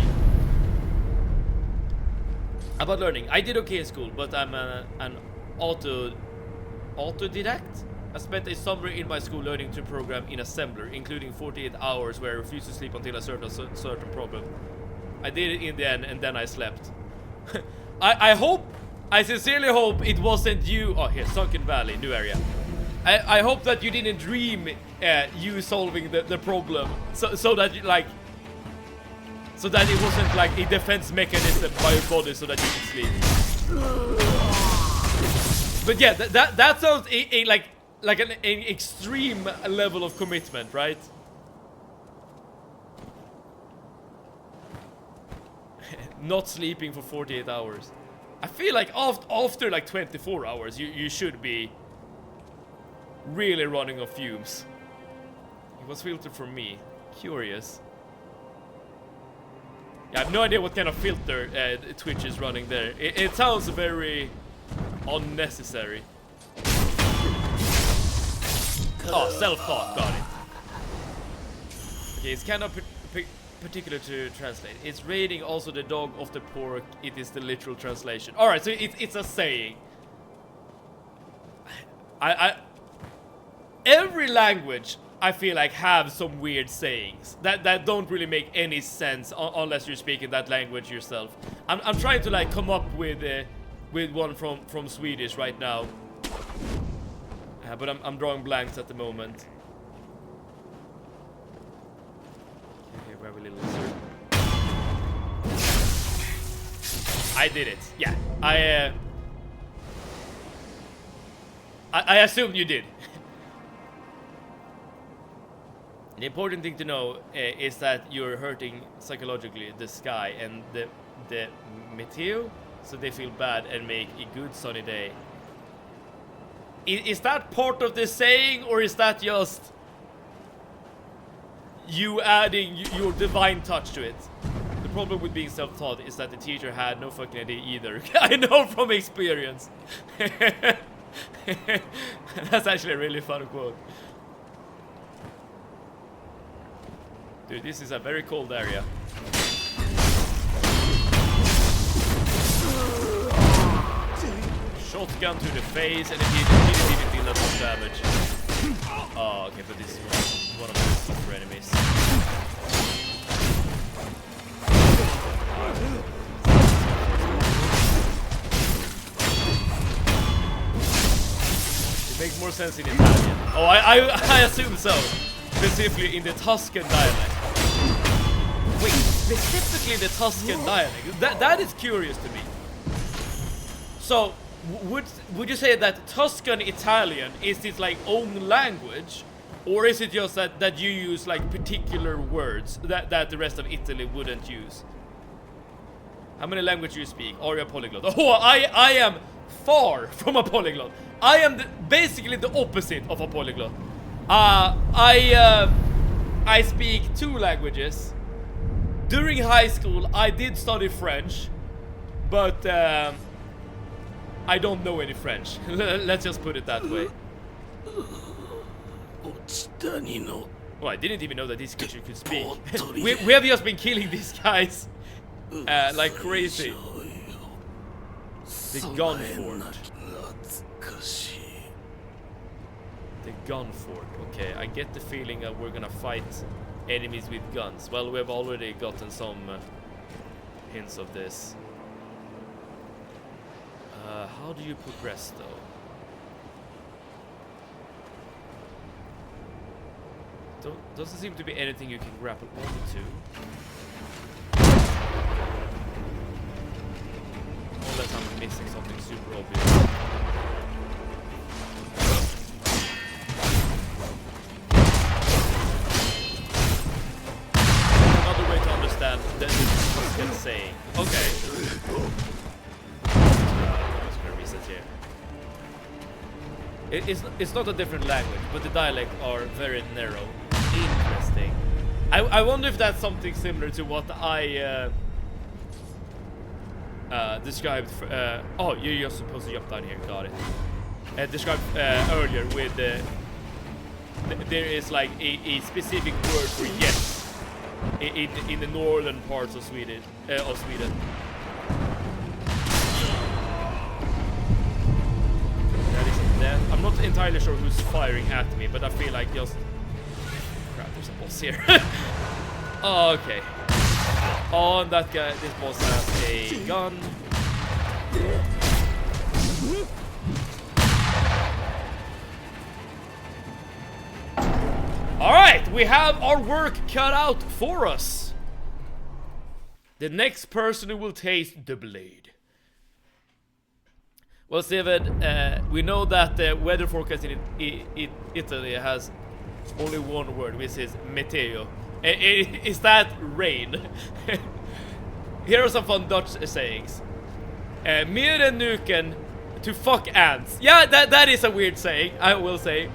About learning. I did okay in school, but I'm an autodidact. I spent a summer in my school learning to program in assembler, including 48 hours where I refused to sleep until I solved a certain problem. I did it in the end, and then I slept. I sincerely hope it wasn't you. Oh, here, Sunken Valley, new area. I hope that you didn't dream you solving the problem, so that you, like, so that it wasn't like a defense mechanism by your body so that you could sleep. But yeah, that sounds like an extreme level of commitment, right? Not sleeping for 48 hours. I feel like after like 24 hours, you should be really running on fumes. It was filtered for me. Curious. Yeah, I have no idea what kind of filter Twitch is running there. It sounds very unnecessary. Oh, self-taught, got it. Okay, it's kind of particular to translate. It's raiding also the dog of the pork. It is the literal translation. Alright, so it's a saying. Every language, I feel like, have some weird sayings that don't really make any sense unless you're speaking that language yourself. I'm trying to like come up with one from Swedish right now, but I'm drawing blanks at the moment. Okay, where we little lizard. I did it. Yeah, I assumed you did. The important thing to know is that you're hurting psychologically the sky and the meteo, so they feel bad and make a good sunny day. Is that part of the saying, or is that just you adding your divine touch to it? The problem with being self-taught is that the teacher had no fucking idea either. I know from experience. That's actually a really fun quote. Dude, this is a very cold area. Shotgun to the face, and it didn't even deal that much damage. Oh, okay, but this is one of my super enemies. It makes more sense in Italian. Oh, I assume so. Specifically in the Tuscan dialect. Wait, specifically the Tuscan dialect? That is curious to me. So, would you say that Tuscan Italian is its like own language, or is it just that you use like particular words that the rest of Italy wouldn't use? How many languages do you speak? Are you a polyglot? Oh, I am far from a polyglot. I am basically the opposite of a polyglot. I speak 2 languages. During high school, I did study French, but I don't know any French. Let's just put it that way. Oh, I didn't even know that this creature could speak. we have just been killing these guys like crazy. The gun fort. The gun fort. Okay, I get the feeling that we're gonna fight enemies with guns. Well, we've already gotten some hints of this. How do you progress, though? Doesn't seem to be anything you can grapple onto. Unless I'm missing something super obvious. Another way to understand that it's saying. Okay. I'm just gonna reset here. It's not a different language, but the dialects are very narrow. Interesting. I wonder if that's something similar to what I described. Oh, you're just supposed to jump down here. Got it. Described earlier with there is like a specific word for yes in the northern parts of Sweden. I'm not entirely sure who's firing at me, but I feel like just... Crap, there's a boss here. Okay. Oh, and that guy, this boss has a gun. Alright, we have our work cut out for us. The next person who will taste the blade. Well, Steven, we know that the weather forecast in Italy has only one word, which is meteo. Is that rain? Here are some fun Dutch sayings. Meer en nuken to fuck ants. Yeah, that is a weird saying, I will say.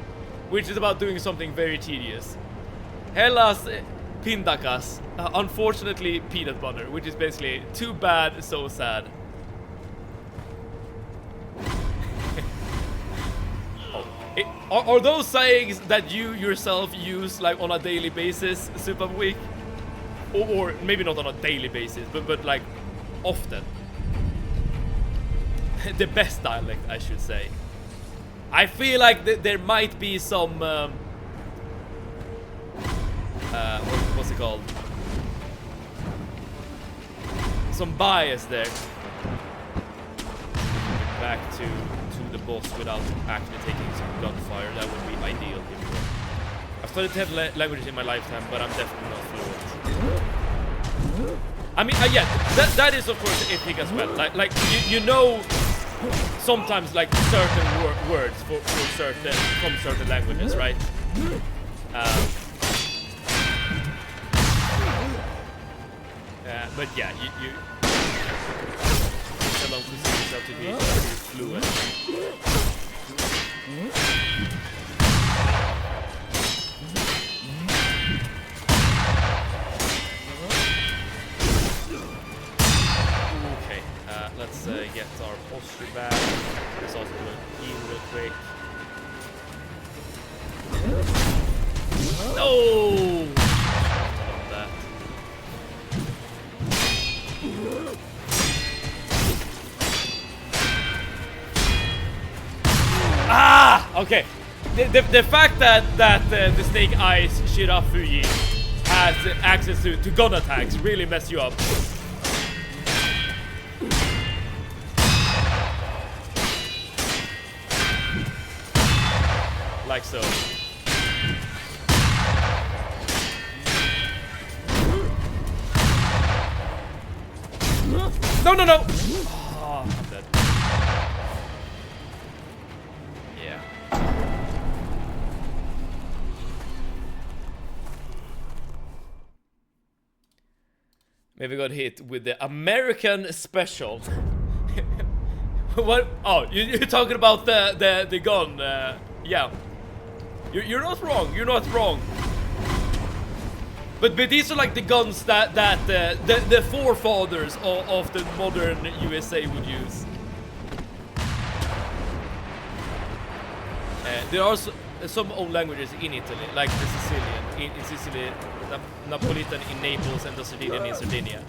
Which is about doing something very tedious. Hellas pindakas. Unfortunately, peanut butter. Which is basically too bad, so sad. Are those sayings that you yourself use like on a daily basis, Super Week? Or maybe not on a daily basis, but like often? The best dialect, I should say. I feel like there might be some what's it called? Some bias there. Back to the boss without actually taking some gunfire. That would be ideal here. I've studied 10 languages in my lifetime, but I'm definitely not fluent. I mean, yeah, that is of course a thing as well. Like you know, sometimes like certain words from certain languages, right? But yeah, you don't consider yourself to be fluent. Okay, let's get our posture back. Let's also do a heal real quick. No! That. Ah! Okay. The fact that the Snake Eyes Shirafuji has access to gun attacks really mess you up. Like so. No, no, no! Oh, I'm dead. Yeah. Maybe got hit with the American special. What? Oh, you're talking about the gun? Yeah. You're not wrong. You're not wrong. But these are like the guns that the forefathers of the modern USA would use. There are some old languages in Italy, like the Sicilian in Sicily, Napolitan in Naples, and the Sardinian in Sardinia.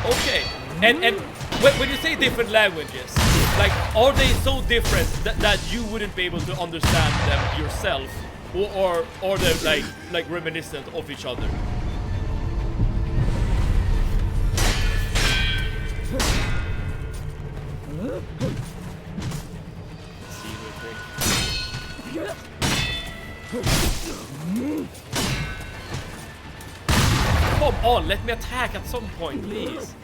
Okay, and when you say different languages, like, are they so different that you wouldn't be able to understand them yourself, or are they like reminiscent of each other? Come on, let me attack at some point, please.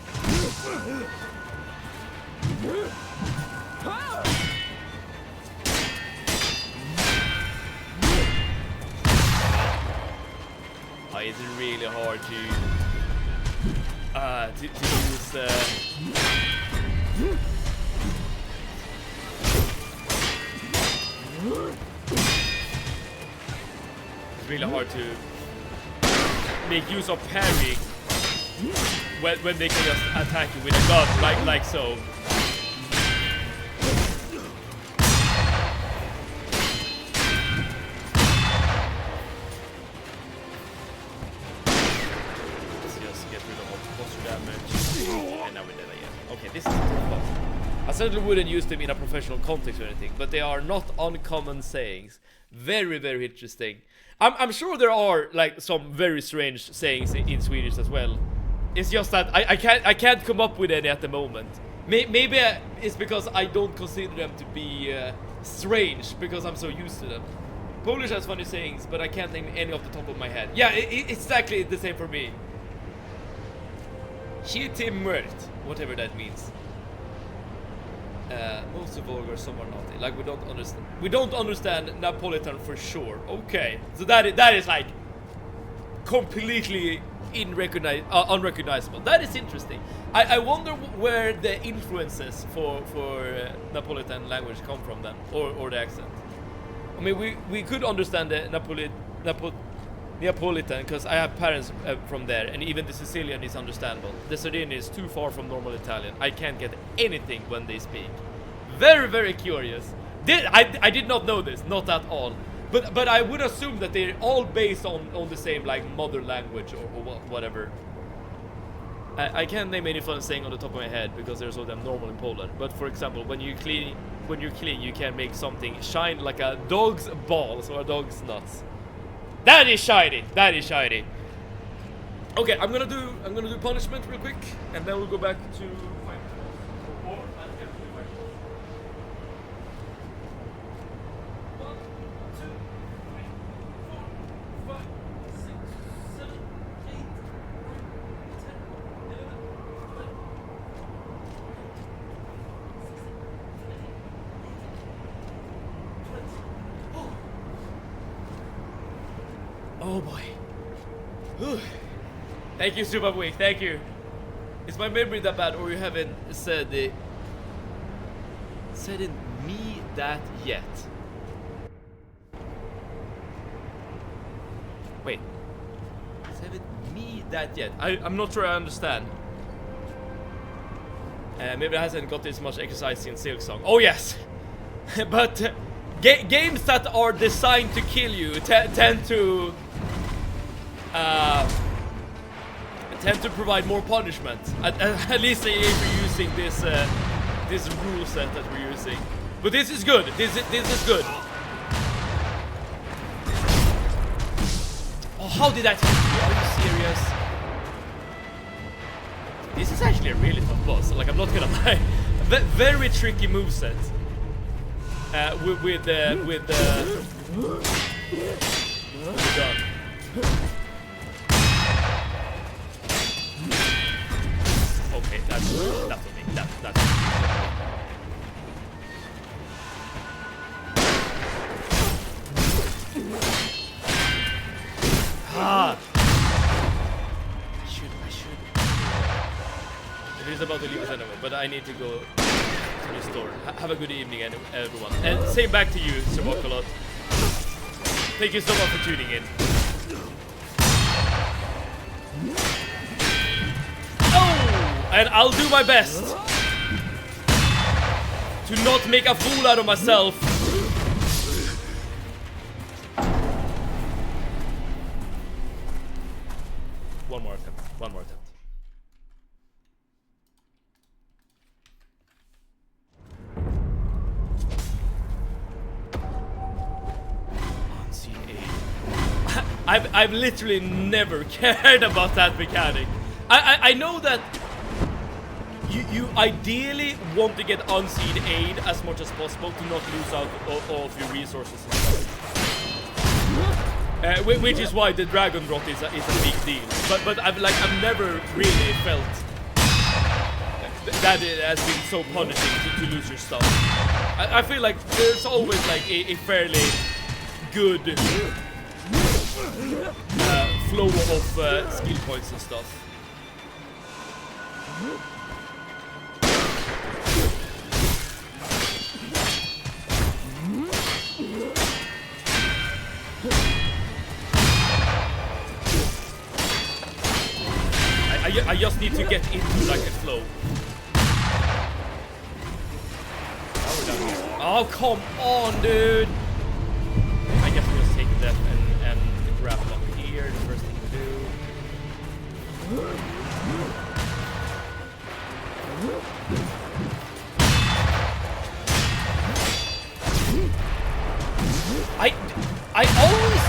Oh, it's really hard to use. It's really hard to make use of parrying when they can just attack you with a gun, like so. Let's just get rid of monster damage. And now we're dead again. Okay, this is a tough boss. I certainly wouldn't use them in a professional context or anything, but they are not uncommon sayings. Very, very interesting. I'm sure there are like some very strange sayings in Swedish as well. It's just that I can't come up with any at the moment. Maybe it's because I don't consider them to be strange because I'm so used to them. Polish has funny sayings, but I can't name any off the top of my head. Yeah, it's exactly the same for me. Shitty mört, whatever that means. Most vulgar, some are naughty. Like, we don't understand Napolitan for sure. Okay, so that is like completely unrecognizable. That is interesting. I wonder where the influences for Napolitan language come from then, or the accent. I mean, we could understand the Neapolitan because I have parents from there, and even the Sicilian is understandable. The Sardinian is too far from normal Italian. I can't get anything when they speak. Very, very curious. I did not know this, not at all. But I would assume that they're all based on the same like mother language or whatever. I can't name any fun saying on the top of my head because they're so damn normal in Poland. But for example, when you're clean, you can make something shine like a dog's balls or a dog's nuts. That is shiny. That is shiny. Okay, I'm gonna do punishment real quick, and then we'll go back to fight. Oh boy. Whew. Thank you, Super Week. Thank you. Is my memory that bad, or you haven't said it me that yet? Wait. Said it me that yet? I'm not sure I understand. Maybe it hasn't got this much exercise in Silksong. Oh yes. But games that are designed to kill you tend to provide more punishment. At least if you're using this this rule set that we're using. But this is good. This is good. Oh, how did that hit me? Are you serious? This is actually a really tough boss. Like, I'm not gonna lie. Very tricky moveset. With the gun. Okay, that's okay. That's I should. It is about to leave us anyway, but I need to go to the store. Have a good evening, everyone. And same back to you, Sir Mokolot. Thank you so much for tuning in. Oh! And I'll do my best to not make a fool out of myself One more attempt. One more attempt. Unseen aid. I've literally never cared about that mechanic. I know that you ideally want to get unseen aid as much as possible to not lose out all of your resources and stuff. Which is why the dragon rot is a big deal. But I've never really felt that it has been so punishing to lose your stuff. I feel like there's always like a fairly good flow of skill points and stuff. I just need to get into like a flow. Oh, come on, dude! I guess we'll just take that and grab it up here. The first thing to do. I always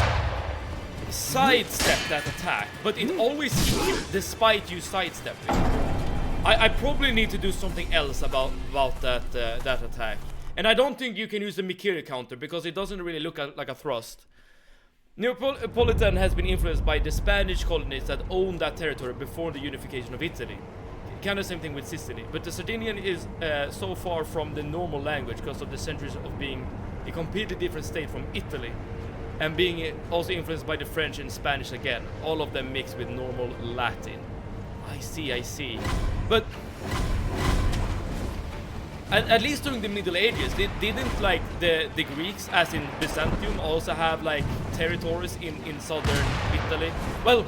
sidestep that attack, but it always hits you despite you sidestepping. I probably need to do something else about that attack. And I don't think you can use the Mikiri counter because it doesn't really look like a thrust. Neapolitan has been influenced by the Spanish colonies that owned that territory before the unification of Italy. Kind of same thing with Sicily, but the Sardinian is so far from the normal language because of the centuries of being a completely different state from Italy, and being also influenced by the French and Spanish again, all of them mixed with normal Latin. I see. But at least during the Middle Ages, didn't like the Greeks, as in Byzantium, also have like territories in southern Italy? Well,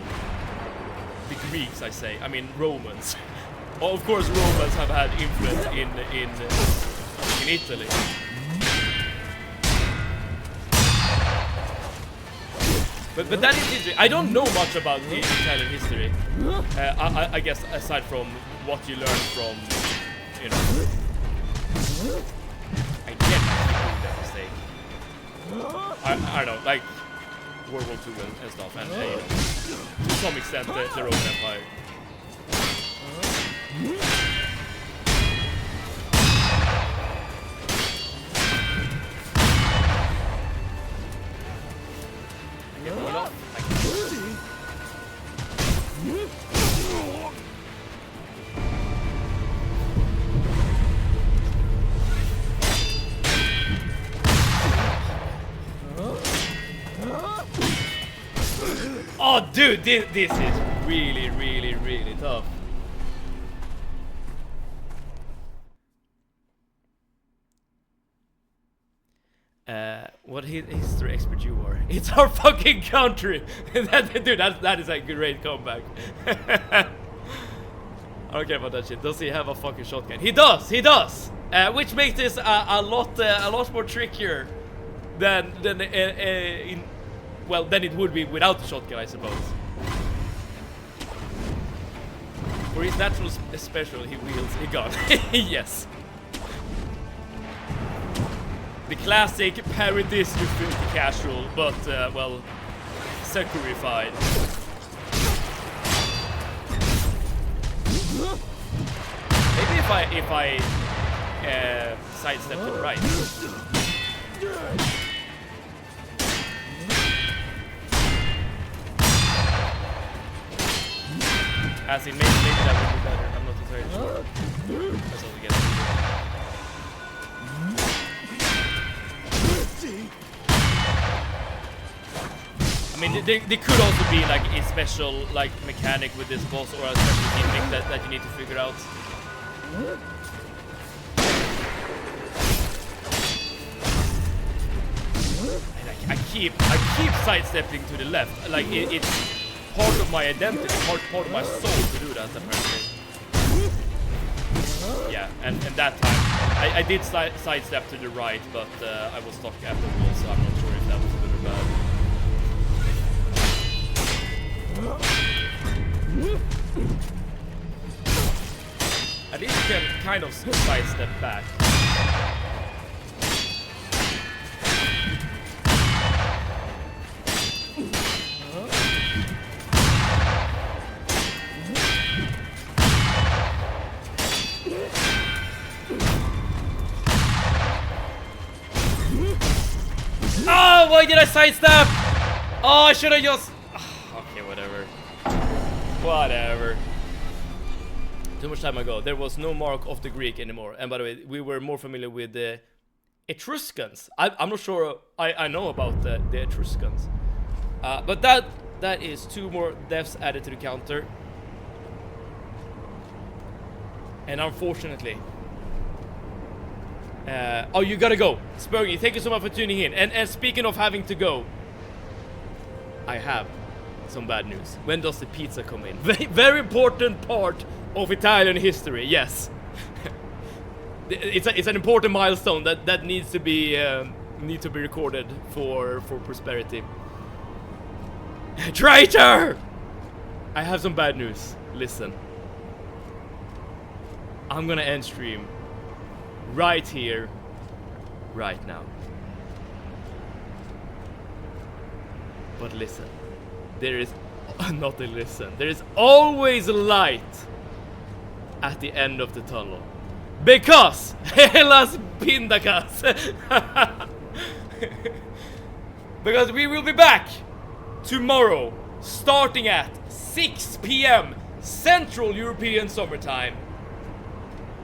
the Greeks, I say. I mean Romans. Of course, Romans have had influence in Italy. But that is interesting. I don't know much about the Italian history. I guess aside from what you learn from, you know. Again, I keep doing that mistake. I don't know, like World War II and stuff, and you know, to some extent the Roman Empire. Oh, dude, this is really tough. What history expert you are? It's our fucking country. Dude, that is a great comeback. I don't care about that shit. Does he have a fucking shotgun? He does. Which makes this a lot more trickier than it would be without the shotgun, I suppose. For his natural special, he wields a gun. Yes. The classic parry this, you filthy casual, but well, Sekirified. Maybe if I sidestep to the right. As in, maybe that would be better. I'm not entirely sure. That's all we get. I mean, there could also be like a special like mechanic with this boss, or a special gimmick that you need to figure out. And I keep sidestepping to the left. Like it's part of my identity, part of my soul to do that, apparently. Yeah, and that time I did sidestep to the right, but I was stuck after the wall, so I'm not sure if that was good or bad. At least you can kind of sidestep back. Oh, why did I sidestep? Oh, I should have just... Okay, whatever. Whatever. Too much time ago, there was no mark of the Greek anymore. And by the way, we were more familiar with the Etruscans. I'm not sure I know about the Etruscans. But that is 2 more deaths added to the counter. And unfortunately... oh, you gotta go. Spurgy, thank you so much for tuning in. And speaking of having to go, I have some bad news. When does the pizza come in? Very important part of Italian history, yes. It's an important milestone that needs to be recorded for prosperity. Traitor! I have some bad news. Listen. I'm gonna end stream right here, right now. But listen, there is not a listen. There is always light at the end of the tunnel. Because Hellas Pindakas. Because we will be back tomorrow, starting at 6 p.m. Central European Summertime.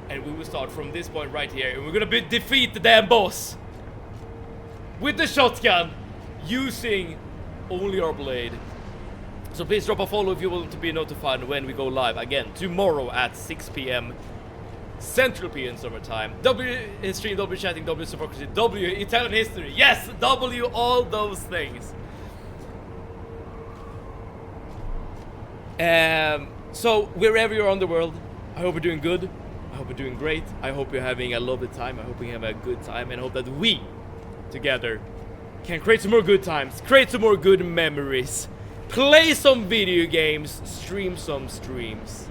And we will start from this point right here. And we're gonna defeat the damn boss with the shotgun, using only our blade. So please drop a follow if you want to be notified when we go live again tomorrow at 6 p.m. Central European Summertime. W stream, W chatting, W supporting, W Italian history. Yes, W all those things. So wherever you're on the world, I hope you're doing good. I hope you're doing great. I hope you're having a lovely time. I hope you have a good time, and I hope that we together can create some more good times, create some more good memories, play some video games, stream some streams.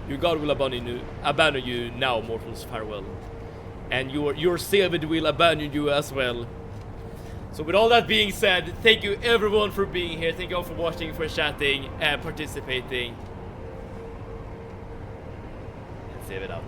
Your God will abandon you now, mortals, farewell. And your Savior will abandon you as well. So with all that being said, thank you everyone for being here. Thank you all for watching, for chatting and participating. And save it out.